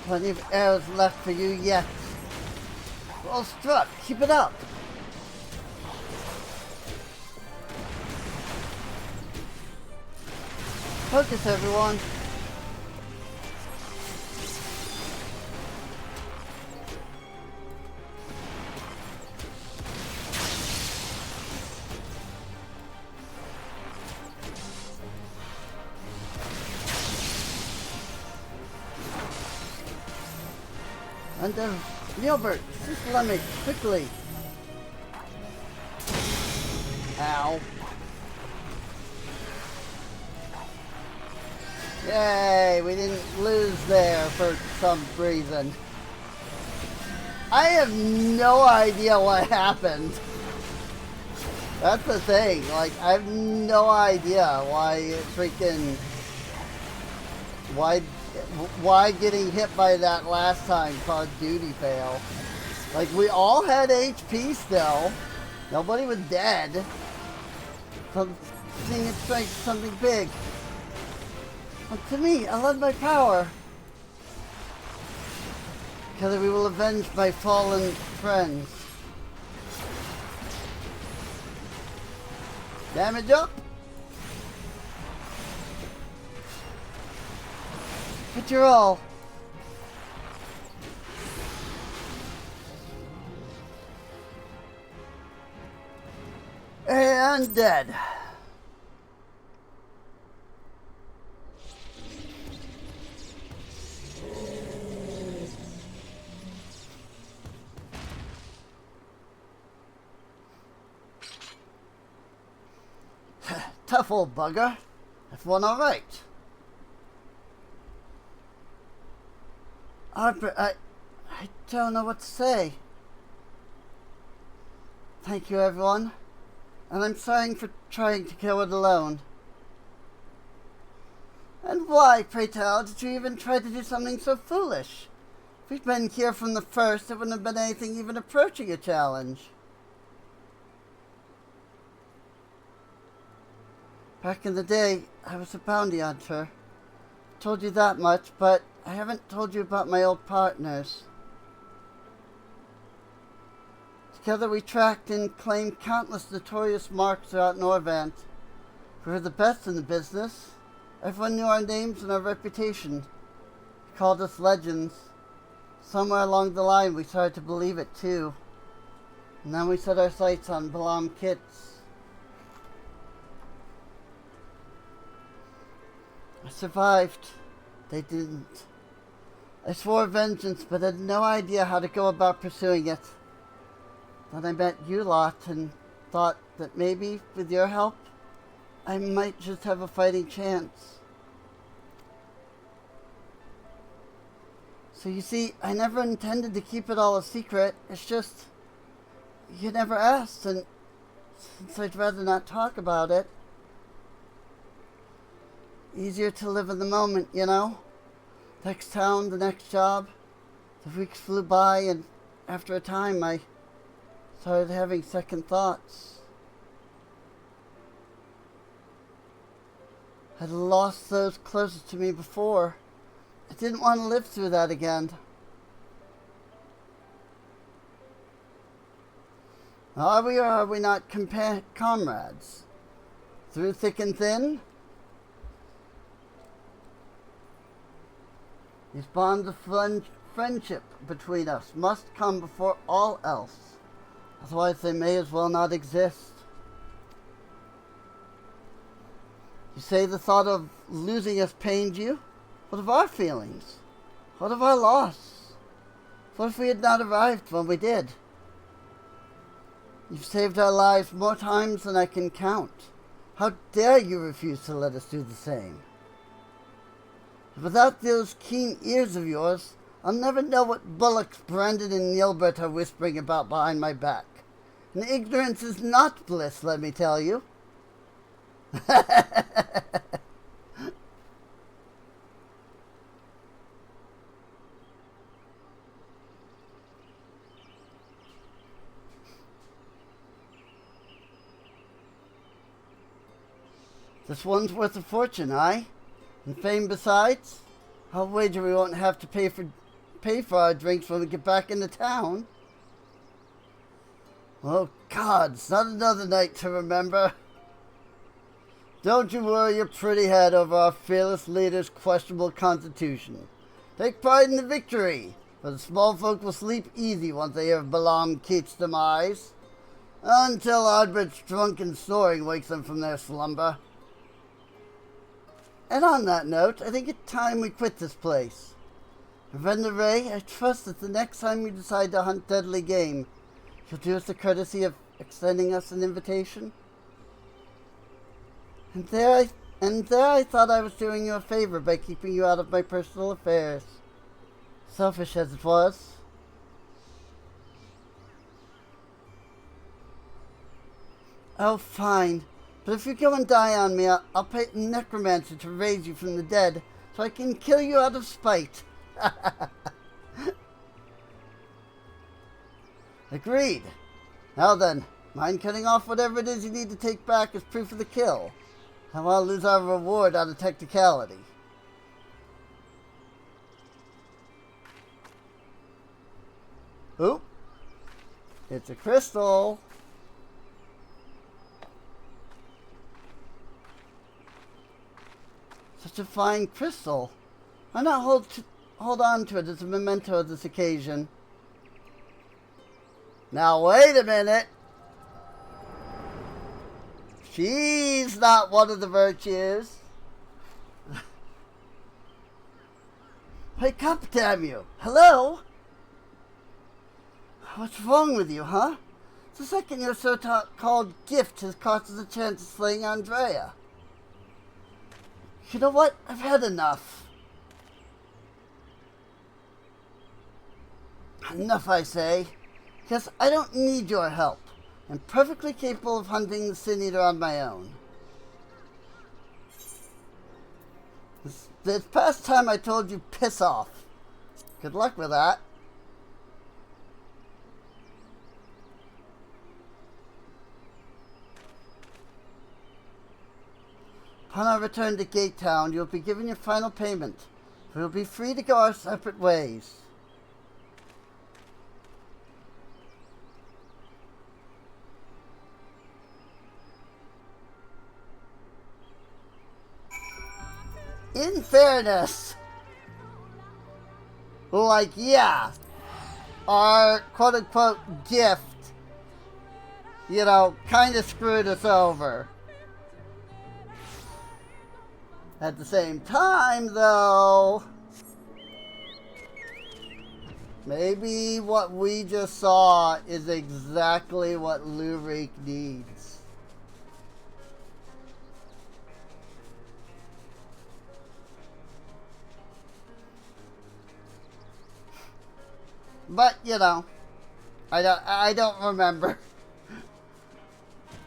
Plenty of arrows left for you yet. Well struck, keep it up! Focus, everyone! And Gilbert, just let me quickly. Ow. Yay, we didn't lose there for some reason. I have no idea what happened. That's the thing, like, I have no idea why freaking... Why getting hit by that last time caused duty fail. Like, we all had HP still. Nobody was dead. Seeing it strike something big. But to me, I love my power. Together we will avenge my fallen friends. Damage up. But you're all. And dead. Tough old bugger. That's one all right. I don't know what to say. Thank you, everyone. And I'm sorry for trying to kill it alone. And why, pray tell, did you even try to do something so foolish? If we'd been here from the first, there wouldn't have been anything even approaching a challenge. Back in the day, I was a bounty hunter. I told you that much, but I haven't told you about my old partners. Together we tracked and claimed countless notorious marks throughout Norvant. We were the best in the business. Everyone knew our names and our reputation. They called us legends. Somewhere along the line we started to believe it too. And then we set our sights on Balam kits. I survived. They didn't. I swore vengeance, but had no idea how to go about pursuing it. Then I met you lot and thought that maybe, with your help, I might just have a fighting chance. So you see, I never intended to keep it all a secret. It's just, you never asked, and since I'd rather not talk about it, easier to live in the moment, you know? Next town, the next job. The weeks flew by, and after a time, I started having second thoughts. I'd lost those closest to me before. I didn't want to live through that again. Are we or are we not comrades? Through thick and thin? These bonds of friendship between us must come before all else. Otherwise they may as well not exist. You say the thought of losing us pained you? What of our feelings? What of our loss? What if we had not arrived when we did? You've saved our lives more times than I can count. How dare you refuse to let us do the same? Without those keen ears of yours, I'll never know what bullocks Brandon and Nilbert are whispering about behind my back. And ignorance is not bliss, let me tell you. This one's worth a fortune, aye? And fame besides? I'll wager we won't have to pay for our drinks when we get back into town. Oh, gods, not another night to remember. Don't you worry your pretty head over our fearless leader's questionable constitution. Take pride in the victory, for the small folk will sleep easy once they hear of Balam Keith's demise, until Ardbrid's drunken snoring wakes them from their slumber. And on that note, I think it's time we quit this place. Vendor Ray, I trust that the next time you decide to hunt deadly game, you'll do us the courtesy of extending us an invitation. And there I thought I was doing you a favor by keeping you out of my personal affairs. Selfish as it was. Oh, fine. But if you go and die on me, I'll pay a necromancer to raise you from the dead, so I can kill you out of spite. Agreed. Now then, mind cutting off whatever it is you need to take back as proof of the kill? I want to lose our reward out of technicality. Oop. It's a crystal. Such a fine crystal. Why not hold on to it as a memento of this occasion? Now wait a minute. She's not one of the virtues. Wake up, damn you. Hello? What's wrong with you, huh? It's the second your so-called gift has cost us a chance of slaying Andrea. You know what? I've had enough. Enough, I say. Because I don't need your help. I'm perfectly capable of hunting the Sin Eater on my own. It's past time I told you piss off. Good luck with that. Upon our return to Gate Town, you'll be given your final payment. We'll be free to go our separate ways. In fairness, like, yeah, our quote-unquote gift, you know, kind of screwed us over. At the same time, though, maybe what we just saw is exactly what Lurik needs. But, you know, I don't remember.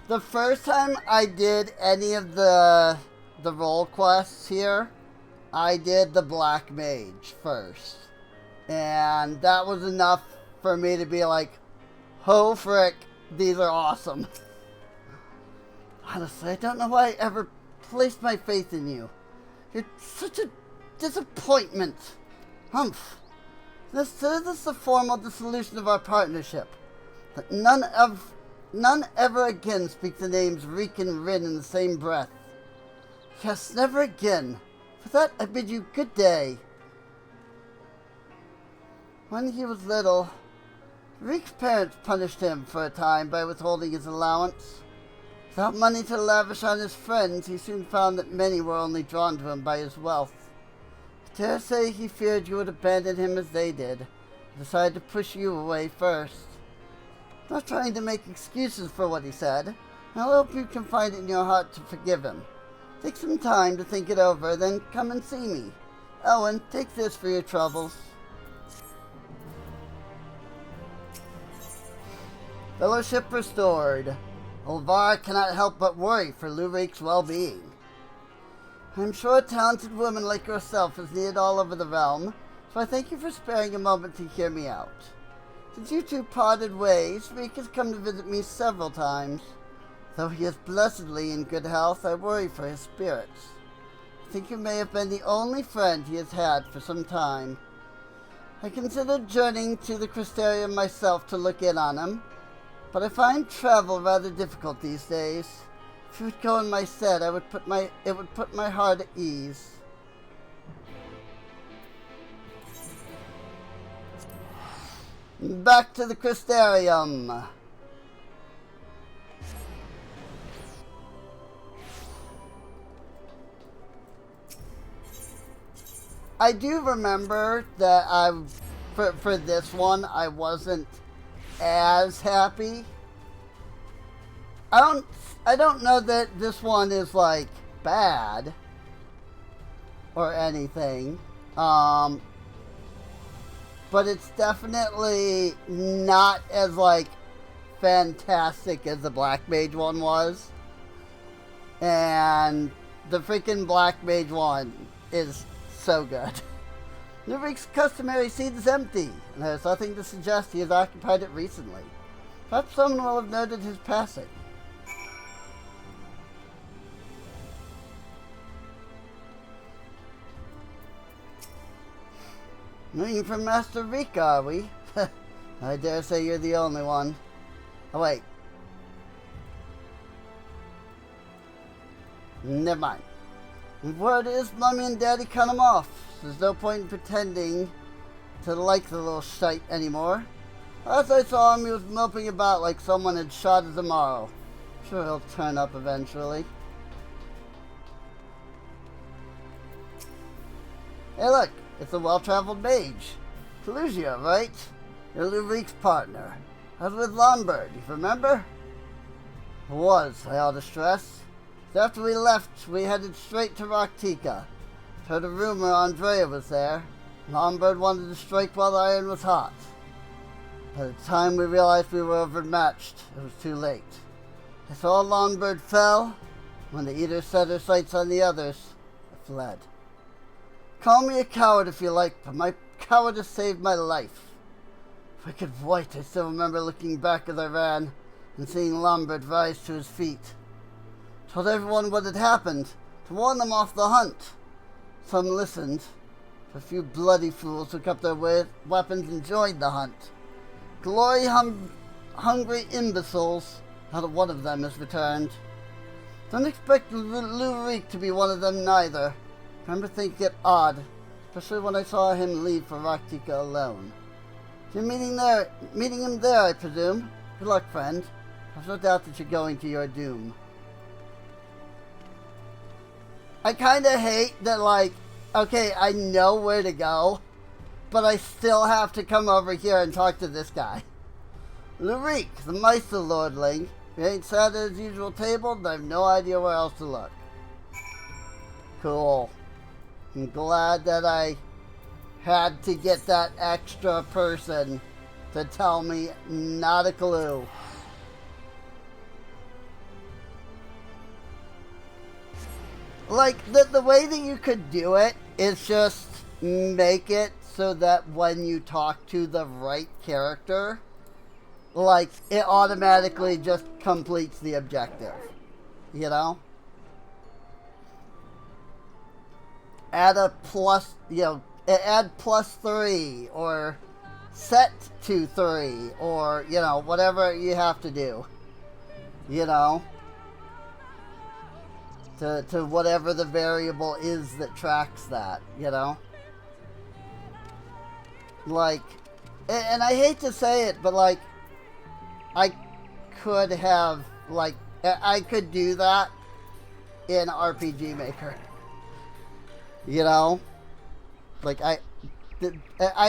The first time I did any of the role quests here, I did the Black Mage first. And that was enough for me to be like, ho frick, these are awesome. Honestly, I don't know why I ever placed my faith in you. You're such a disappointment. Humph. Consider this the formal dissolution of our partnership. That none ever again speak the names Reek and Rin in the same breath. Yes, never again. For that I bid you good day. When he was little, Reek's parents punished him for a time by withholding his allowance. Without money to lavish on his friends, he soon found that many were only drawn to him by his wealth. I dare say he feared you would abandon him as they did, and decided to push you away first. I'm not trying to make excuses for what he said, and I hope you can find it in your heart to forgive him. Take some time to think it over, then come and see me. Oh, and take this for your troubles. Fellowship restored. Olvar cannot help but worry for Lurik's well-being. I'm sure a talented woman like yourself is needed all over the realm, so I thank you for sparing a moment to hear me out. Since you two parted ways, Reek has come to visit me several times. Though he is blessedly in good health, I worry for his spirits. I think you may have been the only friend he has had for some time. I considered journeying to the Crystarium myself to look in on him, but I find travel rather difficult these days. If you would go in my stead, it would put my heart at ease. Back to the Crystarium. I do remember that for this one, I wasn't as happy. I don't know that this one is like bad or anything. But it's definitely not as like fantastic as the Black Mage one was. And the freaking Black Mage one is so good. Lubric's customary seat is empty, and there's nothing to suggest he has occupied it recently. Perhaps someone will have noted his passing. Waiting for Master Reek, are we? I dare say you're the only one. Oh, wait. Never mind. Word is, Mummy and Daddy cut him off. There's no point in pretending to like the little shite anymore. Last I saw him, he was moping about like someone had shot his tomorrow. Sure he'll turn up eventually. Hey look, it's a well-traveled mage. Pelusia, right? You're Lurik's partner. I was with Lombard, you remember? It was, I ought to stress. So after we left, we headed straight to Raktika. Heard a rumor Andrea was there. Lombard wanted to strike while the iron was hot. By the time we realized we were overmatched, it was too late. I saw Lombard fell. When the Eater set her sights on the others, I fled. Call me a coward if you like, but my cowardice saved my life. Wicked white, I still remember looking back as I ran and seeing Lombard rise to his feet. Told everyone what had happened, to warn them off the hunt. Some listened. A few bloody fools took up their weapons and joined the hunt. Glory-hungry imbeciles, not one of them has returned. Don't expect Lurik to be one of them neither. I remember thinking it odd, especially when I saw him leave for Raktika alone. You're meeting him there, I presume. Good luck, friend. I've no doubt that you're going to your doom. I kinda hate that, like, okay, I know where to go, but I still have to come over here and talk to this guy. Lurik, the Meister Lordling. If you ain't sat at his usual table, then I have no idea where else to look. Cool. I'm glad that I had to get that extra person to tell me not a clue. Like, the way that you could do it is just make it so that when you talk to the right character, like, it automatically just completes the objective. You know? Add a plus, you know, add +3, or set to 3, or, you know, whatever you have to do. You know? To whatever the variable is that tracks that, you know? Like, and I hate to say it, but like, I could have, like, I could do that in RPG Maker. You know? Like, I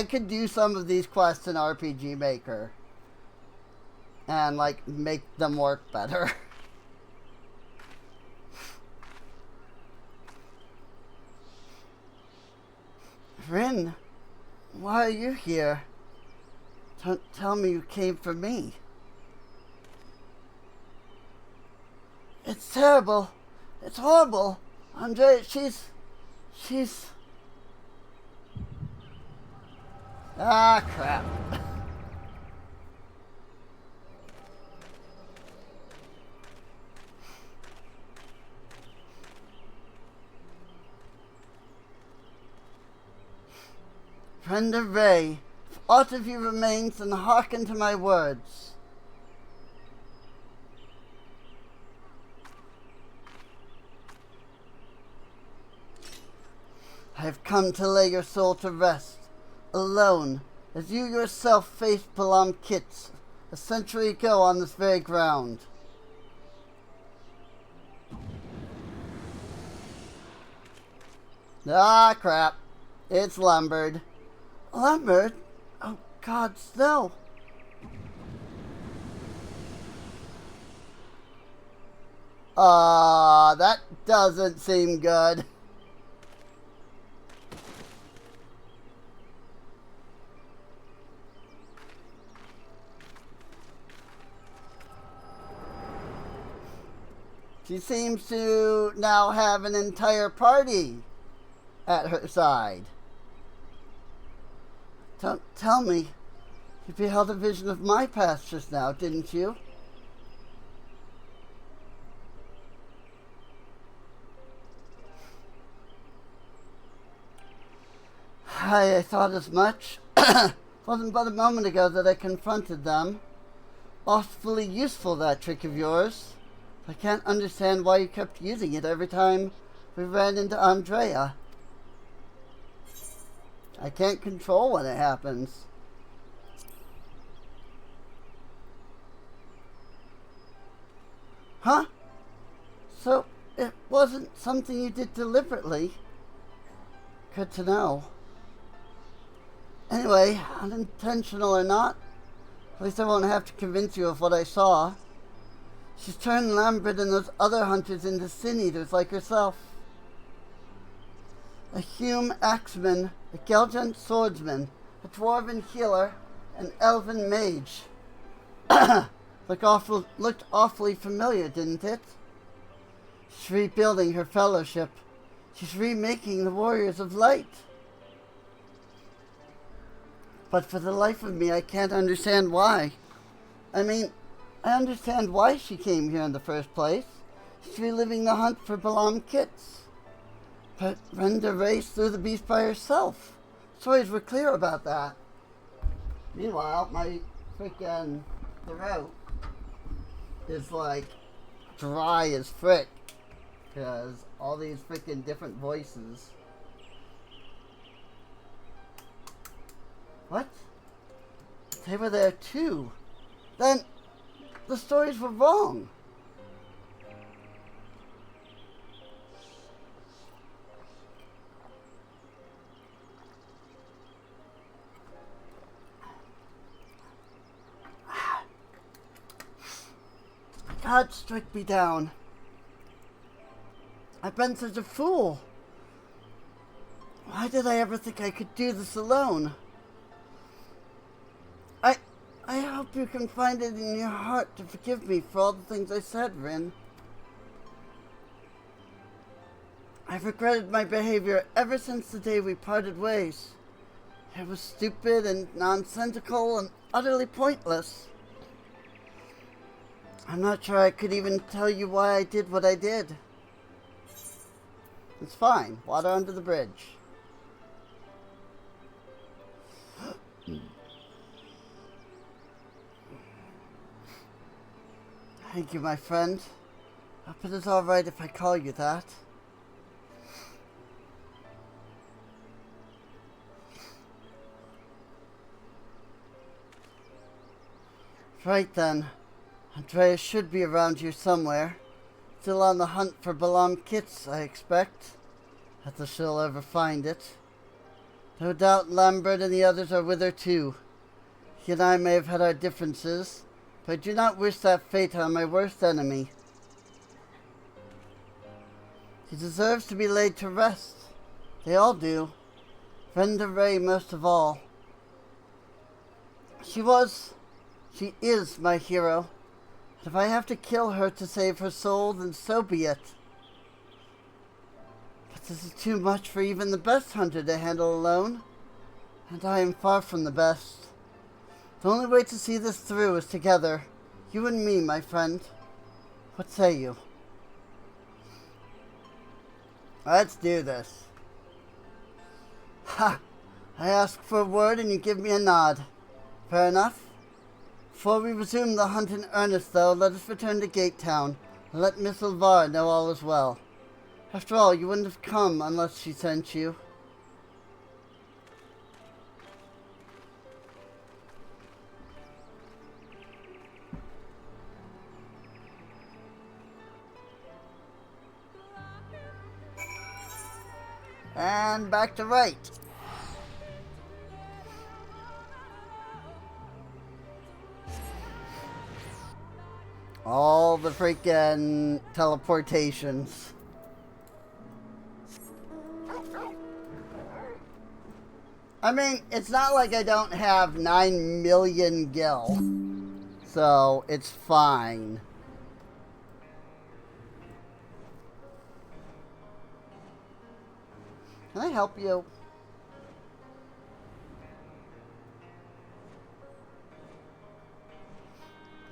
could do some of these quests in RPG Maker and, like, make them work better. Rin, why are you here? Don't tell me you came for me. It's terrible. It's horrible. Andrea, she's... Ah, crap. Friend of Ray, if aught of you remains, then hearken to my words. I have come to lay your soul to rest, alone, as you yourself faced Palam Kits a century ago on this very ground. Ah, crap. It's lumbered. Lumbered? Oh, God, no. That doesn't seem good. She seems to now have an entire party at her side. Don't tell me. You beheld a vision of my past just now, didn't you? I thought as much. Wasn't but a moment ago that I confronted them. Awfully useful, that trick of yours. I can't understand why you kept using it every time we ran into Andrea. I can't control when it happens. Huh? So, it wasn't something you did deliberately? Good to know. Anyway, unintentional or not, at least I won't have to convince you of what I saw. She's turned Lambert and those other hunters into sin-eaters like herself. A Hume axeman, a Gelgent swordsman, a dwarven healer, an elven mage. Looked awfully familiar, didn't it? She's rebuilding her fellowship. She's remaking the Warriors of Light. But for the life of me, I can't understand why. I mean, I understand why she came here in the first place. She's reliving the hunt for Balam Kits. But Renda raced through the beast by herself. Stories were clear about that. Meanwhile, my freaking throat is like dry as frick. Because all these freaking different voices. What? They were there too. Then the stories were wrong. God, strike me down. I've been such a fool. Why did I ever think I could do this alone? I hope you can find it in your heart to forgive me for all the things I said, Rin. I've regretted my behavior ever since the day we parted ways. It was stupid and nonsensical and utterly pointless. I'm not sure I could even tell you why I did what I did. It's fine. Water under the bridge. Thank you, my friend. I hope it is alright if I call you that. Right then. Andrea should be around here somewhere. Still on the hunt for Balam Kits, I expect. If she'll ever find it. No doubt Lambert and the others are with her too. He and I may have had our differences, but I do not wish that fate on my worst enemy. He deserves to be laid to rest. They all do. Brenda Ray most of all. She is my hero. If I have to kill her to save her soul, then so be it. But this is too much for even the best hunter to handle alone. And I am far from the best. The only way to see this through is together. You and me, my friend. What say you? Let's do this. Ha! I ask for a word and you give me a nod. Fair enough. Before we resume the hunt in earnest, though, let us return to Gate Town and let Miss Elvira know all is well. After all, you wouldn't have come unless she sent you. And back to right. All the freaking teleportations. I mean, it's not like I don't have 9 million gil. So, it's fine. Can I help you?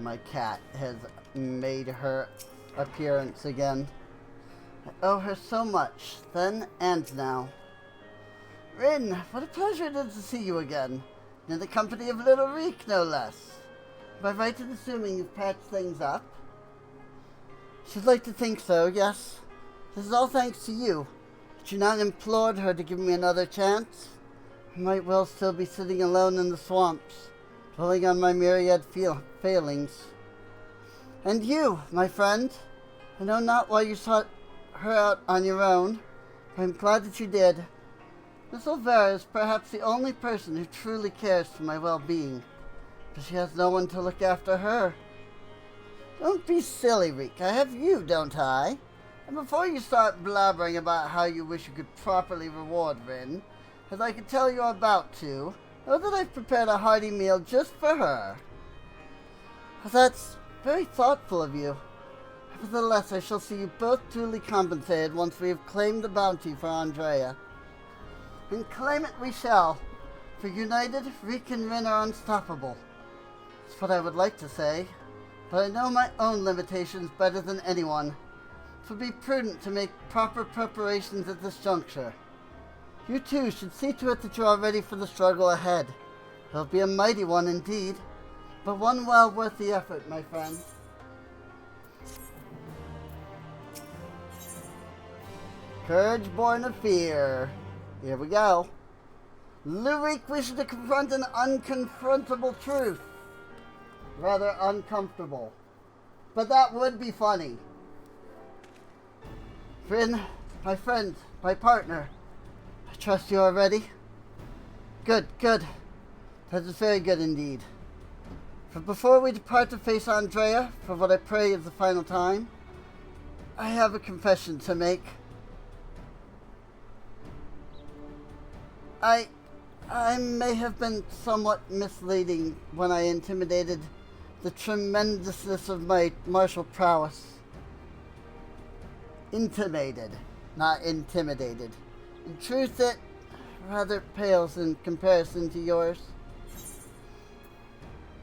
My cat has made her appearance again. I owe her so much, then and now. Rin, what a pleasure it is to see you again. In the company of little Reek, no less. Am I right in assuming you've patched things up? Should like to think so, yes. This is all thanks to you. Had you not implored her to give me another chance, I might well still be sitting alone in the swamps, dwelling on my myriad failings. And you, my friend, I know not why you sought her out on your own, but I'm glad that you did. Miss Elvira is perhaps the only person who truly cares for my well-being, but she has no one to look after her. Don't be silly, Reek. I have you, don't I? And before you start blabbering about how you wish you could properly reward Rin, as I can tell you're about to, know that I've prepared a hearty meal just for her. That's very thoughtful of you. Nevertheless, I shall see you both duly compensated once we have claimed the bounty for Andrea. And claim it we shall, for united, Reek and Rin are unstoppable. That's what I would like to say, but I know my own limitations better than anyone. It would be prudent to make proper preparations at this juncture. You too should see to it that you are ready for the struggle ahead. It'll be a mighty one indeed, but one well worth the effort, my friend. Courage born of fear. Here we go. Lurik wishes to confront an unconfrontable truth. Rather uncomfortable. But that would be funny. Rin, my friend, my partner, I trust you are ready? Good, good. That is very good indeed. For before we depart to face Andrea, for what I pray is the final time, I have a confession to make. I may have been somewhat misleading when I intimidated the tremendousness of my martial prowess. Intimated, not intimidated. In truth, it rather pales in comparison to yours.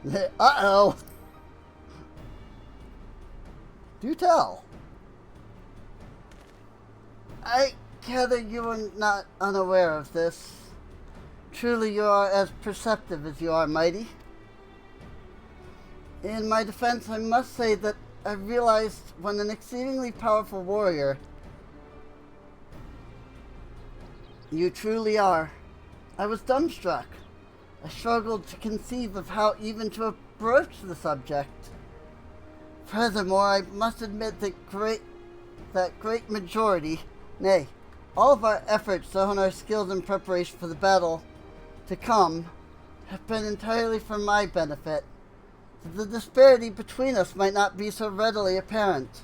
Uh-oh! Do tell. I gather you are not unaware of this. Truly you are as perceptive as you are mighty. In my defense, I must say that I realized when an exceedingly powerful warrior you truly are. I was dumbstruck. I struggled to conceive of how even to approach the subject. Furthermore, I must admit that great majority, nay, all of our efforts to hone our skills in preparation for the battle to come have been entirely for my benefit, that the disparity between us might not be so readily apparent.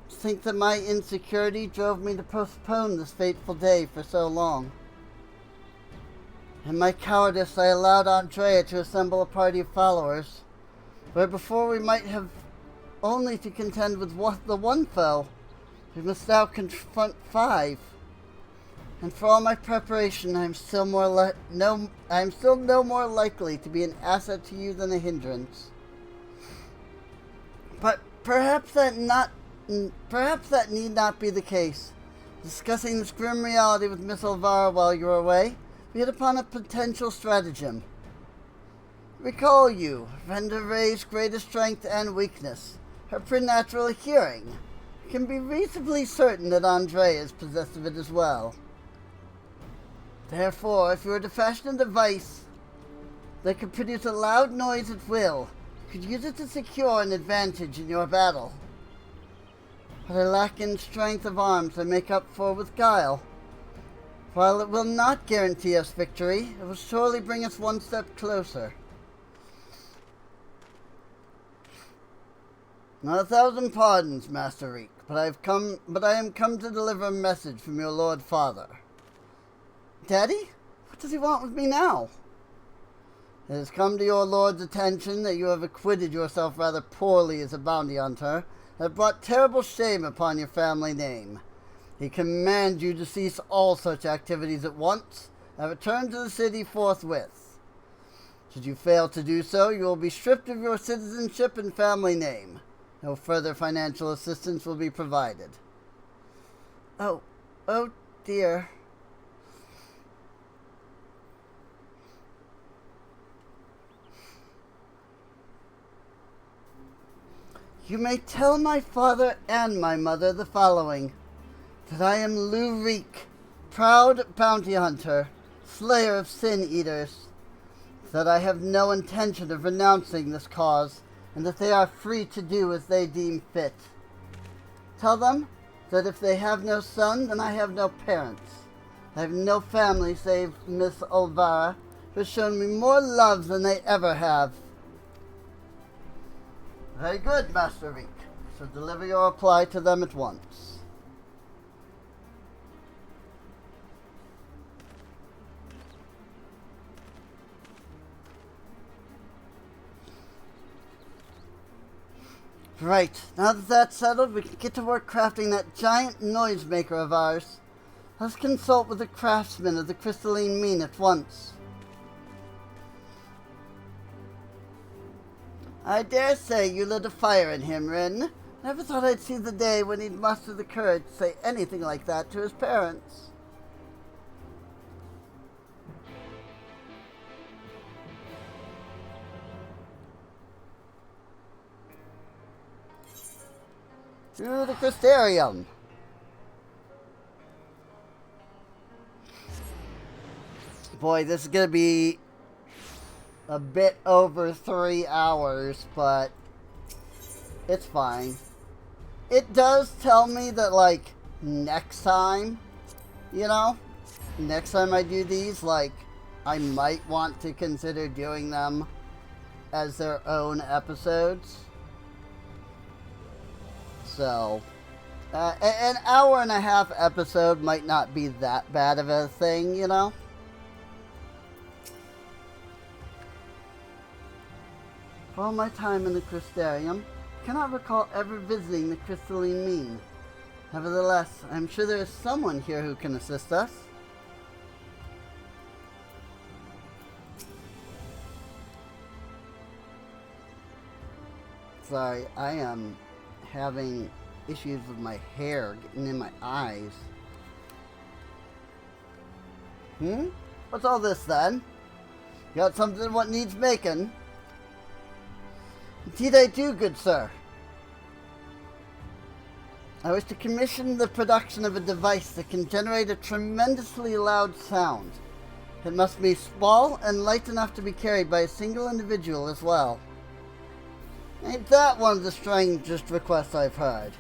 To think that my insecurity drove me to postpone this fateful day for so long. In my cowardice, I allowed Andrea to assemble a party of followers, where before we might have only to contend with the one foe, we must now confront 5. And for all my preparation, I am still no more likely to be an asset to you than a hindrance. But perhaps that need not be the case. Discussing this grim reality with Miss Elvira while you are away we hit upon a potential stratagem. Recall you, Render Ray's greatest strength and weakness, her preternatural hearing. You can be reasonably certain that Andre is possessed of it as well. Therefore, if you were to fashion a device that could produce a loud noise at will, you could use it to secure an advantage in your battle. But I lack in strength of arms I make up for with guile. While it will not guarantee us victory, it will surely bring us one step closer. Now, 1,000 pardons, Master Reek, but I am come to deliver a message from your Lord Father. Daddy? What does he want with me now? It has come to your Lord's attention that you have acquitted yourself rather poorly as a bounty hunter, and have brought terrible shame upon your family name. He commands you to cease all such activities at once, and return to the city forthwith. Should you fail to do so, you will be stripped of your citizenship and family name. No further financial assistance will be provided. Oh dear. You may tell my father and my mother the following. That I am Lou Reek, proud bounty hunter, slayer of sin eaters. That I have no intention of renouncing this cause, and that they are free to do as they deem fit. Tell them that if they have no son, then I have no parents. I have no family save Miss Olvara, who has shown me more love than they ever have. Very good, Master Reek. So deliver your reply to them at once. Right, now that that's settled, we can get to work crafting that giant noisemaker of ours. Let's consult with the craftsman of the crystalline mean at once. I dare say you lit a fire in him, Rin. Never thought I'd see the day when he'd muster the courage to say anything like that to his parents. To the Crystarium. Boy, this is gonna be a bit over 3 hours, but it's fine. It does tell me that, like, next time, next time I do these, like, I might want to consider doing them as their own episodes. So, an hour and a half episode might not be that bad of a thing, For all my time in the Crystarium, I cannot recall ever visiting the crystalline mean. Nevertheless, I am sure there is someone here who can assist us. Sorry, I am having issues with my hair getting in my eyes. What's all this then? You got something what needs making? Indeed I do, good sir. I wish to commission the production of a device that can generate a tremendously loud sound. It must be small and light enough to be carried by a single individual as well. Ain't that one of the strangest requests I've heard?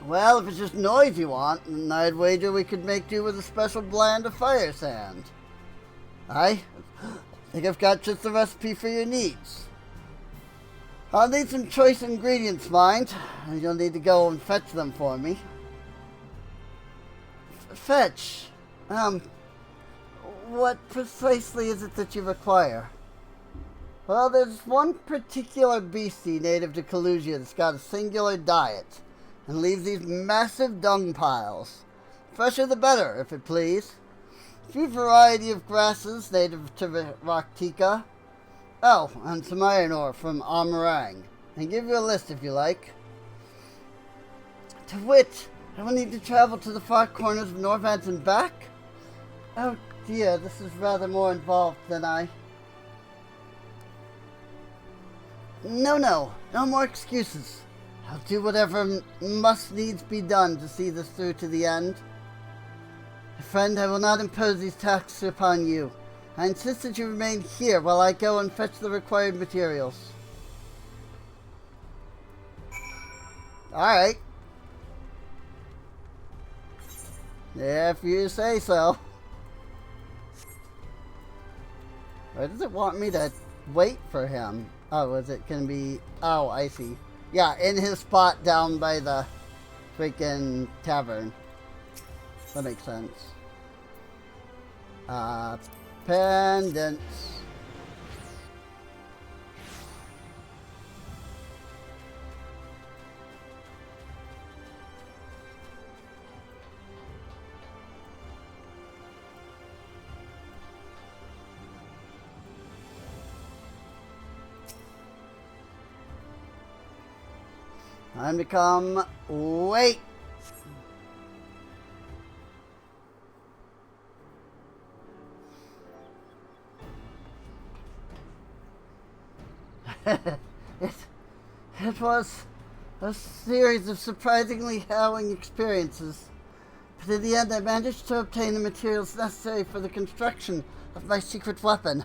Well, if it's just noise you want, then I'd wager we could make do with a special blend of fire sand. I think I've got just the recipe for your needs. I'll need some choice ingredients, mind, and you'll need to go and fetch them for me. Fetch? What precisely is it that you require? Well, there's one particular beastie native to Kalusia that's got a singular diet, and leaves these massive dung piles. Fresher the better, if it please. A few variety of grasses native to Raktika. Oh, and some iron ore from Amarang. I can give you a list if you like. To wit, I will need to travel to the far corners of Norvans and back. Oh dear, this is rather more involved than I... No more excuses. I'll do whatever must needs be done to see this through to the end. My friend, I will not impose these tasks upon you. I insist that you remain here while I go and fetch the required materials. Alright. If you say so. Where does it want me to wait for him? Oh, is it gonna be... Oh, I see. Yeah, in his spot down by the freaking tavern. That makes sense. Pendants. Time to come. Wait. It was a series of surprisingly harrowing experiences, but in the end I managed to obtain the materials necessary for the construction of my secret weapon.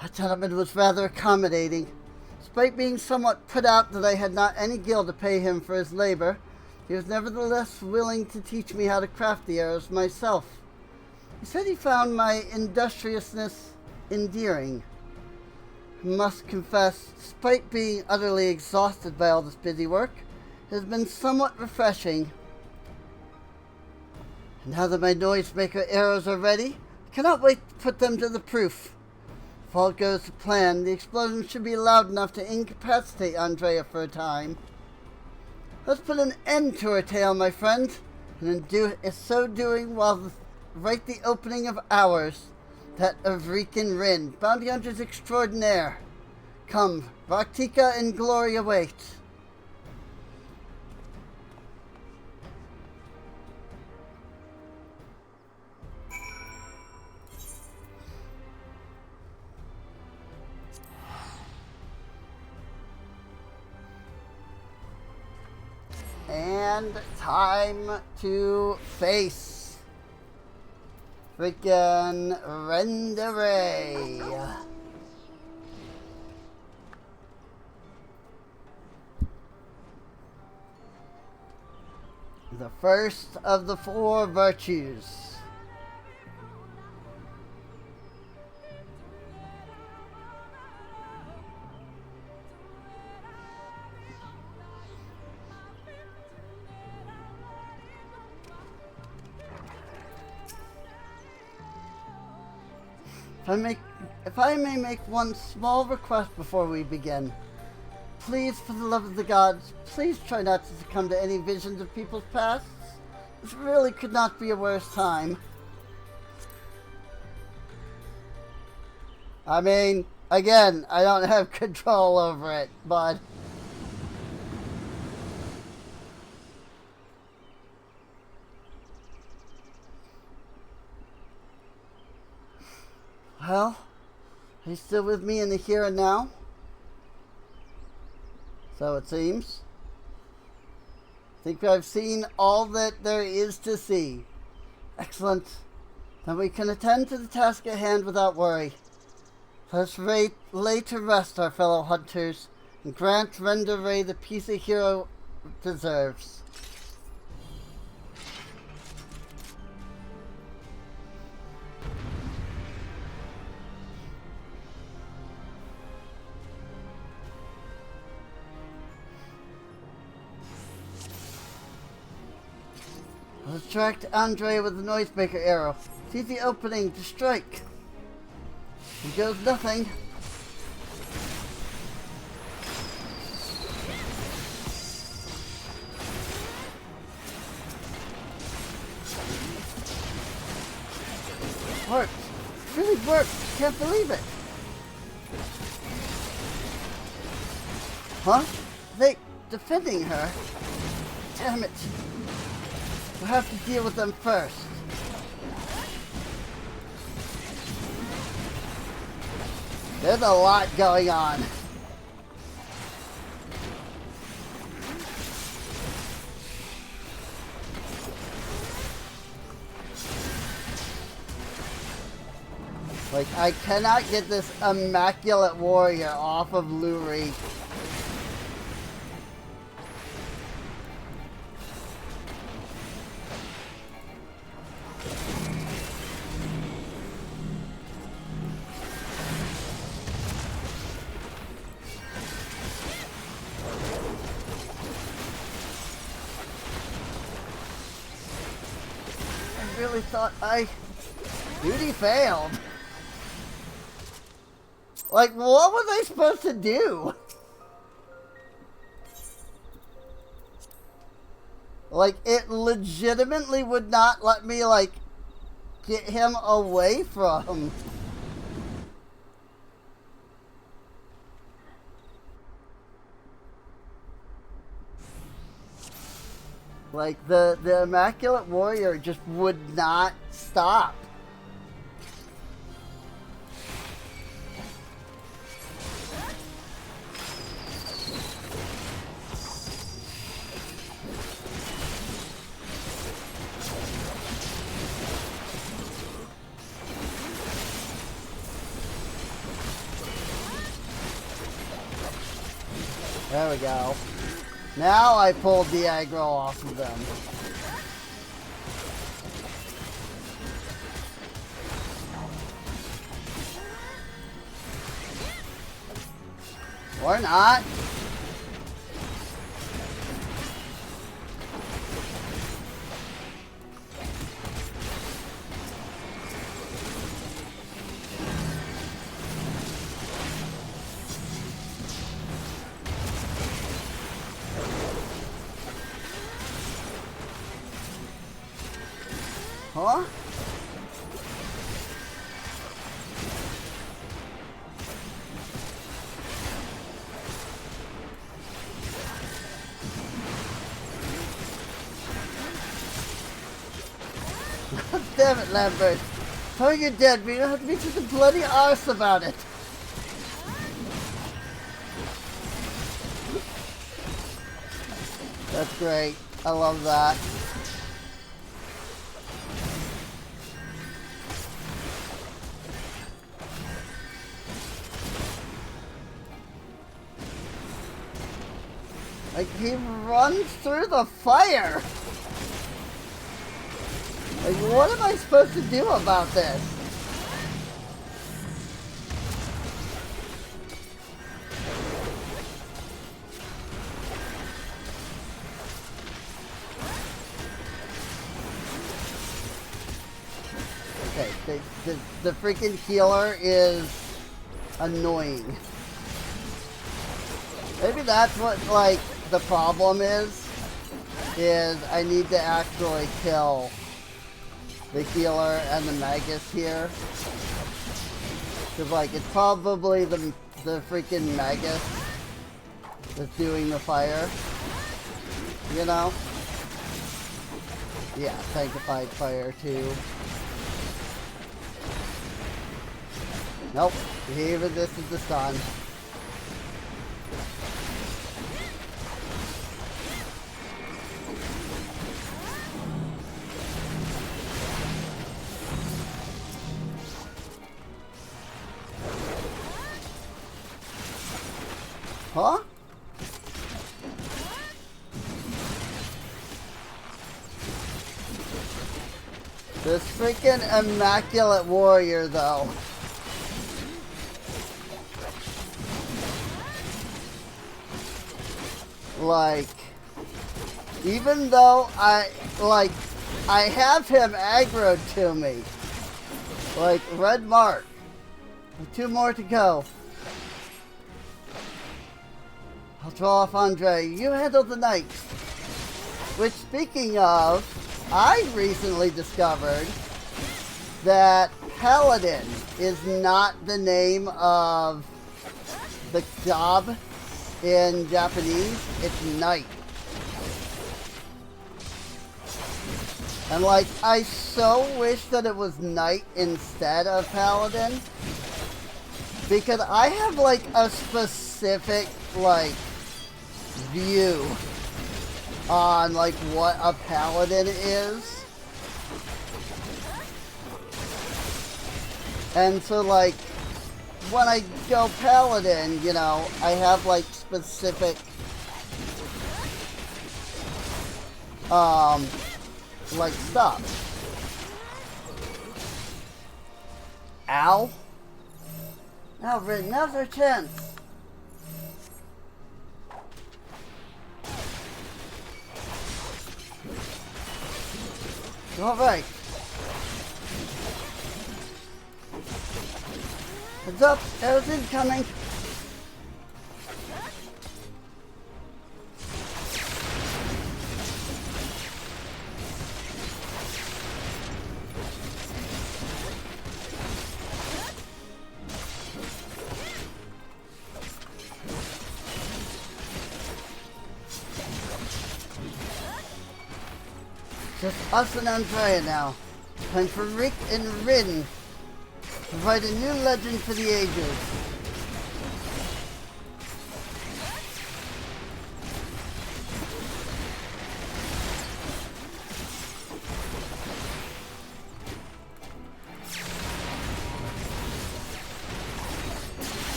That gentleman was rather accommodating. Despite being somewhat put out that I had not any gil to pay him for his labor, he was nevertheless willing to teach me how to craft the arrows myself. He said he found my industriousness endearing. I must confess, despite being utterly exhausted by all this busy work, it has been somewhat refreshing. And now that my noisemaker arrows are ready, I cannot wait to put them to the proof. If all goes to plan, the explosion should be loud enough to incapacitate Andrea for a time. Let's put an end to her tale, my friend, and in so doing, while write the opening of ours, that of Riken Rin, bounty hunters extraordinaire. Come, Raktika and glory await. And time to face freaking Rendere. The first of the four virtues. If I may make one small request before we begin. Please, for the love of the gods, please try not to succumb to any visions of people's pasts. This really could not be a worse time. I mean, again, I don't have control over it, but... Well, are you still with me in the here and now? So it seems. I think I've seen all that there is to see. Excellent. Then we can attend to the task at hand without worry. Let us lay to rest our fellow hunters and grant Rendere the peace a hero deserves. Let's distract Andre with the noisemaker arrow. See the opening to strike. He goes nothing. Worked. It really worked. Can't believe it. Huh? They defending her? Damn it. We'll have to deal with them first. There's a lot going on. Like, I cannot get this immaculate warrior off of Lurie. I really thought duty failed. Like, what was I supposed to do? Like, it legitimately would not let me, like, get him away from... Like, the Immaculate Warrior just would not stop. There we go. Now I pulled the aggro off of them. Or not. Huh? Damn it, Lambert. Oh, you're dead, but you don't have to be such a bloody arse about it. That's great. I love that. Like, he runs through the fire! Like, what am I supposed to do about this? Okay, the freaking healer is annoying. Maybe that's what, like, the problem is I need to actually kill the healer and the Magus here. Because, like, it's probably the freaking Magus that's doing the fire. You know? Yeah, Sanctified Fire too. Nope, he resisted the stun. Huh? This freaking Immaculate Warrior, though. Like, even though I have him aggroed to me. Like, red mark. 2 more to go. I'll draw off Andre. You handle the knight. Which, speaking of, I recently discovered that Paladin is not the name of the job in Japanese. It's knight. And, like, I so wish that it was knight instead of Paladin. Because I have like a specific like view on like what a paladin is. And so like when I go paladin, you know, I have like specific like stuff. Ow. Now for another chance. Alright. Heads up, arrows incoming. Just us and Andrea now. Time for Rick and Rin to write a new legend for the ages.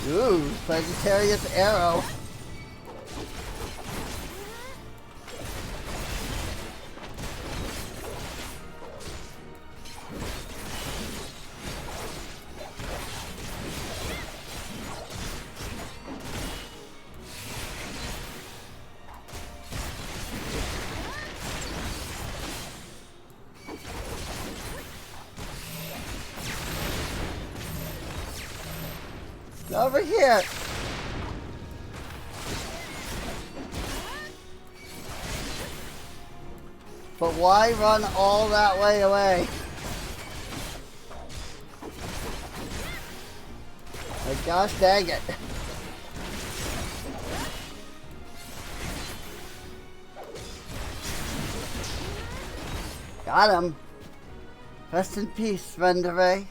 Ooh, Sagittarius arrow. Over here. But why run all that way away? My gosh dang it. Got him. Rest in peace, Renderay.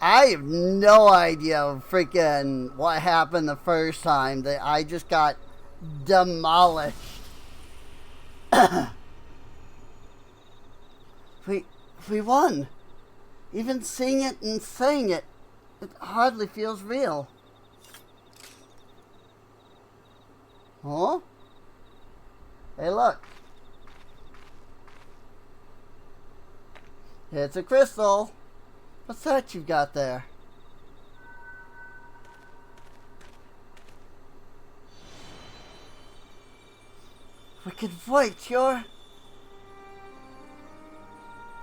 I have no idea freaking what happened the first time that I just got demolished. we won. Even seeing it and saying it, it hardly feels real. Huh? Hey, look. It's a crystal. What's that you've got there? Wicked voice, you're...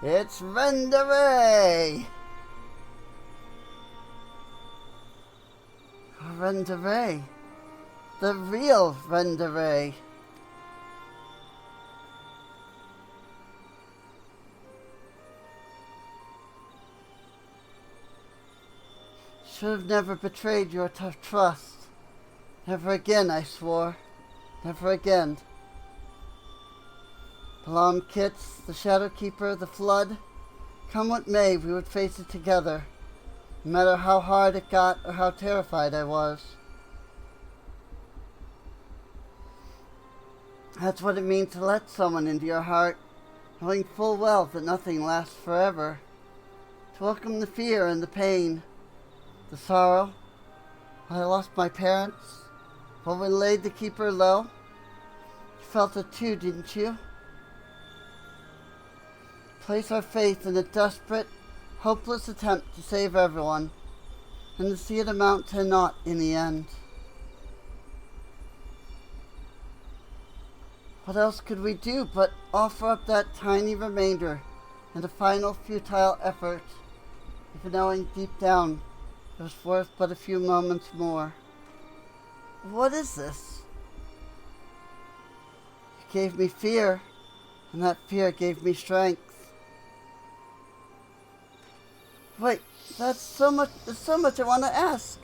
It's Renderay! Renderay. The real Renderay. Should have never betrayed your tough trust. Never again, I swore. Never again. Balam Kits, the Shadowkeeper, the Flood. Come what may, we would face it together. No matter how hard it got or how terrified I was. That's what it means to let someone into your heart, knowing full well that nothing lasts forever. To welcome the fear and the pain. The sorrow, when I lost my parents, when we laid the Keeper low. You felt it too, didn't you? Place our faith in a desperate, hopeless attempt to save everyone, and to see it amount to naught in the end. What else could we do but offer up that tiny remainder in a final futile effort, even knowing deep down it was worth but a few moments more. What is this? You gave me fear, and that fear gave me strength. Wait, there's so much I want to ask.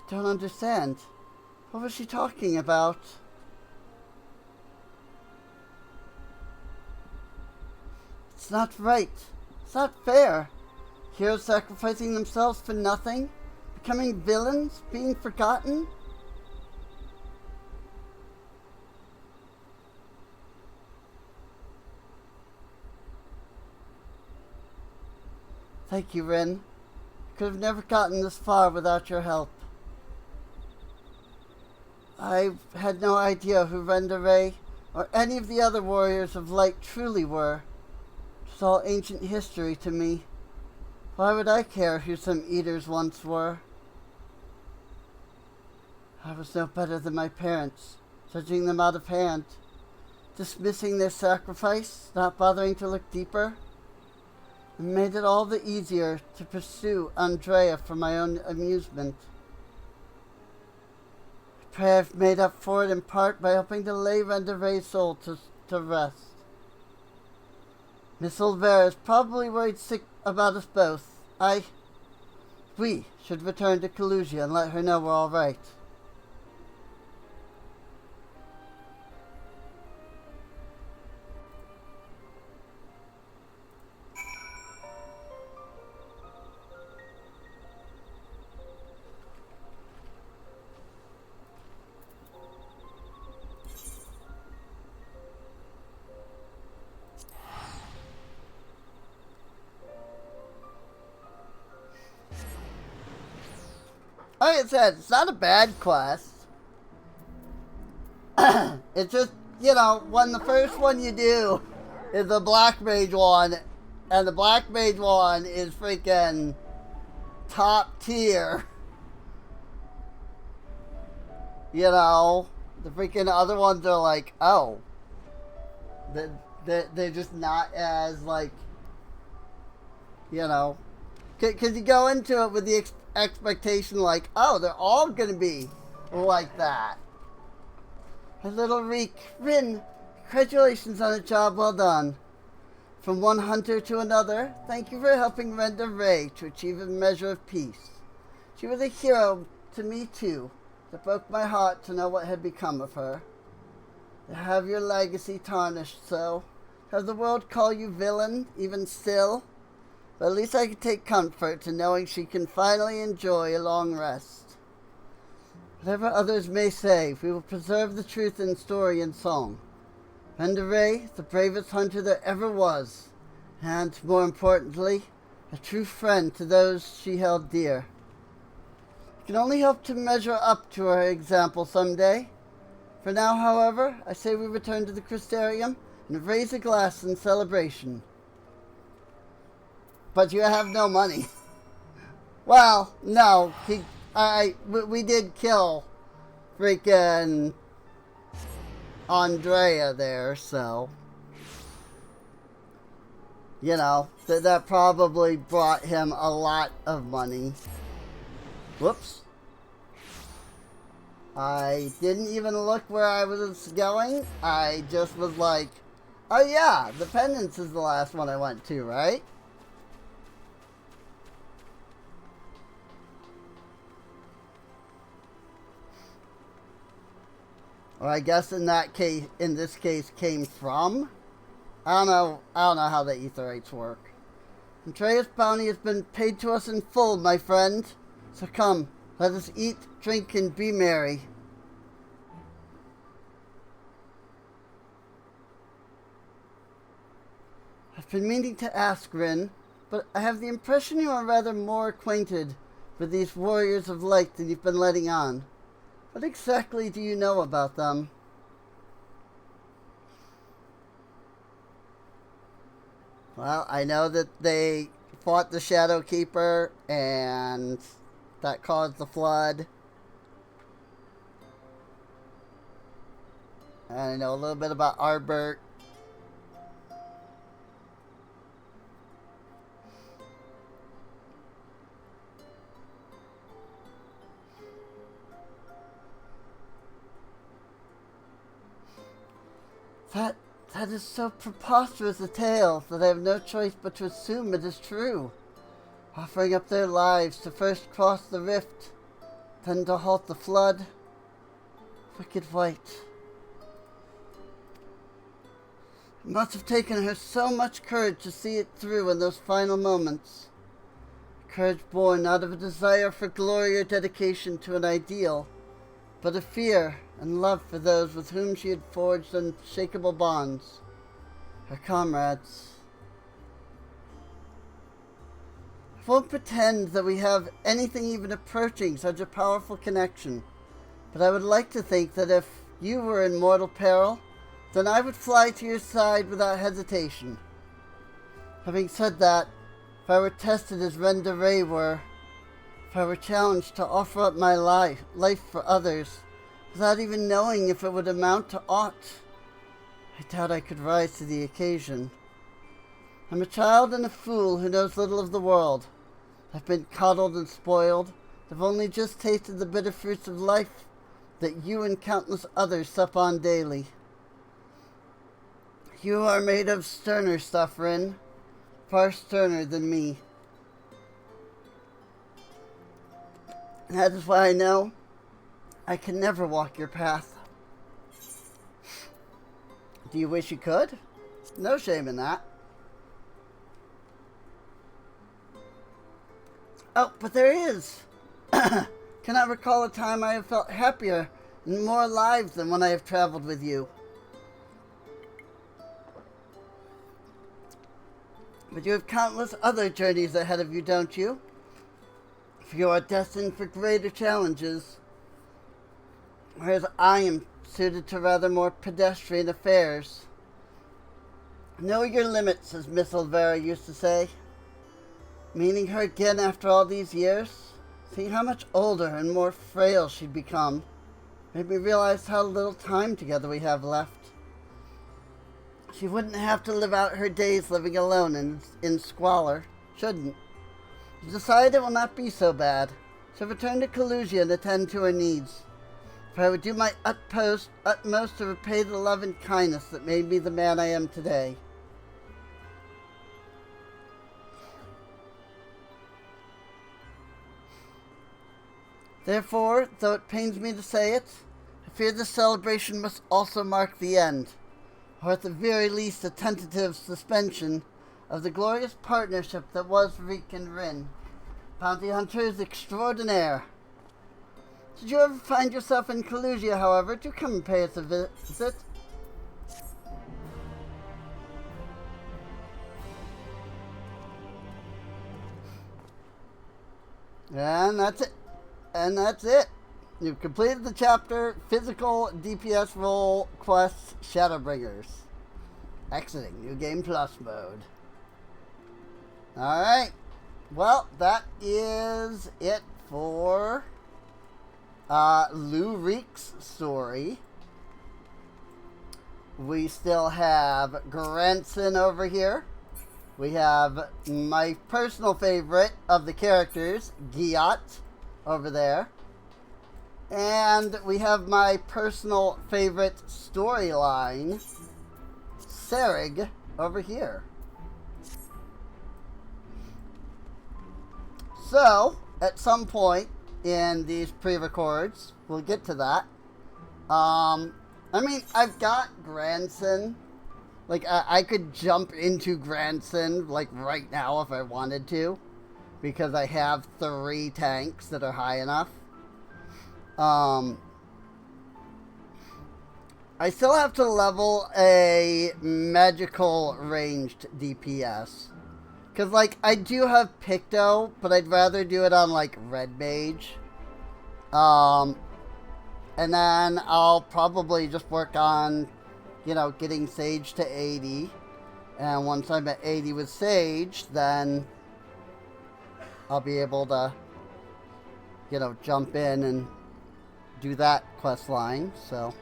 Don't understand. What was she talking about? It's not right. It's not fair. Heroes sacrificing themselves for nothing? Becoming villains? Being forgotten? Thank you, Rin. I could have never gotten this far without your help. I had no idea who Renderay or any of the other warriors of light truly were. It was all ancient history to me. Why would I care who some eaters once were? I was no better than my parents, judging them out of hand, dismissing their sacrifice, not bothering to look deeper. It made it all the easier to pursue Andrea for my own amusement. I pray I've made up for it in part by helping to lay Renderay's soul to rest. Miss Olvera is probably worried sick about us both. We should return to Kalusia and let her know we're all right. Like I said, it's not a bad quest. It's just, you know, when the first one you do is the Black Mage one, and the Black Mage one is freaking top tier. You know, the freaking other ones are like, oh. They're just not as, like, you know. Because you go into it with the expectation like, oh, they're all going to be like that. My little Reek, Rin, congratulations on a job well done. From one hunter to another, thank you for helping Renderay to achieve a measure of peace. She was a hero to me too. It broke my heart to know what had become of her. To have your legacy tarnished so. Have the world call you villain, even still. But at least I can take comfort in knowing she can finally enjoy a long rest. Whatever others may say, we will preserve the truth in story and song. Renderay, the bravest hunter there ever was, and, more importantly, a true friend to those she held dear. I can only hope to measure up to her example someday. For now, however, I say we return to the Crystarium and raise a glass in celebration. But you have no money. Well, no. We did kill freaking Andrea there, so. You know, that probably brought him a lot of money. Whoops. I didn't even look where I was going. I just was like, oh yeah, the Pendants is the last one I went to, right? Or I guess in this case, came from. I don't know how the Aetherites work. Andrea's bounty has been paid to us in full, my friend. So come, let us eat, drink, and be merry. I've been meaning to ask, Rin, but I have the impression you are rather more acquainted with these warriors of light than you've been letting on. What exactly do you know about them? Well, I know that they fought the Shadowkeeper and that caused the flood. And I know a little bit about Arbert. That is so preposterous a tale that I have no choice but to assume it is true. Offering up their lives to first cross the rift, then to halt the flood. Wicked white. It must have taken her so much courage to see it through in those final moments. Courage born not of a desire for glory or dedication to an ideal, but of fear and love for those with whom she had forged unshakable bonds, her comrades. I won't pretend that we have anything even approaching such a powerful connection, but I would like to think that if you were in mortal peril, then I would fly to your side without hesitation. Having said that, if I were tested as Ren de Rey were, if I were challenged to offer up my life for others, without even knowing if it would amount to aught, I doubt I could rise to the occasion. I'm a child and a fool who knows little of the world. I've been coddled and spoiled. I've only just tasted the bitter fruits of life that you and countless others sup on daily. You are made of sterner stuff, Rin. Far sterner than me. And that is why I know I can never walk your path. Do you wish you could? No shame in that. Oh, but there is. Cannot recall a time I have felt happier and more alive than when I have traveled with you. But you have countless other journeys ahead of you, don't you? For you are destined for greater challenges. Whereas I am suited to rather more pedestrian affairs. Know your limits, as Miss Olvera used to say. Meeting her again after all these years, seeing how much older and more frail she'd become, made me realize how little time together we have left. She wouldn't have to live out her days living alone in squalor, shouldn't. She decided it will not be so bad. She'll return to Kalusia and attend to her needs. For I would do my utmost to repay the love and kindness that made me the man I am today. Therefore, though it pains me to say it, I fear this celebration must also mark the end, or at the very least a tentative suspension, of the glorious partnership that was Reek and Rin, bounty hunters extraordinaire. Should you ever find yourself in Kalusia, however, do come and pay us a visit. And that's it. And that's it. You've completed the chapter, Physical DPS Role Quest Shadowbringers. Exiting New Game Plus mode. Alright. Well, that is it for Lou Reek's story. We still have Granson over here. We have my personal favorite of the characters, Giat, over there. And we have my personal favorite storyline, Serig, over here. So, at some point in these pre-records, we'll get to that. I mean, I've got Granson. Like, I could jump into Granson, like, right now if I wanted to. Because I have 3 tanks that are high enough. I still have to level a magical ranged DPS. Because, like, I do have Picto, but I'd rather do it on, like, Red Mage. And then I'll probably just work on, you know, getting Sage to 80. And once I'm at 80 with Sage, then I'll be able to, you know, jump in and do that quest line, so.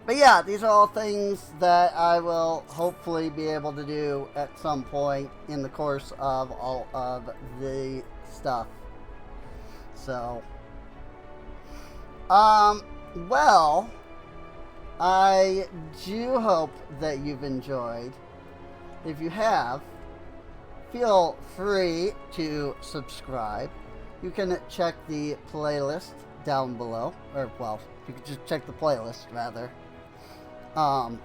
But yeah, these are all things that I will hopefully be able to do at some point in the course of all of the stuff. So, well, I do hope that you've enjoyed. If you have, feel free to subscribe. you can check the playlist down below. Or, well, you can just check the playlist, rather.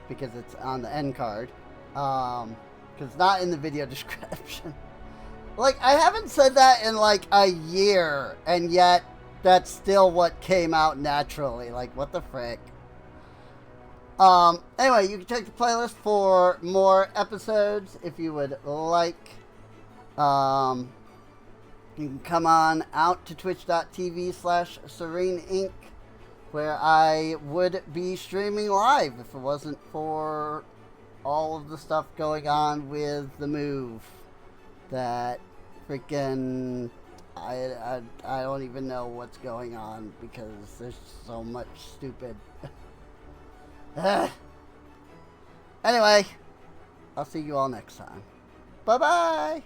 Because it's on the end card. Because it's not in the video description. Like, I haven't said that in, like, a year. And yet, that's still what came out naturally. Like, what the frick? Anyway, you can check the playlist for more episodes if you would like. You can come on out to twitch.tv/SereneInc, where I would be streaming live if it wasn't for all of the stuff going on with the move. That freaking... I don't even know what's going on because there's so much stupid... Anyway, I'll see you all next time. Bye-bye!